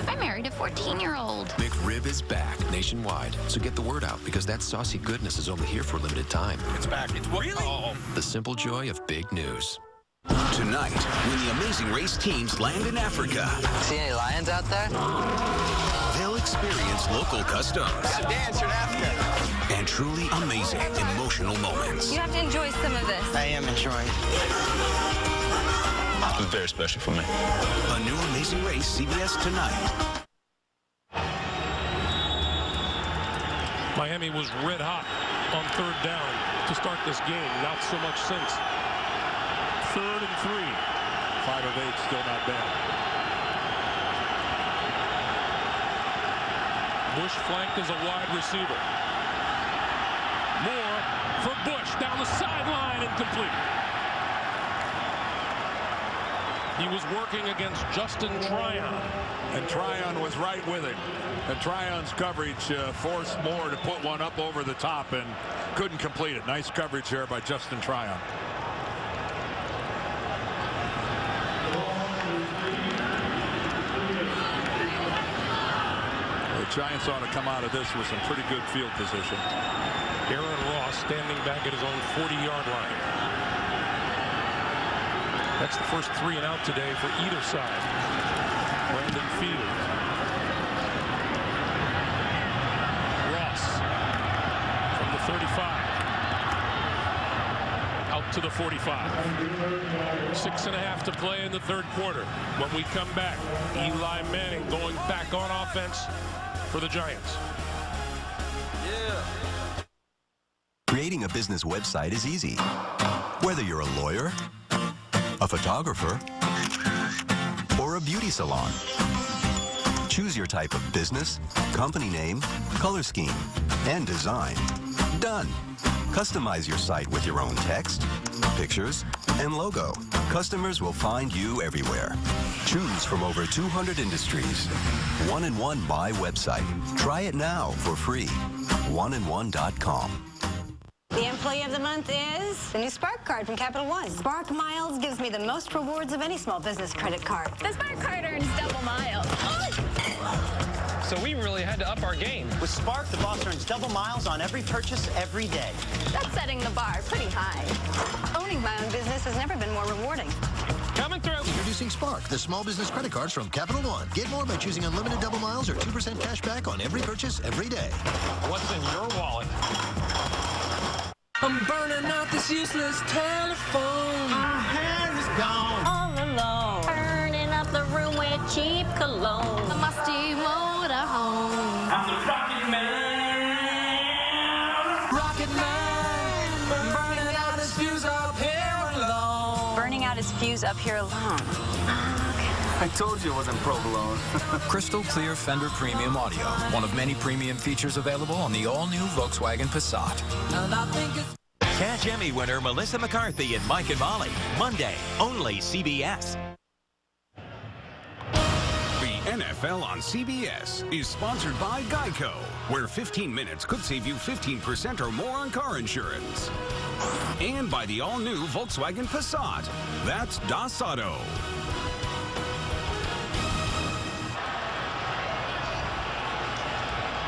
I married a 14-year-old. McRib is back nationwide. So get the word out because that saucy goodness is only here for a limited time. It's back. It's really? Oh. The simple joy of big news. Tonight, when the Amazing Race teams land in Africa. See any lions out there? They'll Experience local customs. Dance your Africa. And truly amazing emotional moments. You have to enjoy some of this. I am enjoying. It was very special for me. A new Amazing Race, CBS tonight. Miami was red hot on 3rd down to start this game. Not so much since. 3rd and 3. 5 of 8, still not bad. Bush flanked as a wide receiver. Moore for Bush down the sideline, incomplete. He was working against Justin Tryon. And Tryon was right with him. And Tryon's coverage forced Moore to put one up over the top and couldn't complete it. Nice coverage there by Justin Tryon. The Giants ought to come out of this with some pretty good field position. Aaron Ross standing back at his own 40-yard line. That's the first 3 and out today for either side. Brandon Fields. Ross from the 35. Out to the 45. 6.5 to play in the 3rd quarter. When we come back, Eli Manning going back on offense for the Giants. Creating a business website is easy. Whether you're a lawyer, a photographer, or a beauty salon. Choose your type of business, company name, color scheme, and design. Done. Customize your site with your own text, pictures, and logo. Customers will find you everywhere. Choose from over 200 industries. 1-in-1 My Website. Try it now for free. 1-in-1.com. The employee of the month is the new Spark card from Capital One. Spark Miles gives me the most rewards of any small business credit card. The Spark card earns double miles. So we really had to up our game. With Spark, the boss earns double miles on every purchase every day. That's setting the bar pretty high. Owning my own business has never been more rewarding. Coming through. Introducing Spark, the small business credit cards from Capital One. Get more by choosing unlimited double miles or 2% cash back on every purchase every day. What's in your wallet? I'm burning out this useless telephone. My hair is gone. All alone. Burning up the room with cheap cologne. A musty motorhome. I'm the Rocket Man. Rocket Man. Burning out his fuse up here alone. Burning out his fuse up here alone. I told you it wasn't provolone. Crystal Clear Fender Premium Audio. One of many premium features available on the all-new Volkswagen Passat. Catch Emmy winner Melissa McCarthy and Mike and Molly. Monday, only CBS. The NFL on CBS is sponsored by Geico, where 15 minutes could save you 15% or more on car insurance. And by the all-new Volkswagen Passat. That's Das Auto.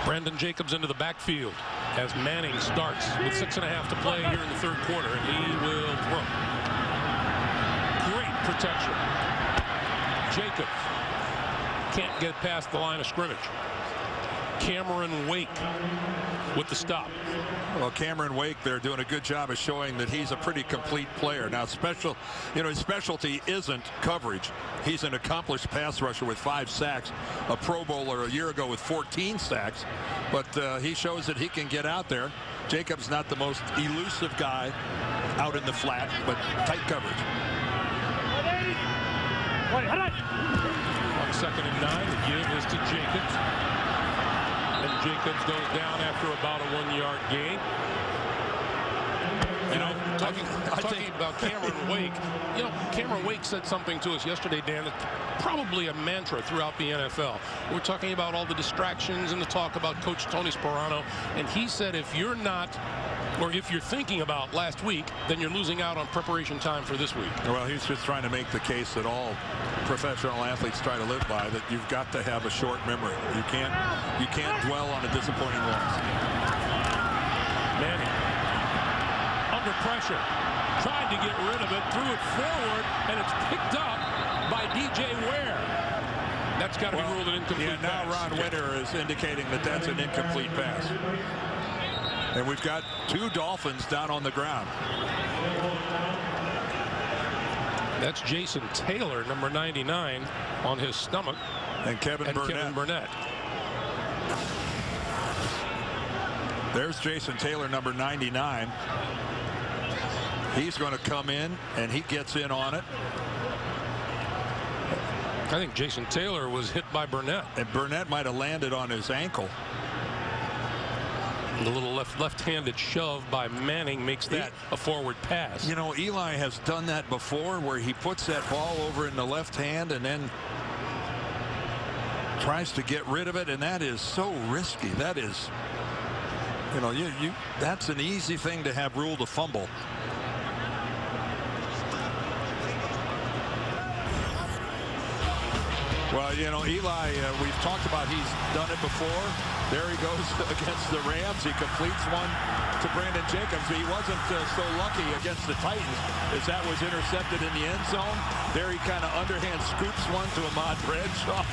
Brandon Jacobs into the backfield as Manning starts with 6.5 to play here in the 3rd quarter, and he will throw. Great protection. Jacobs can't get past the line of scrimmage. Cameron Wake with the stop. Well, Cameron Wake, they're doing a good job of showing that he's a pretty complete player. Now, his specialty isn't coverage. He's an accomplished pass rusher with 5 sacks, a Pro Bowler a year ago with 14 sacks. But he shows that he can get out there. Jacobs not the most elusive guy out in the flat, but tight coverage. On 2nd and 9, the give is to Jacobs. And Jacobs goes down after about a 1-yard gain. You know, talking about Cameron Wake, you know, Cameron Wake said something to us yesterday, Dan, that's probably a mantra throughout the NFL. We're talking about all the distractions and the talk about Coach Tony Sparano, and he said if you're not, or if you're thinking about last week, then you're losing out on preparation time for this week. Well, he's just trying to make the case that all professional athletes try to live by, that you've got to have a short memory. You can't dwell on a disappointing loss. Manning under pressure, tried to get rid of it, threw it forward, and it's picked up by DJ Ware. That's got to be ruled an incomplete now pass. Ron Winter is indicating that that's an incomplete pass. And we've got 2 Dolphins down on the ground. That's Jason Taylor, number 99, on his stomach. And Kevin Burnett. There's Jason Taylor, number 99. He's going to come in, and he gets in on it. I think Jason Taylor was hit by Burnett. And Burnett might have landed on his ankle. The little left-handed shove by Manning makes that a forward pass. You know, Eli has done that before, where he puts that ball over in the left hand and then tries to get rid of it, and that is so risky. That is, you know, that's an easy thing to have ruled a fumble. Well, you know, Eli, we've talked about he's done it before. There he goes against the Rams. He completes one to Brandon Jacobs. He wasn't so lucky against the Titans as that was intercepted in the end zone. There he kind of underhand scoops one to Ahmad Bradshaw.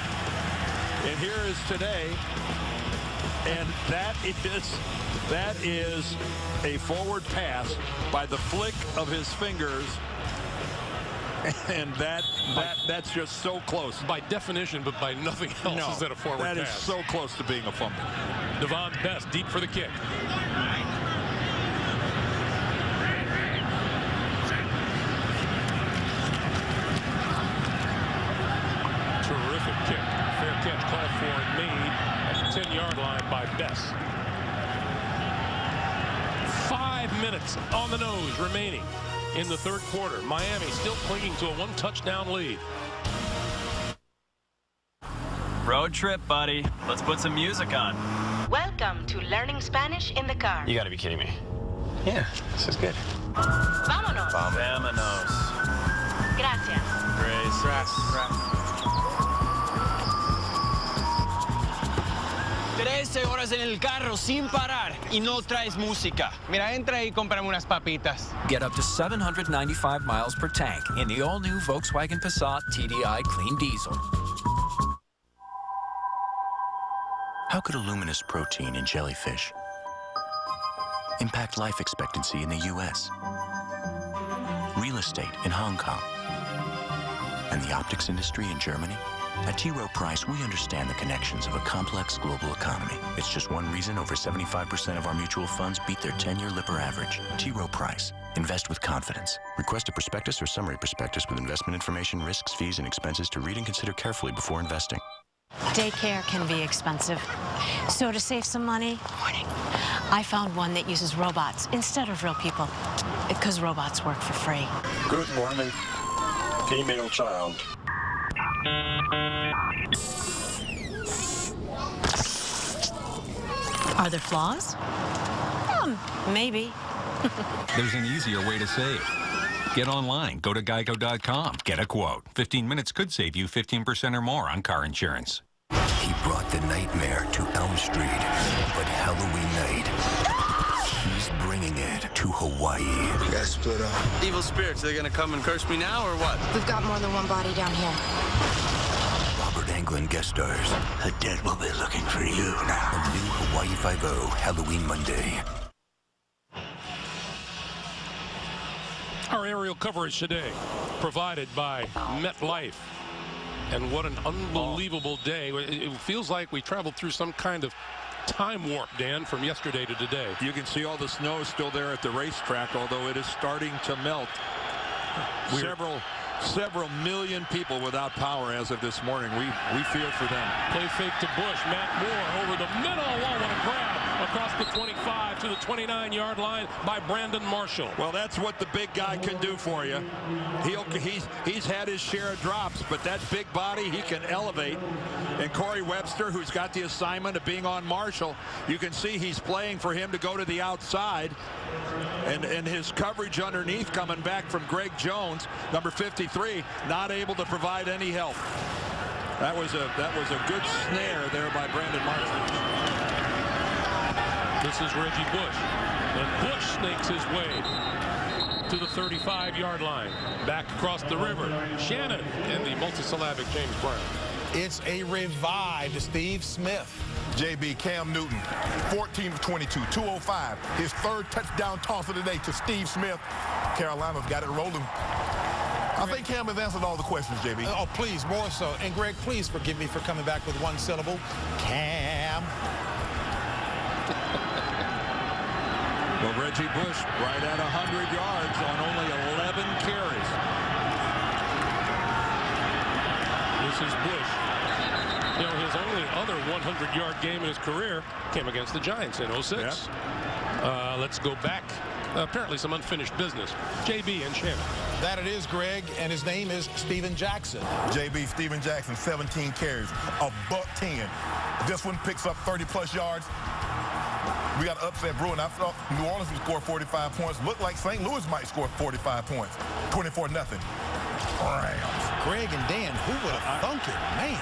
And here is today. And that is a forward pass by the flick of his fingers. And that's just so close. By definition, but by nothing else is that a forward pass. That is so close to being a fumble. Devon Best deep for the kick. Terrific kick. Fair catch called for and made at the 10-yard line by Best. 5 minutes on the nose remaining in the third quarter. Miami still clinging to a 1-touchdown lead. Road trip, buddy. Let's put some music on. Welcome to Learning Spanish in the Car. You gotta be kidding me. Yeah, this is good. Vámonos. Vámonos. Gracias. Gracias. 13 horas en el carro sin parar y no traes música. Mira, entra y cómprame unas papitas. Get up to 795 miles per tank in the all-new Volkswagen Passat TDI Clean Diesel. How could a luminous protein in jellyfish impact life expectancy in the U.S., real estate in Hong Kong, and the optics industry in Germany? At T. Rowe Price, we understand the connections of a complex global economy. It's just one reason over 75% of our mutual funds beat their 10-year Lipper average. T. Rowe Price. Invest with confidence. Request a prospectus or summary prospectus with investment information, risks, fees, and expenses to read and consider carefully before investing. Daycare can be expensive. So to save some money, I found one that uses robots instead of real people. Because robots work for free. Good morning. Female child. Are there flaws? Maybe. There's an easier way to save. Get online. Go to geico.com. Get a quote. 15 minutes could save you 15% or more on car insurance. He brought the nightmare to Elm Street, but Halloween night, he's bringing it to Hawaii. You guys split up. Evil spirits, are they gonna come and curse me now or what? We've got more than one body down here. Robert Englund guest stars. The dead will be looking for you now. A new Hawaii Five-0, Halloween Monday. Our aerial coverage today provided by MetLife. And what an unbelievable day. It feels like we traveled through some kind of time warp, Dan, from yesterday to today. You can see all the snow still there at the racetrack, although it is starting to melt. Several million people without power as of this morning. We feel for them. Play fake to Bush. Matt Moore over the middle. Oh, what a grab across the 25 to the 29-yard line by Brandon Marshall. Well, that's what the big guy can do for you. He's had his share of drops, but that big body, he can elevate. And Corey Webster, who's got the assignment of being on Marshall, you can see he's playing for him to go to the outside. And his coverage underneath coming back from Greg Jones, number 53, not able to provide any help. That was a good snare there by Brandon Marshall. This is Reggie Bush. And Bush snakes his way to the 35-yard line. Back across the river. Shannon and the multisyllabic James Brown. It's a revived Steve Smith. JB, Cam Newton, 14 of 22, 205. His third touchdown toss of the day to Steve Smith. Carolina's got it rolling. I think Cam has answered all the questions, JB. Oh, please, more so. And, Greg, please forgive me for coming back with one syllable. Cam. Well, Reggie Bush right at 100 yards on only 11 carries. This is Bush. You know, his only other 100-yard game in his career came against the Giants in 06. Yep. Let's go back. Apparently some unfinished business. JB and Shannon. That it is, Greg, and his name is Steven Jackson. JB, Steven Jackson, 17 carries, a $110. This one picks up 30-plus yards. We got an upset brewing. I thought New Orleans would score 45 points. Looked like St. Louis might score 45 points. 24-0. Rams. Greg and Dan, who would have thunk it? Man.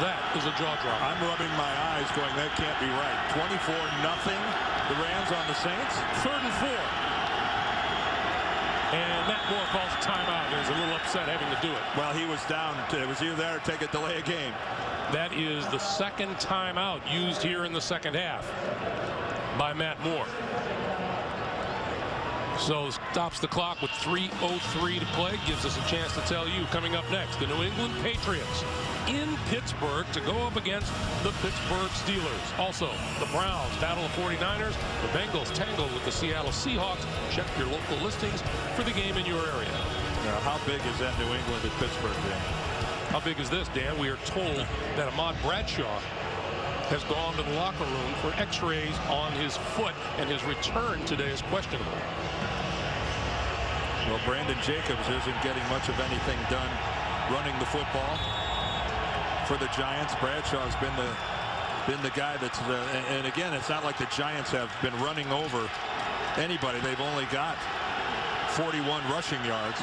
That is a jaw drop. I'm rubbing my eyes going, that can't be right. 24-0. The Rams on the Saints. 3rd and 4. And Matt Moore calls timeout. He's a little upset having to do it. Well, he was down. It was either that or take a delay a game. That is the second timeout used here in the second half by Matt Moore. So stops the clock with 3:03 to play. Gives us a chance to tell you coming up next. The New England Patriots in Pittsburgh to go up against the Pittsburgh Steelers. Also, the Browns battle the 49ers. The Bengals tangle with the Seattle Seahawks. Check your local listings for the game in your area. Now, how big is that New England and Pittsburgh game? How big is this, Dan? We are told that Ahmad Bradshaw has gone to the locker room for x-rays on his foot, and his return today is questionable. Well, Brandon Jacobs isn't getting much of anything done running the football for the Giants. Bradshaw's been the guy that's and again, it's not like the Giants have been running over anybody. They've only got 41 rushing yards,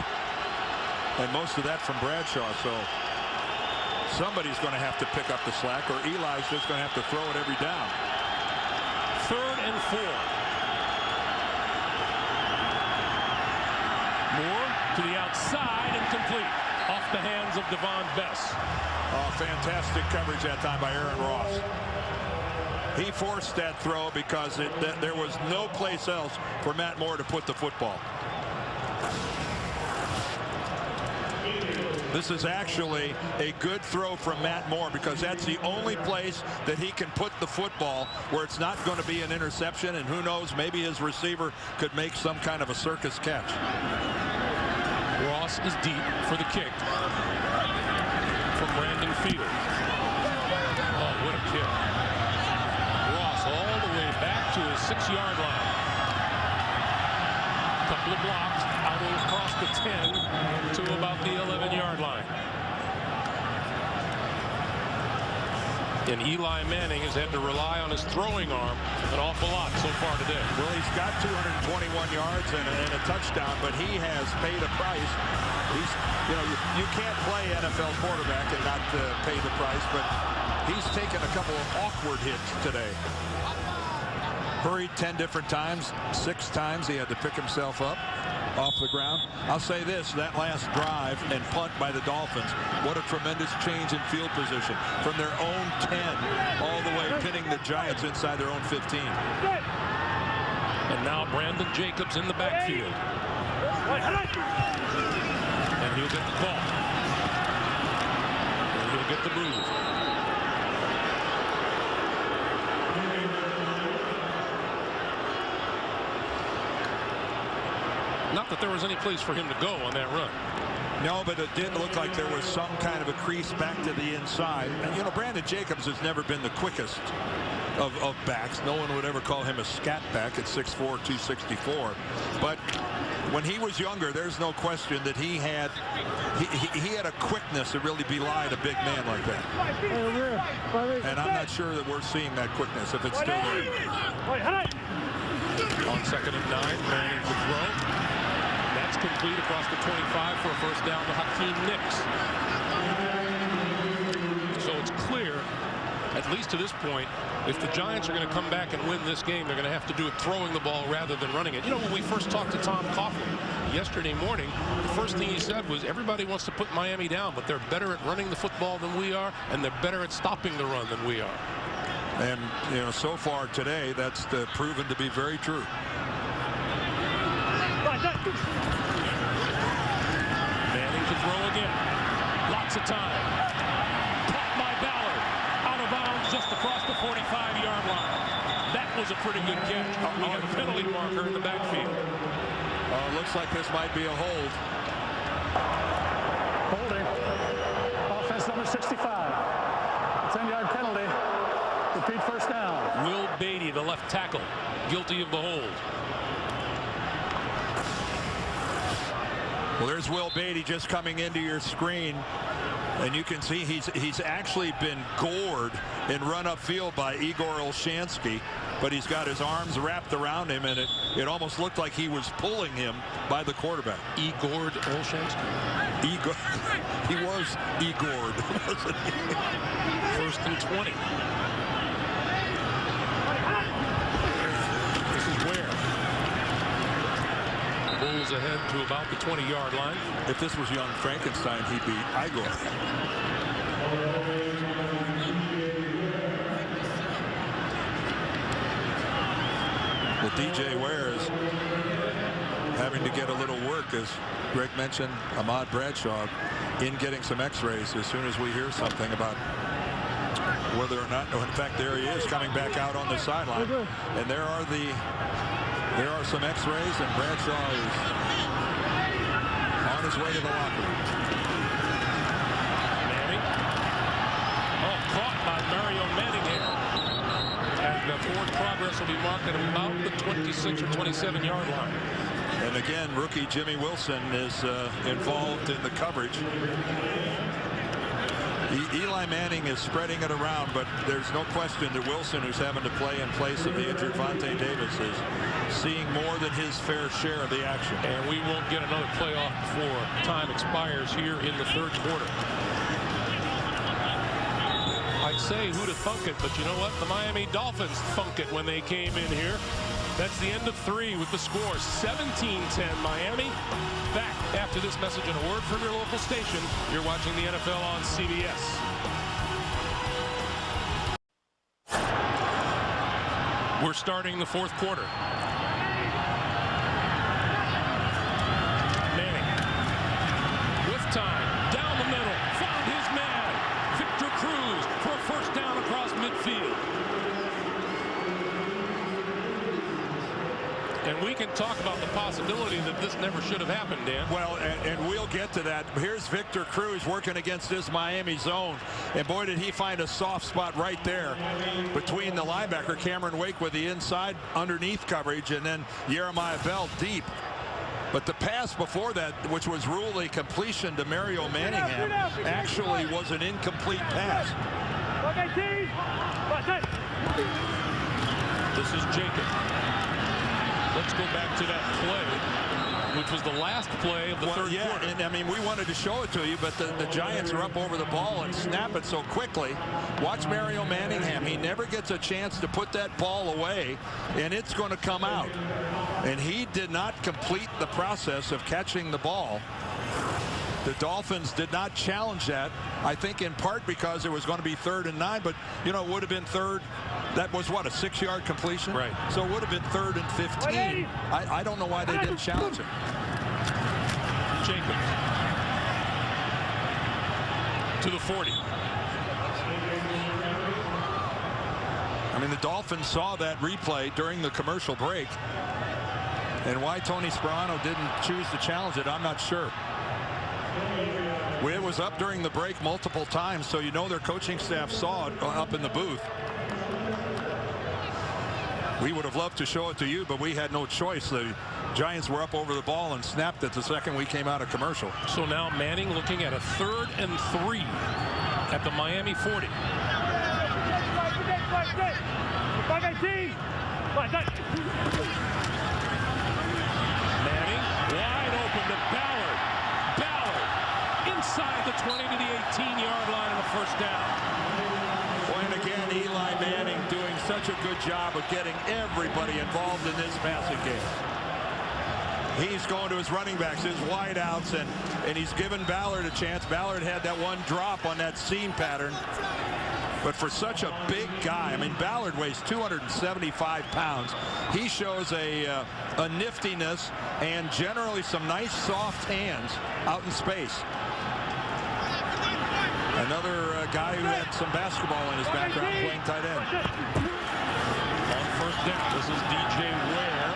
and most of that from Bradshaw. So somebody's going to have to pick up the slack, or Eli's just going to have to throw it every down. 3rd and 4. Moore to the outside and complete off the hands of Devon Bess. Oh, fantastic coverage that time by Aaron Ross. He forced that throw because there was no place else for Matt Moore to put the football. This is actually a good throw from Matt Moore because that's the only place that he can put the football where it's not going to be an interception, and who knows, maybe his receiver could make some kind of a circus catch. Ross is deep for the kick from Brandon Field. Oh, what a kick. Ross all the way back to his 6-yard line. Couple of blocks out across the 10 to about the 11-yard line. And Eli Manning has had to rely on his throwing arm an awful lot so far today. Well, he's got 221 yards and a touchdown, but he has paid a price. He's, you know, you can't play NFL quarterback and not pay the price, but he's taken a couple of awkward hits today. Hurried 10 different times, 6 times he had to pick himself up off the ground. I'll say this, that last drive and punt by the Dolphins, what a tremendous change in field position from their own 10 all the way pinning the Giants inside their own 15. And now Brandon Jacobs in the backfield. And he'll get the ball. And he'll get the move. Not that there was any place for him to go on that run. No, but it did look like there was some kind of a crease back to the inside. And, you know, Brandon Jacobs has never been the quickest of backs. No one would ever call him a scat back at 6'4", 264. But when he was younger, there's no question that he had a quickness that really belied a big man like that. And I'm not sure that we're seeing that quickness if it's still there. On 2nd and 9, Manning to throw. That's complete across the 25 for a first down to Hakeem Nicks. So it's clear at least to this point, if the Giants are going to come back and win this game, they're going to have to do it throwing the ball rather than running it. You know, when we first talked to Tom Coughlin yesterday morning, the first thing he said was everybody wants to put Miami down, but they're better at running the football than we are, and they're better at stopping the run than we are. And, you know, so far today, that's proven to be very true. Manning to throw again. Lots of time. Caught by Ballard. Out of bounds just across the 45-yard line. That was a pretty good catch. We got a penalty marker in the backfield. Looks like this might be a hold. Holding. Offense number 65. 10-yard penalty. Repeat first down. Will Beatty, the left tackle, guilty of the hold. Well, there's Will Beatty just coming into your screen, and you can see he's actually been gored and run upfield by Igor Olshansky, but he's got his arms wrapped around him, and it almost looked like he was pulling him by the quarterback. Igor Olshansky? Igor. He was Igor, wasn't he? 1st and 20. This is where Bulls ahead to about the 20-yard line. If this was young Frankenstein, he'd be Igor. Well, DJ Ware is having to get a little work, as Greg mentioned, Ahmad Bradshaw in getting some x-rays as soon as we hear something about whether or not, in fact, there he is coming back out on the sideline. And there are some x-rays, and Bradshaw is on his way to the locker room. Manning. Oh, caught by Mario Manningham. And forward progress will be marked at about the 26 or 27-yard line. And again, rookie Jimmy Wilson is involved in the coverage. Eli Manning is spreading it around, but there's no question that Wilson, who's having to play in place of the injured Vontae Davis, is seeing more than his fair share of the action. And we won't get another playoff before time expires here in the 3rd quarter. I'd say who to thunk it, but you know what? The Miami Dolphins thunk it when they came in here. That's the end of 3 with the score 17-10 Miami. Back after this message and a word from your local station. You're watching the NFL on CBS. We're starting the 4th quarter. Manning with time down the middle, found his man, Victor Cruz, for a first down across midfield. And we can talk about the possibility that this never should have happened, Dan. Well, and we'll get to that. Here's Victor Cruz working against this Miami zone. And boy, did he find a soft spot right there between the linebacker, Cameron Wake, with the inside underneath coverage, and then Jeremiah Bell deep. But the pass before that, which was ruled a completion to Mario Manningham, actually was an incomplete pass. This is Jacob. Let's go back to that play, which was the last play of the 3rd quarter. And I mean, we wanted to show it to you, but the Giants are up over the ball and snap it so quickly. Watch Mario Manningham. He never gets a chance to put that ball away, and it's going to come out. And he did not complete the process of catching the ball. The Dolphins did not challenge that, I think in part because it was going to be 3rd and 9, but, you know, it would have been 3rd. That was, what, a 6-yard completion? Right. So it would have been 3rd and 15. I don't know why they didn't challenge it. Jacobs to the 40. I mean, the Dolphins saw that replay during the commercial break. And why Tony Sperano didn't choose to challenge it, I'm not sure. It was up during the break multiple times, so you know their coaching staff saw it up in the booth. We would have loved to show it to you, but we had no choice. The Giants were up over the ball and snapped it the second we came out of commercial. So now Manning looking at a 3rd and 3 at the Miami 40. Manning wide open to Ballard. Ballard inside the 20 to the 18-yard line and a first down. Boy, and again, Eli Manning doing such a good job of getting everybody involved in this passing game. He's going to his running backs, his wideouts, and he's given Ballard a chance. Ballard had that one drop on that seam pattern. But for such a big guy, I mean, Ballard weighs 275 pounds. He shows a niftiness and generally some nice soft hands out in space. Another guy who had some basketball in his background playing tight end. On first down, this is DJ Ware.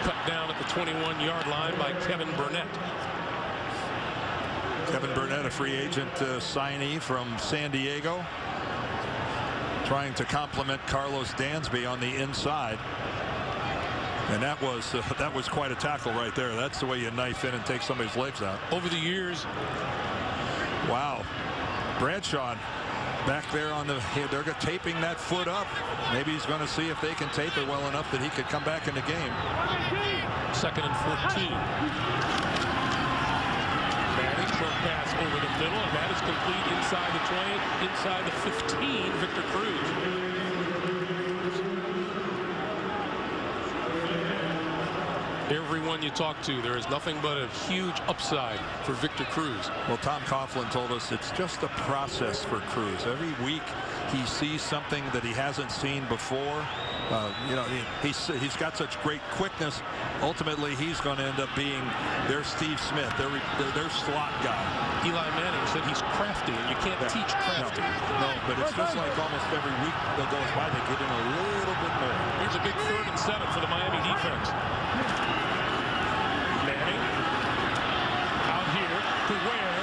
Cut down at the 21-yard line by Kevin Burnett. Kevin Burnett, a free agent signee from San Diego, trying to complement Carlos Dansby on the inside. And that was quite a tackle right there. That's the way you knife in and take somebody's legs out. Over the years. Wow. Bradshaw back there on the, they're taping that foot up. Maybe he's going to see if they can tape it well enough that he could come back in the game. 2nd and 14. Manning, short pass over the middle, and that is complete inside the 20, inside the 15, Victor Cruz. Everyone you talk to, there is nothing but a huge upside for Victor Cruz. Well, Tom Coughlin told us it's just a process for Cruz. Every week he sees something that he hasn't seen before. You know, he's got such great quickness. Ultimately, he's going to end up being their Steve Smith, their slot guy. Eli Manning said he's crafty, and you can't teach crafty. No, but it's just like almost every week that goes by, they get him a little bit more. Here's a big 3rd and 7 for the Miami defense. Manning out here to Ware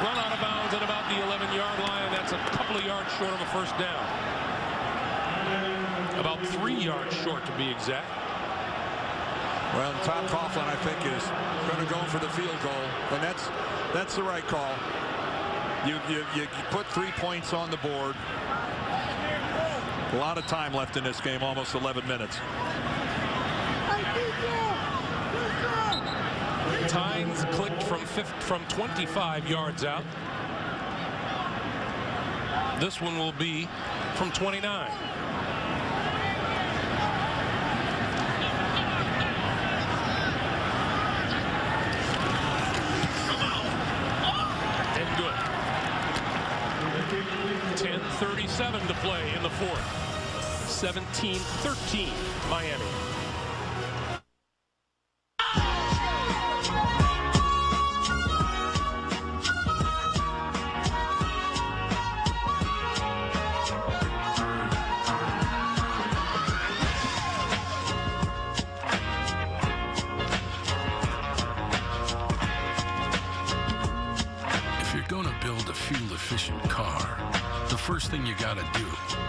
run out of bounds at about the 11-yard line, and that's a couple of yards short of a first down. About 3 yards short, to be exact. Well, Tom Coughlin, I think, is going to go for the field goal, and that's the right call. You put 3 points on the board. A lot of time left in this game, almost 11 minutes. Tynes clicked from 25 yards out. This one will be from 29. And good. 10:37 to play in the 4th. 17-13 Miami. Fuel-efficient car, the first thing you gotta do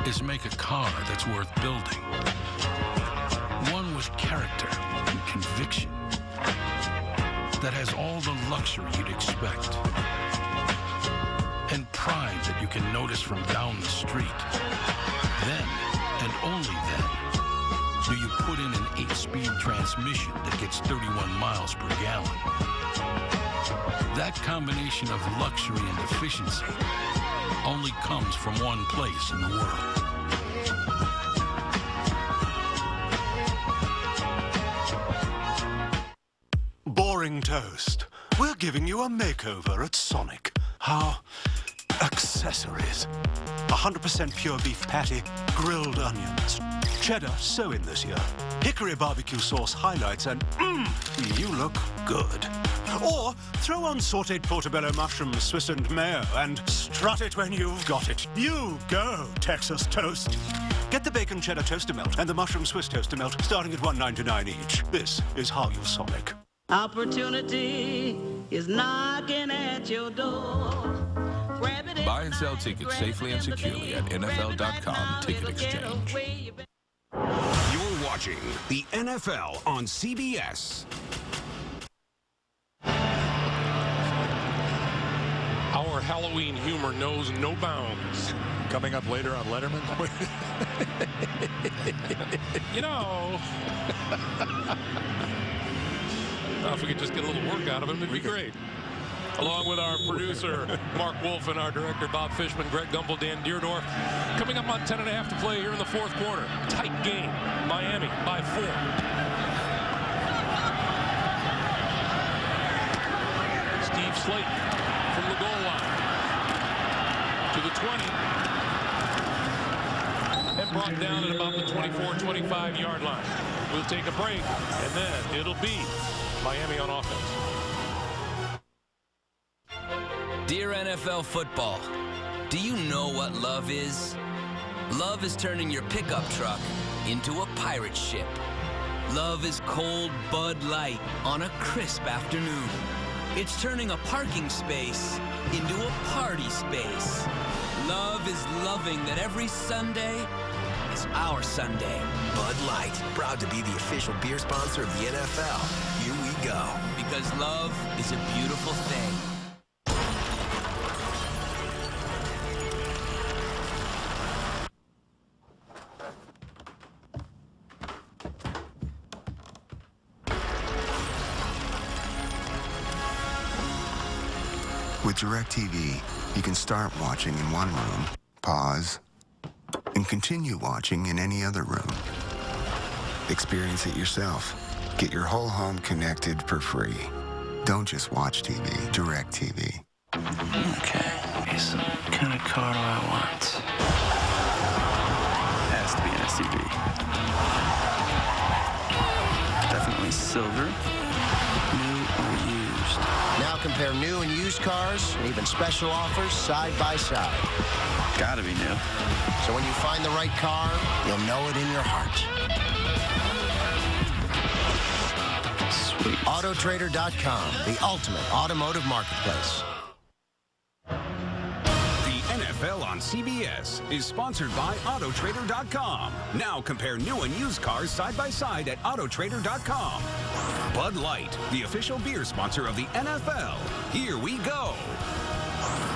is make a car that's worth building. One with character and conviction, that has all the luxury you'd expect, and pride that you can notice from down the street. Then, and only then, do you put in an 8-speed transmission that gets 31 miles per gallon. That combination of luxury and efficiency only comes from one place in the world. Boring toast. We're giving you a makeover at Sonic. How accessories. 100% pure beef patty, grilled onions. Cheddar so in this year. Hickory barbecue sauce highlights and you look good. Or throw on sautéed portobello mushrooms, Swiss and mayo, and strut it when you've got it. You go, Texas toast. Get the bacon cheddar toaster melt and the mushroom Swiss toaster melt starting at $1.99 each. This is how you Sonic. Opportunity is knocking at your door. Grab it. Buy and sell tickets safely and securely at NFL.com Ticket Exchange. You're watching the NFL on CBS. Our Halloween humor knows no bounds. Coming up later on Letterman. You know, if we could just get a little work out of him, it'd be great. along with our producer, Mark Wolf, and our director, Bob Fishman, Greg Gumbel, Dan Deerdorf. Coming up on 10.5 to play here in the fourth quarter. Tight game. Miami by 4. Steve Slayton from the goal line to the 20. And brought down at about the 24-25-yard line. We'll take a break, and then it'll be Miami on offense. Dear NFL football, do you know what love is? Love is turning your pickup truck into a pirate ship. Love is cold Bud Light on a crisp afternoon. It's turning a parking space into a party space. Love is loving that every Sunday is our Sunday. Bud Light, proud to be the official beer sponsor of the NFL. Here we go. Because love is a beautiful thing. With DirecTV, you can start watching in one room, pause, and continue watching in any other room. Experience it yourself. Get your whole home connected for free. Don't just watch TV, DirecTV. Okay, so what kind of car do I want? Has to be an SUV. Definitely silver. New or used? Now compare new and used cars, and even special offers side by side. Gotta be new. So when you find the right car, you'll know it in your heart. Sweet. Autotrader.com, the ultimate automotive marketplace. The NFL on CBS is sponsored by Autotrader.com. Now compare new and used cars side by side at Autotrader.com. Bud Light, the official beer sponsor of the NFL. Here we go.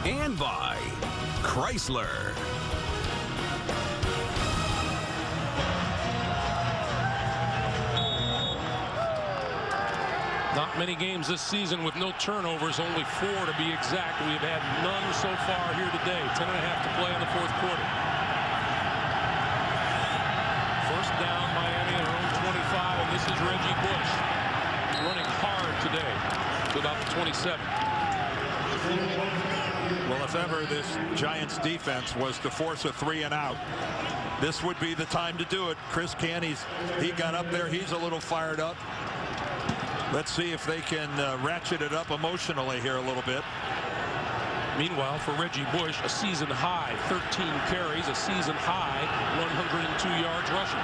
And by Chrysler. Not many games this season with no turnovers, only 4 to be exact. We've had none so far here today. 10.5 to play in the fourth quarter. First down, Miami at their own 25, and this is Reggie Bush running hard today to about the 27. Well, if ever this Giants defense was to force a 3 and out, this would be the time to do it. Chris Canty, he got up there. He's a little fired up. Let's see if they can ratchet it up emotionally here a little bit. Meanwhile, for Reggie Bush, a season high 13 carries, a season high 102 yards rushing.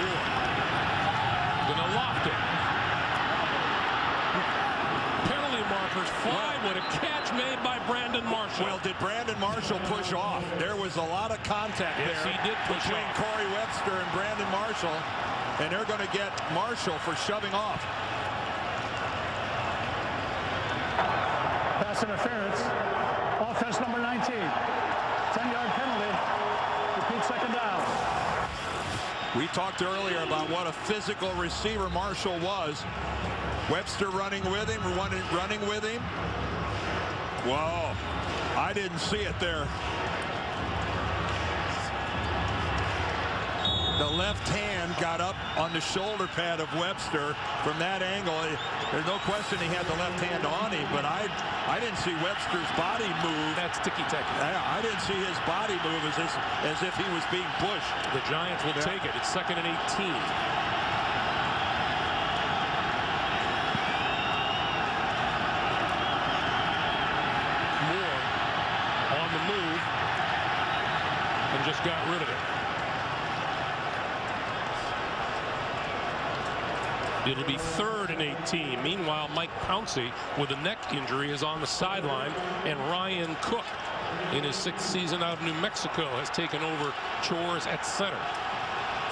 Moore gonna loft it. Penalty markers fly. What a catch made by Brandon Marshall. Well, did Brandon Marshall push off? There was a lot of contact there. Yes, he did push between off. Corey Webster and Brandon Marshall, and they're going to get Marshall for shoving off. Pass interference. Offense number 19. 10-yard penalty. Repeat second down. We talked earlier about what a physical receiver Marshall was. Webster running with him, running with him. Whoa, I didn't see it there. The left hand got up on the shoulder pad of Webster from that angle. There's no question he had the left hand on him, but I didn't see Webster's body move. That's ticky-tacky. I didn't see his body move as if he was being pushed. The Giants will take it. It's 2nd and 18. And just got rid of it. It'll be 3rd and 18. Meanwhile, Mike Pouncey with a neck injury is on the sideline, and Ryan Cook, in his 6th season out of New Mexico, has taken over chores at center.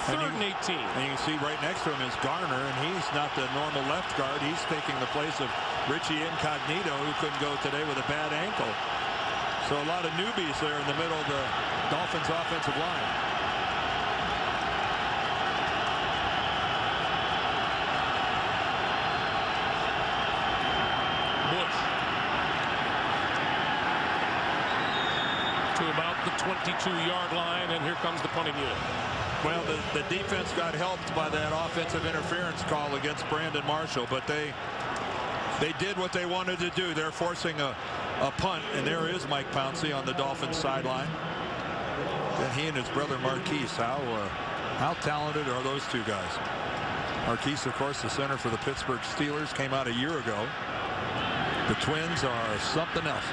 3rd and 18. And you can see right next to him is Garner, and he's not the normal left guard. He's taking the place of Richie Incognito, who couldn't go today with a bad ankle. So a lot of newbies there in the middle of the Dolphins offensive line. 22-yard line, and here comes the punting unit. Well, the defense got helped by that offensive interference call against Brandon Marshall, but they did what they wanted to do. They're forcing a punt, and there is Mike Pouncey on the Dolphins sideline. And he and his brother Marquise, how talented are those two guys? Marquise, of course, the center for the Pittsburgh Steelers, came out a year ago. The Twins are something else.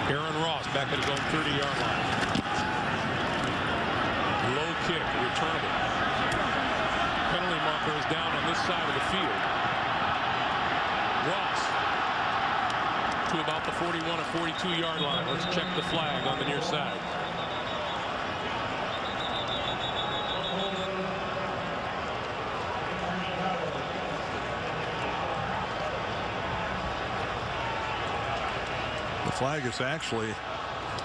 Aaron Ross back at his own 30-yard line. Low kick, returnable. Penalty marker is down on this side of the field. Ross to about the 41 or 42-yard line. Let's check the flag on the near side. The flag is actually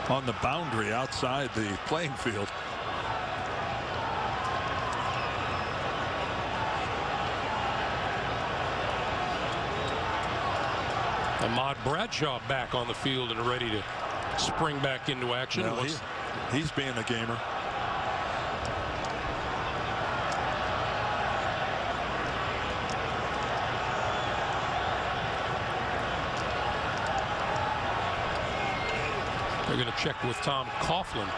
on the boundary outside the playing field. Ahmad Bradshaw back on the field and ready to spring back into action. Well, he's being a gamer. They're going to check with Tom Coughlin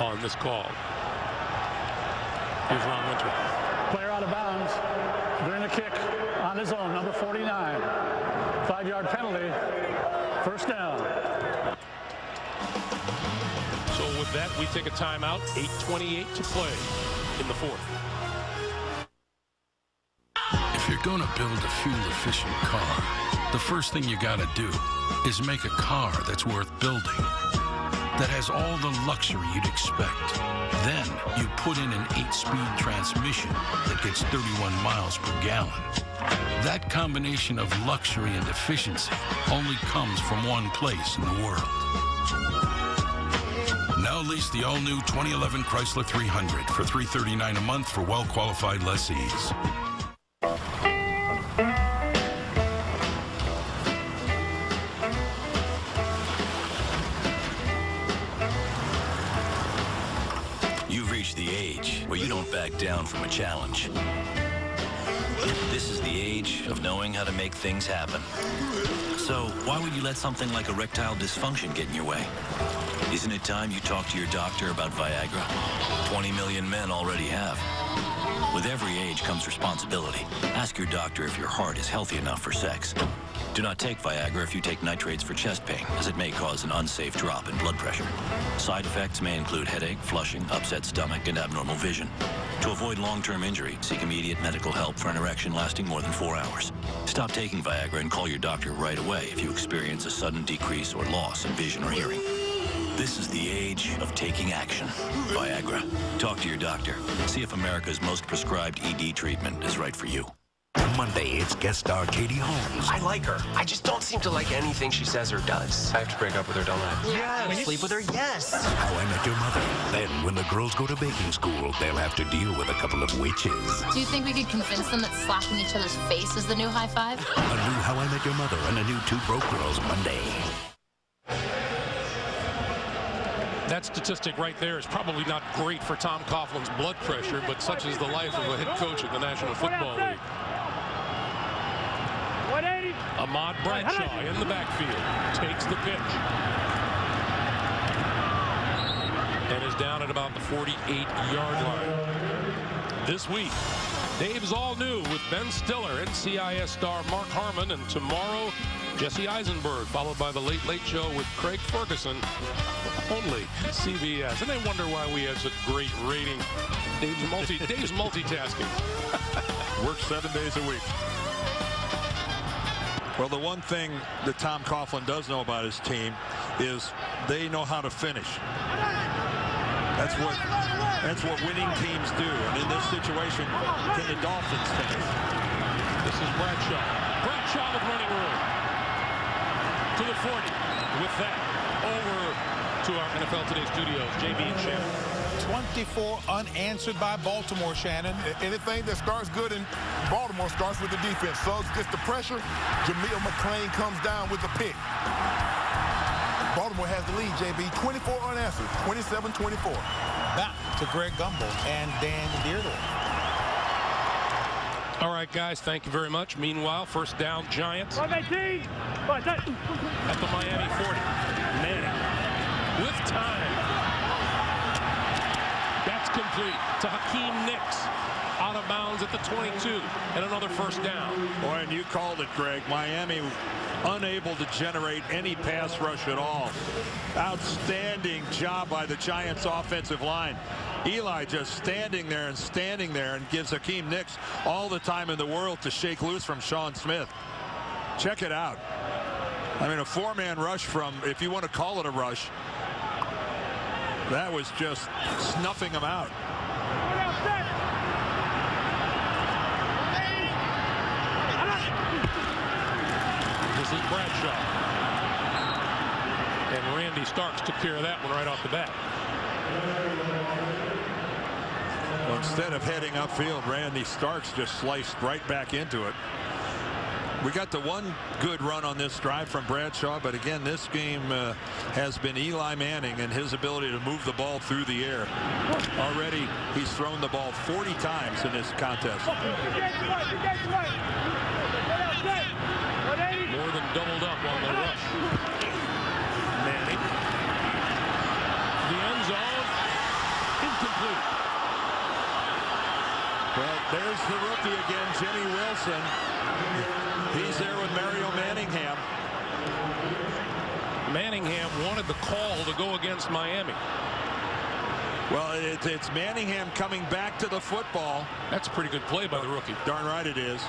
on this call. Here's Ron Winter. Player out of bounds during the kick on his own, number 49. 5-yard penalty. First down. So with that, we take a timeout. 8:28 to play in the fourth. If you're going to build a fuel-efficient car, the first thing you got to do is make a car that's worth building, that has all the luxury you'd expect. Then you put in an 8-speed transmission that gets 31 miles per gallon. That combination of luxury and efficiency only comes from one place in the world. Now lease the all-new 2011 Chrysler 300 for $339 a month for well-qualified lessees. You've reached the age where you don't back down from a challenge. This is the age of knowing how to make things happen. So why would you let something like erectile dysfunction get in your way? Isn't it time you talk to your doctor about Viagra? 20 million men already have. With every age comes responsibility. Ask your doctor if your heart is healthy enough for sex. Do not take Viagra if you take nitrates for chest pain, as it may cause an unsafe drop in blood pressure. Side effects may include headache, flushing, upset stomach, and abnormal vision. To avoid long-term injury, seek immediate medical help for an erection lasting more than 4 hours. Stop taking Viagra and call your doctor right away if you experience a sudden decrease or loss in vision or hearing. This is the age of taking action. Viagra. Talk to your doctor. See if America's most prescribed ED treatment is right for you. Monday, it's guest star Katie Holmes. I like her. I just don't seem to like anything she says or does. I have to break up with her, don't I? Yes. Sleep with her? Yes. How I Met Your Mother. Then, when the girls go to baking school, they'll have to deal with a couple of witches. Do you think we could convince them that slapping each other's face is the new high five? A new How I Met Your Mother and a new Two Broke Girls Monday. That statistic right there is probably not great for Tom Coughlin's blood pressure, but such is the life of a head coach in the National Football League. Ahmad Bradshaw in the backfield takes the pitch and is down at about the 48-yard line. This week, Dave's all new with Ben Stiller, NCIS star Mark Harmon, and tomorrow, Jesse Eisenberg, followed by the Late Late Show with Craig Ferguson, only CBS. And they wonder why we have such great ratings. Dave's multitasking. Works 7 days a week. Well, the one thing that Tom Coughlin does know about his team is they know how to finish. That's what winning teams do. And in this situation, can the Dolphins finish? This is Bradshaw. Bradshaw with running room. To the 40. With that, over to our NFL Today studios, JB and Shannon. 24 unanswered by Baltimore, Shannon. Anything that starts good in Baltimore starts with the defense. Suggs gets the pressure. Jameel McClain comes down with the pick. Baltimore has the lead, JB. 24 unanswered, 27-24. Back to Greg Gumbel and Dan Deardorff. All right, guys, thank you very much. Meanwhile, first down, Giants at the Miami 40. Manning with time. That's complete to Hakeem Nicks. Out of bounds at the 22, and another first down. Boy, and you called it, Greg. Miami unable to generate any pass rush at all. Outstanding job by the Giants offensive line. Eli just standing there and gives Hakeem Nicks all the time in the world to shake loose from Sean Smith. Check it out. I mean, a four-man rush from, if you want to call it a rush, that was just snuffing him out. This is Bradshaw. And Randy Starks took care of that one right off the bat. Well, instead of heading upfield, Randy Starks just sliced right back into it. We got the one good run on this drive from Bradshaw, but again, this game has been Eli Manning and his ability to move the ball through the air. Already, he's thrown the ball 40 times in this contest. More than doubled up on the rush. Manning. The end zone. Incomplete. Well, there's the rookie again, Jimmy Wilson. He's there with Mario Manningham. Manningham wanted the call to go against Miami. Well, it's Manningham coming back to the football. That's a pretty good play by the rookie. Darn right it is.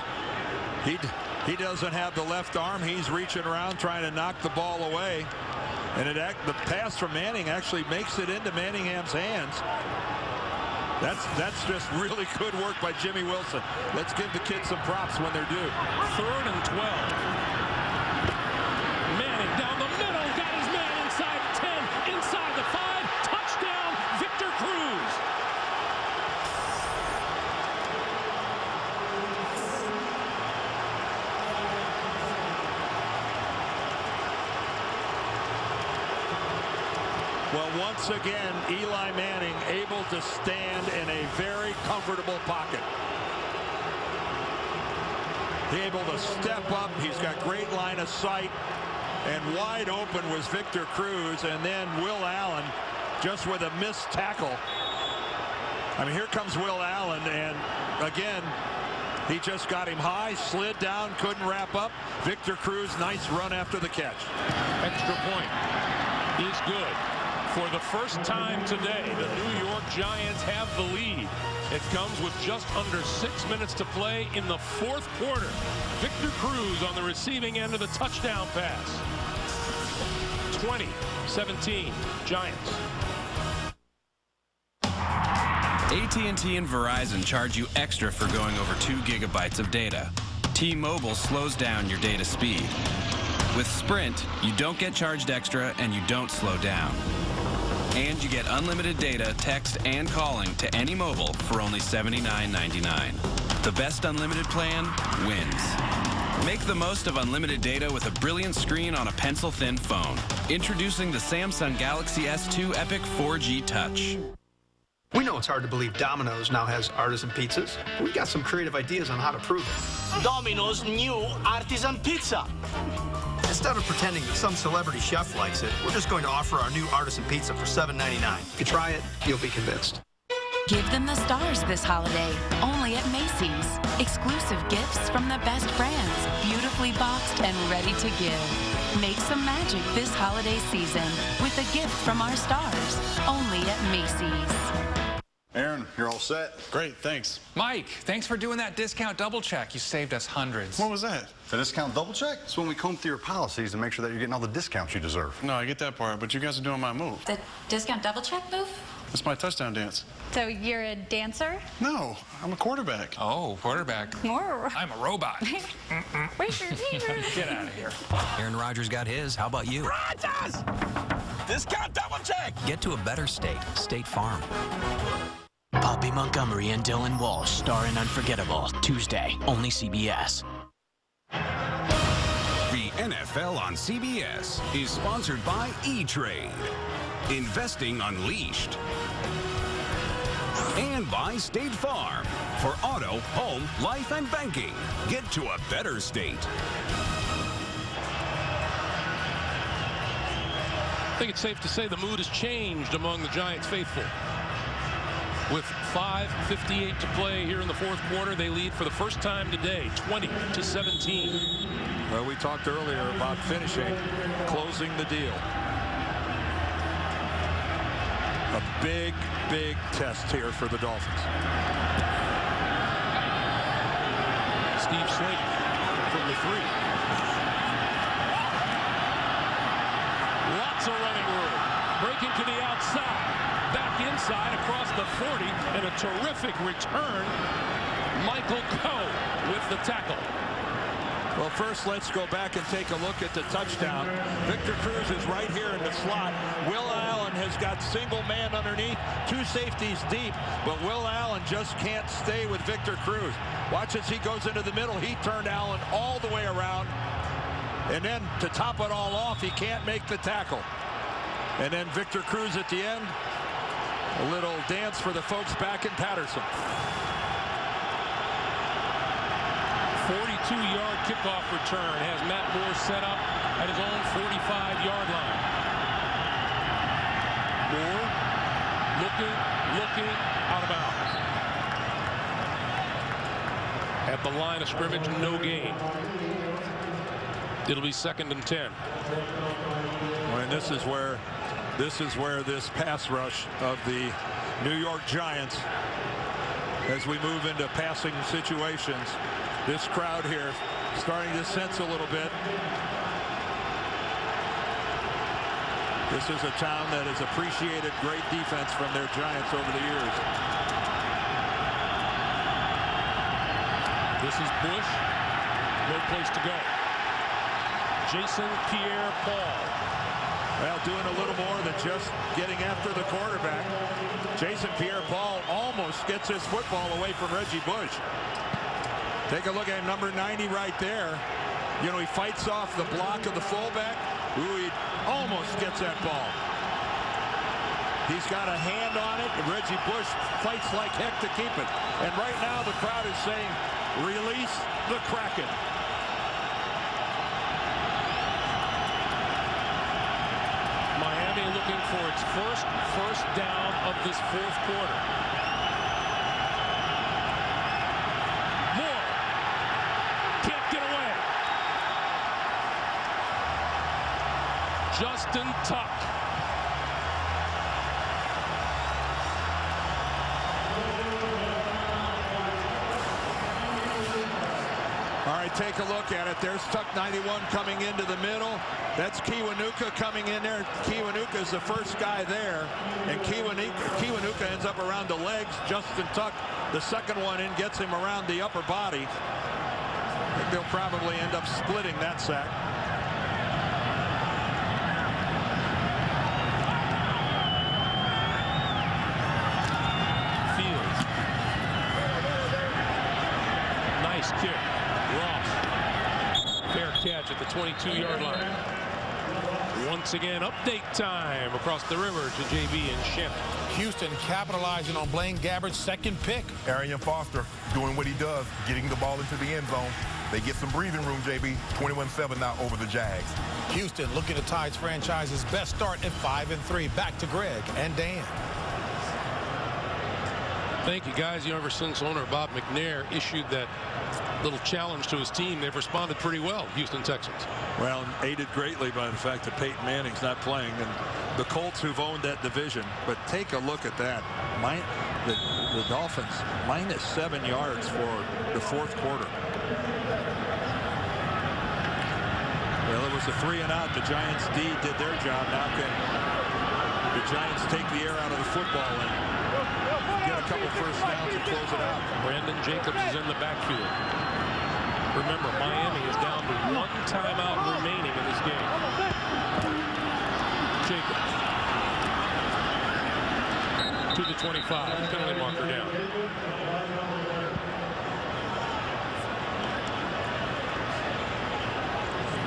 He doesn't have the left arm. He's reaching around trying to knock the ball away. And the pass from Manning actually makes it into Manningham's hands. That's just really good work by Jimmy Wilson. Let's give the kids some props when they're due. 3rd and 12. Manning down the middle, got his man inside 10, inside the 5. Touchdown, Victor Cruz. Well, once again, Eli Manning able to stand in a very comfortable pocket. He's able to step up. He's got great line of sight. And wide open was Victor Cruz. And then Will Allen just with a missed tackle. I mean, here comes Will Allen. And again, he just got him high, slid down, couldn't wrap up. Victor Cruz, nice run after the catch. Extra point is good. For the first time today, the New York Giants have the lead. It comes with just under 6 minutes to play in the 4th quarter. Victor Cruz on the receiving end of the touchdown pass. 20-17 Giants. AT&T and Verizon charge you extra for going over 2 gigabytes of data. T-Mobile slows down your data speed. With Sprint, you don't get charged extra and you don't slow down. And you get unlimited data, text, and calling to any mobile for only $79.99. The best unlimited plan wins. Make the most of unlimited data with a brilliant screen on a pencil-thin phone. Introducing the Samsung Galaxy S2 Epic 4G Touch. We know it's hard to believe Domino's now has artisan pizzas. We got some creative ideas on how to prove it. Domino's new artisan pizza. Instead of pretending that some celebrity chef likes it, we're just going to offer our new artisan pizza for $7.99. If you try it, you'll be convinced. Give them the stars this holiday, only at Macy's. Exclusive gifts from the best brands, beautifully boxed and ready to give. Make some magic this holiday season with a gift from our stars, only at Macy's. Aaron, you're all set. Great, thanks. Mike, thanks for doing that discount double check. You saved us hundreds. What was that? The discount double check? It's when we comb through your policies to make sure that you're getting all the discounts you deserve. No, I get that part, but you guys are doing my move. The discount double check move? It's my touchdown dance. So you're a dancer? No, I'm a quarterback. Oh, quarterback. I'm a robot. Where's your Get out of here. Aaron Rodgers got his. How about you? Rodgers! Discount double check! Get to a better state. State Farm. Poppy Montgomery and Dylan Walsh star in Unforgettable. Tuesday, only CBS. The NFL on CBS is sponsored by E-Trade, Investing Unleashed, and by State Farm. For auto, home, life, and banking, get to a better state. I think it's safe to say the mood has changed among the Giants faithful. With 5:58 to play here in the fourth quarter, they lead for the first time today, 20-17. Well, we talked earlier about finishing, closing the deal. A big, big test here for the Dolphins. Steve Slate from the 3. Lots of running room. Breaking to the outside. Back inside across the 40. And a terrific return. Michael Coe with the tackle. Well, first, let's go back and take a look at the touchdown. Victor Cruz is right here in the slot. Will Allen has got single man underneath, 2 safeties deep, but Will Allen just can't stay with Victor Cruz. Watch as he goes into the middle. He turned Allen all the way around. And then to top it all off, he can't make the tackle. And then Victor Cruz at the end. A little dance for the folks back in Patterson. 42-yard kickoff return has Matt Moore set up at his own 45-yard line. Moore looking, out of bounds. At the line of scrimmage, no gain. It'll be 2nd and 10. And this is where this pass rush of the New York Giants, as we move into passing situations, this crowd here starting to sense a little bit. This is a town that has appreciated great defense from their Giants over the years. This is Bush. No place to go. Jason Pierre-Paul. Well, doing a little more than just getting after the quarterback. Jason Pierre-Paul almost gets his football away from Reggie Bush. Take a look at number 90 right there. You know, he fights off the block of the fullback. Ooh, he almost gets that ball. He's got a hand on it, and Reggie Bush fights like heck to keep it. And right now the crowd is saying, release the Kraken. Miami looking for its first down of this fourth quarter. Moore can't get away. Justin Tuck. All right, take a look at it. There's Tuck 91 coming into the middle. That's Kiwanuka coming in there. Kiwanuka is the first guy there. And Kiwanuka ends up around the legs. Justin Tuck, the second one in, gets him around the upper body. I think they'll probably end up splitting that sack. Fields. Nice kick. Ross. Fair catch at the 22-yard line. Once again, update time across the river to JB and Shannon. Houston capitalizing on Blaine Gabbert's second pick. Arian Foster doing what he does, getting the ball into the end zone. They get some breathing room, JB. 21-7 now over the Jags. Houston looking to tie its franchise's best start at 5-3. Back to Greg and Dan. Thank you, guys. You know, ever since owner Bob McNair issued that little challenge to his team, they've responded pretty well, Houston Texans. Well, aided greatly by the fact that Peyton Manning's not playing, and the Colts who've owned that division. But take a look at that. The Dolphins -7 yards for the fourth quarter. Well, it was a 3-and-out. The Giants D did their job. Now can the Giants take the air out of the football and get a couple first downs and close it out. Brandon Jacobs is in the backfield. Remember, Miami is down to 1 timeout remaining in this game. Jacobs to the 25. Penalty marker down.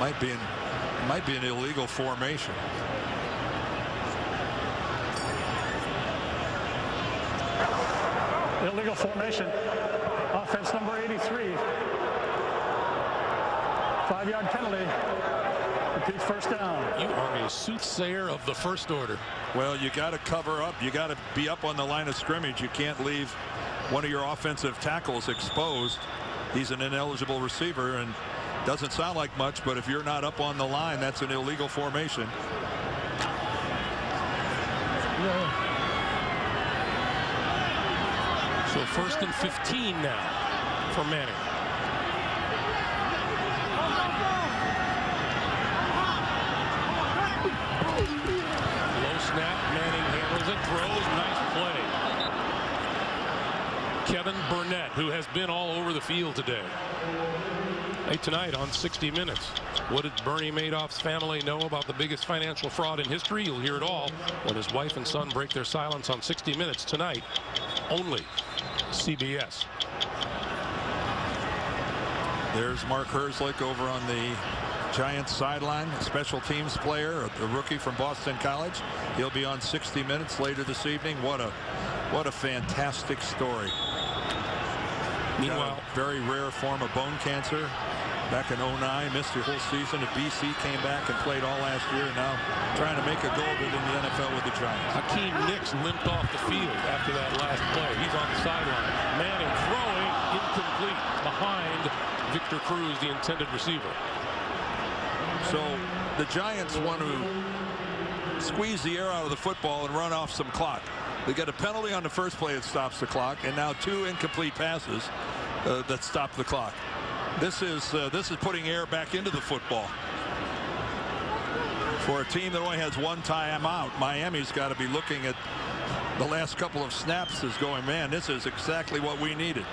Might be an illegal formation. Illegal formation. Offense number 83. 5-yard penalty. Repeat first down. You are a soothsayer of the first order. Well, you got to cover up. You got to be up on the line of scrimmage. You can't leave one of your offensive tackles exposed. He's an ineligible receiver, and doesn't sound like much, but if you're not up on the line, that's an illegal formation. So 1st and 15 now for Manning. Low snap. Manning handles it, throws. Nice play. Kevin Burnett, who has been all over the field today. Hey, tonight on 60 Minutes, what did Bernie Madoff's family know about the biggest financial fraud in history? You'll hear it all when his wife and son break their silence on 60 Minutes tonight, only CBS. There's Mark Herzlich over on the Giants sideline, a special teams player, a rookie from Boston College. He'll be on 60 Minutes later this evening. What a fantastic story. Meanwhile, very rare form of bone cancer. Back in 09, missed the whole season at BC, came back and played all last year, and now trying to make a go of it in the NFL with the Giants. Hakeem Nicks limped off the field after that last play. He's on the sideline. Manning throwing, incomplete, behind Victor Cruz, the intended receiver. So the Giants want to squeeze the air out of the football and run off some clock. They get a penalty on the first play that stops the clock, and now 2 incomplete passes that stop the clock. This is putting air back into the football. For a team that only has 1 timeout, Miami's got to be looking at the last couple of snaps as going, man, this is exactly what we needed.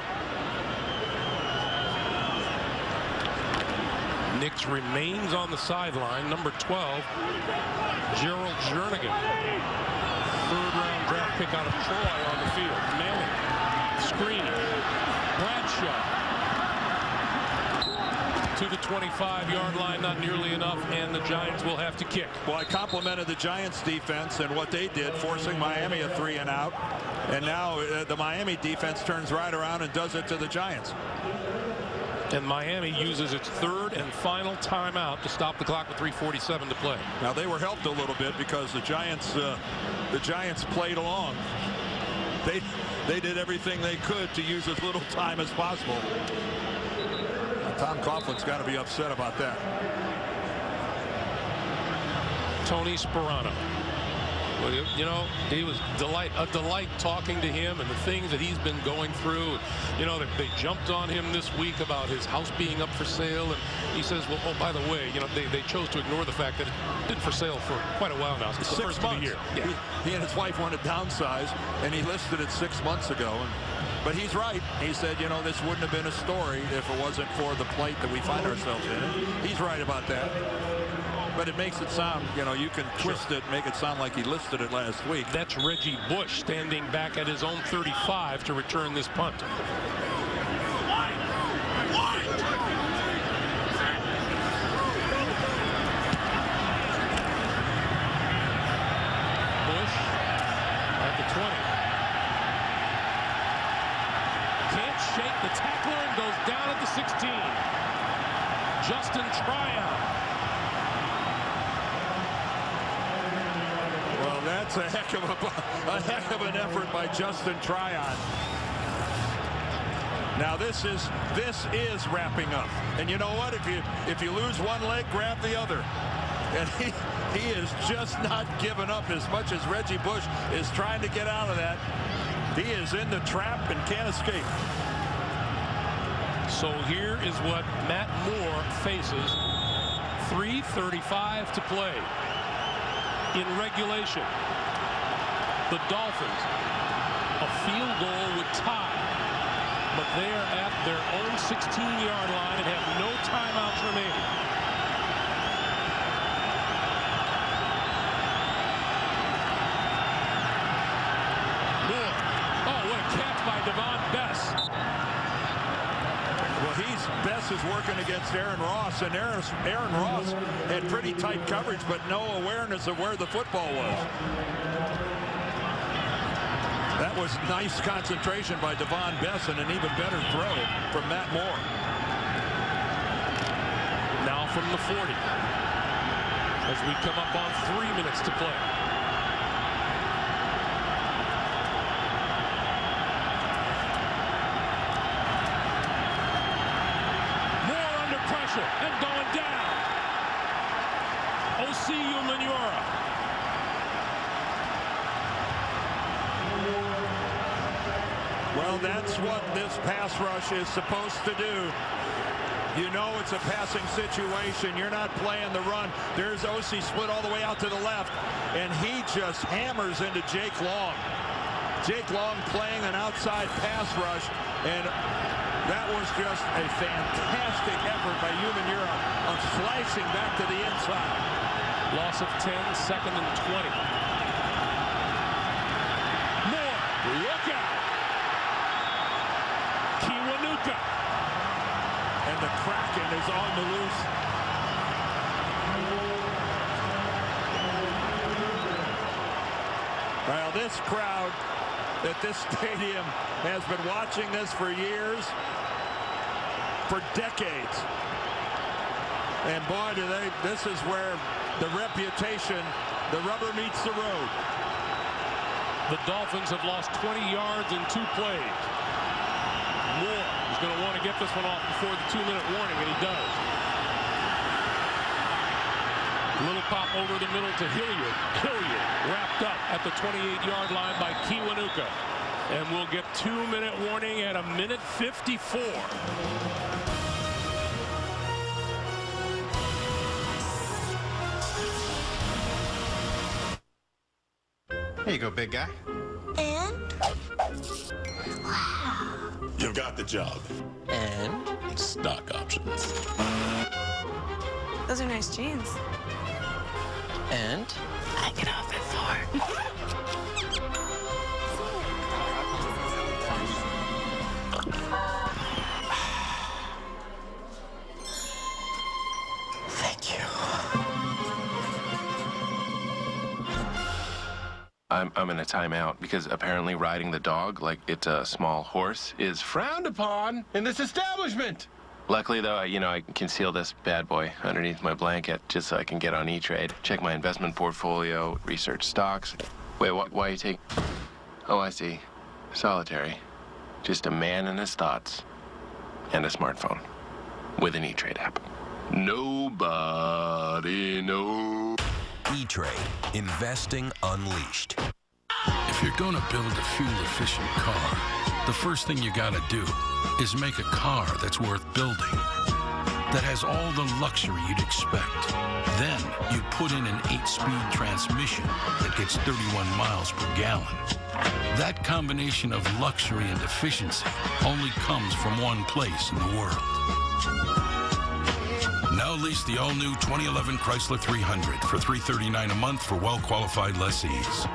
Nicks remains on the sideline. Number 12, Gerald Jernigan. 3rd-round draft pick out of Troy on the field. Manning, screen, Bradshaw. To the 25-yard line, not nearly enough, and the Giants will have to kick. Well, I complimented the Giants defense and what they did, forcing Miami a 3-and-out, and now the Miami defense turns right around and does it to the Giants. And Miami uses its 3rd and final timeout to stop the clock with 3:47 to play. Now they were helped a little bit because the Giants played along. They did everything they could to use as little time as possible. Tom Coughlin's got to be upset about that. Tony Sperano. Well, you know, he was a delight talking to him and the things that he's been going through. You know, they jumped on him this week about his house being up for sale, and he says, well, oh, by the way, you know, they chose to ignore the fact that it's been for sale for quite a while now, since the first of the year. Yeah. He and his wife wanted to downsize, and he listed it 6 months ago. But he's right. He said, you know, this wouldn't have been a story if it wasn't for the plight that we find ourselves in. He's right about that. But it makes it sound, you know, you can twist it, make it sound like he listed it last week. That's Reggie Bush standing back at his own 35 to return this punt. Bush at the 20. Can't shake the tackler and goes down at the 16. Justin Tryon. That's a heck of an effort by Justin Tryon. Now this is wrapping up, and you know what? If you lose one leg, grab the other. And he is just not giving up as much as Reggie Bush is trying to get out of that. He is in the trap and can't escape. So here is what Matt Moore faces. 3:35 to play in regulation. The Dolphins, a field goal would tie, but they are at their own 16-yard line and have no timeouts remaining. Moore. Oh, what a catch by Devon Bess. Well, Bess Bess is working against Aaron Ross, and Aaron Ross had pretty tight coverage, but no awareness of where the football was. That was nice concentration by Devon Bess, and an even better throw from Matt Moore. Now from the 40, as we come up on 3 minutes to play. And going down. Osiu Manura. Well, that's what this pass rush is supposed to do. You know it's a passing situation. You're not playing the run. There's Osi split all the way out to the left, and he just hammers into Jake Long. Jake Long playing an outside pass rush, and that was just a fantastic effort by Umanura of slicing back to the inside. Loss of 10, 2nd and 20. Moore, look out. Kiwanuka. And the Kraken is on the loose. Well, this crowd at this stadium has been watching this for years, for decades. And boy, this is where the reputation, the rubber meets the road. The Dolphins have lost 20 yards in 2 plays. Moore is going to want to get this one off before the 2-minute warning, and he does. Little pop over the middle to Hilliard. Hilliard wrapped up at the 28-yard line by Kiwanuka. And we'll get 2-minute warning at 1:54. Here you go, big guy. And? Wow. You've got the job. And? Stock options. Those are nice jeans. And? I get off at 4. Thank you. I'm in a timeout because apparently riding the dog like it's a small horse is frowned upon in this establishment. Luckily, though, I conceal this bad boy underneath my blanket just so I can get on E-Trade, check my investment portfolio, research stocks. Wait, why are you taking... Oh, I see. Solitary. Just a man and his thoughts. And a smartphone. With an E-Trade app. Nobody knows. E-Trade. Investing unleashed. If you're going to build a fuel-efficient car, the first thing you got to do is make a car that's worth building, that has all the luxury you'd expect. Then you put in an 8-speed transmission that gets 31 miles per gallon. That combination of luxury and efficiency only comes from one place in the world. Now lease the all-new 2011 Chrysler 300 for $339 a month for well-qualified lessees.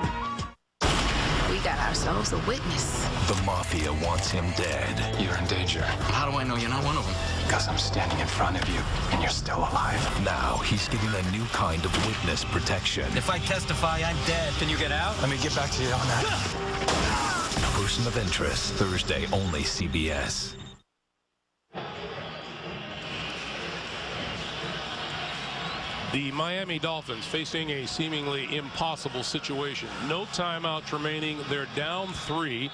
We got ourselves a witness. The Mafia wants him dead. You're in danger. How do I know you're not one of them? Because I'm standing in front of you, and you're still alive. Now he's getting a new kind of witness protection. If I testify, I'm dead. Can you get out? Let me get back to you on that. Person of Interest, Thursday, only CBS. The Miami Dolphins facing a seemingly impossible situation. No timeouts remaining. They're down 3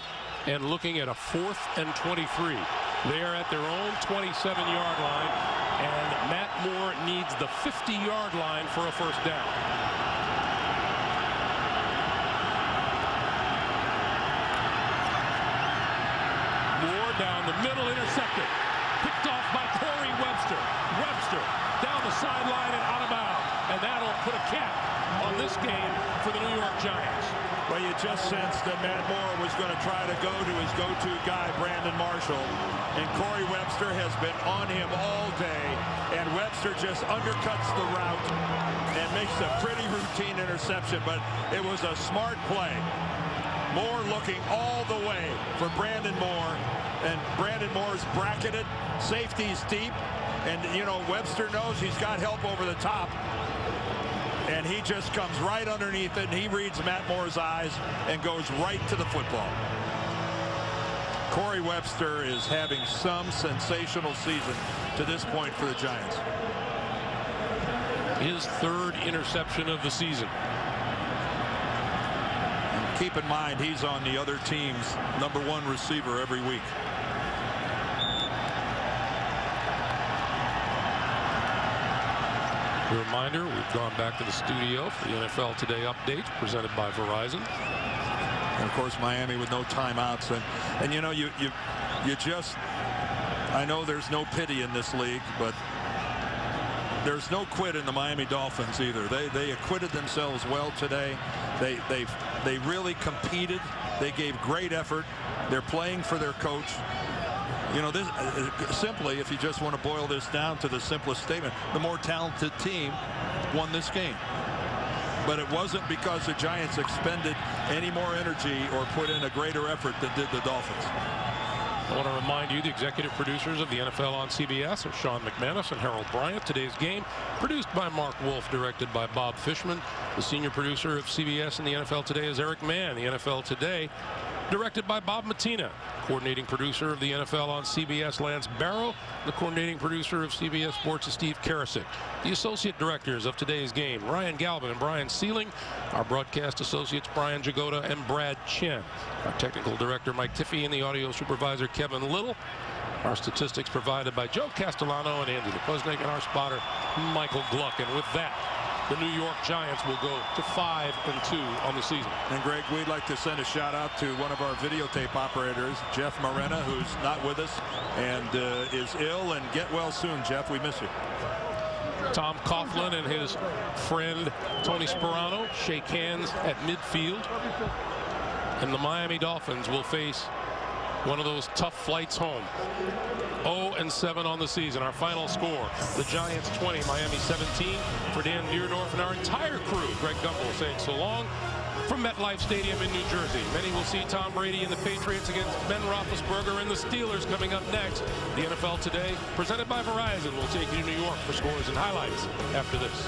and looking at a 4th and 23. They are at their own 27-yard line, and Matt Moore needs the 50-yard line for a first down. Moore down the middle, intercepted. Picked off by Corey Webster. Webster down the sideline and out of bounds. And that'll put a cap on this game for the New York Giants. Well, you just sensed that Matt Moore was going to try to go to his go-to guy, Brandon Marshall. And Corey Webster has been on him all day. And Webster just undercuts the route and makes a pretty routine interception. But it was a smart play. Moore looking all the way for Brandon Moore. and Brandon Moore's bracketed. Safety's deep. And, you know, Webster knows he's got help over the top. And he just comes right underneath it, and he reads Matt Moore's eyes and goes right to the football. Corey Webster is having some sensational season to this point for the Giants. His third interception of the season. And keep in mind, he's on the other team's #1 receiver every week. A reminder, we've gone back to the studio for the NFL Today update presented by Verizon. And of course, Miami with no timeouts. And you know, you just, I know there's no pity in this league, but there's no quit in the Miami Dolphins either. They acquitted themselves well today. They really competed. They gave great effort. They're playing for their coach. You know, this simply, if you just want to boil this down to the simplest statement, the more talented team won this game. But it wasn't because the Giants expended any more energy or put in a greater effort than did the Dolphins. I want to remind you, the executive producers of the NFL on CBS are Sean McManus and Harold Bryant. Today's game produced by Mark Wolf, directed by Bob Fishman. The senior producer of CBS and the NFL Today is Eric Mann. The NFL Today directed by Bob Matina. Coordinating producer of the NFL on CBS, Lance Barrow. The coordinating producer of CBS Sports is Steve Karasik. The associate directors of today's game, Ryan Galvin and Brian Sealing. Our broadcast associates, Brian Jagoda and Brad Chen. Our technical director, Mike Tiffey, and the audio supervisor, Kevin Little. Our statistics provided by Joe Castellano and Andy Lepusnik, and our spotter, Michael Gluck. And with that, the New York Giants will go to 5-2 on the season. And Greg, we'd like to send a shout out to one of our videotape operators, Jeff Morena, who's not with us and is ill. And get well soon, Jeff. We miss you. Tom Coughlin and his friend Tony Sperano shake hands at midfield. And the Miami Dolphins will face one of those tough flights home. 0-7 on the season. Our final score, the Giants 20, Miami 17. For Dan Deerdorf and our entire crew, Greg Gumbel saying so long from MetLife Stadium in New Jersey. Many will see Tom Brady and the Patriots against Ben Roethlisberger and the Steelers coming up next. The NFL Today, presented by Verizon, will take you to New York for scores and highlights after this.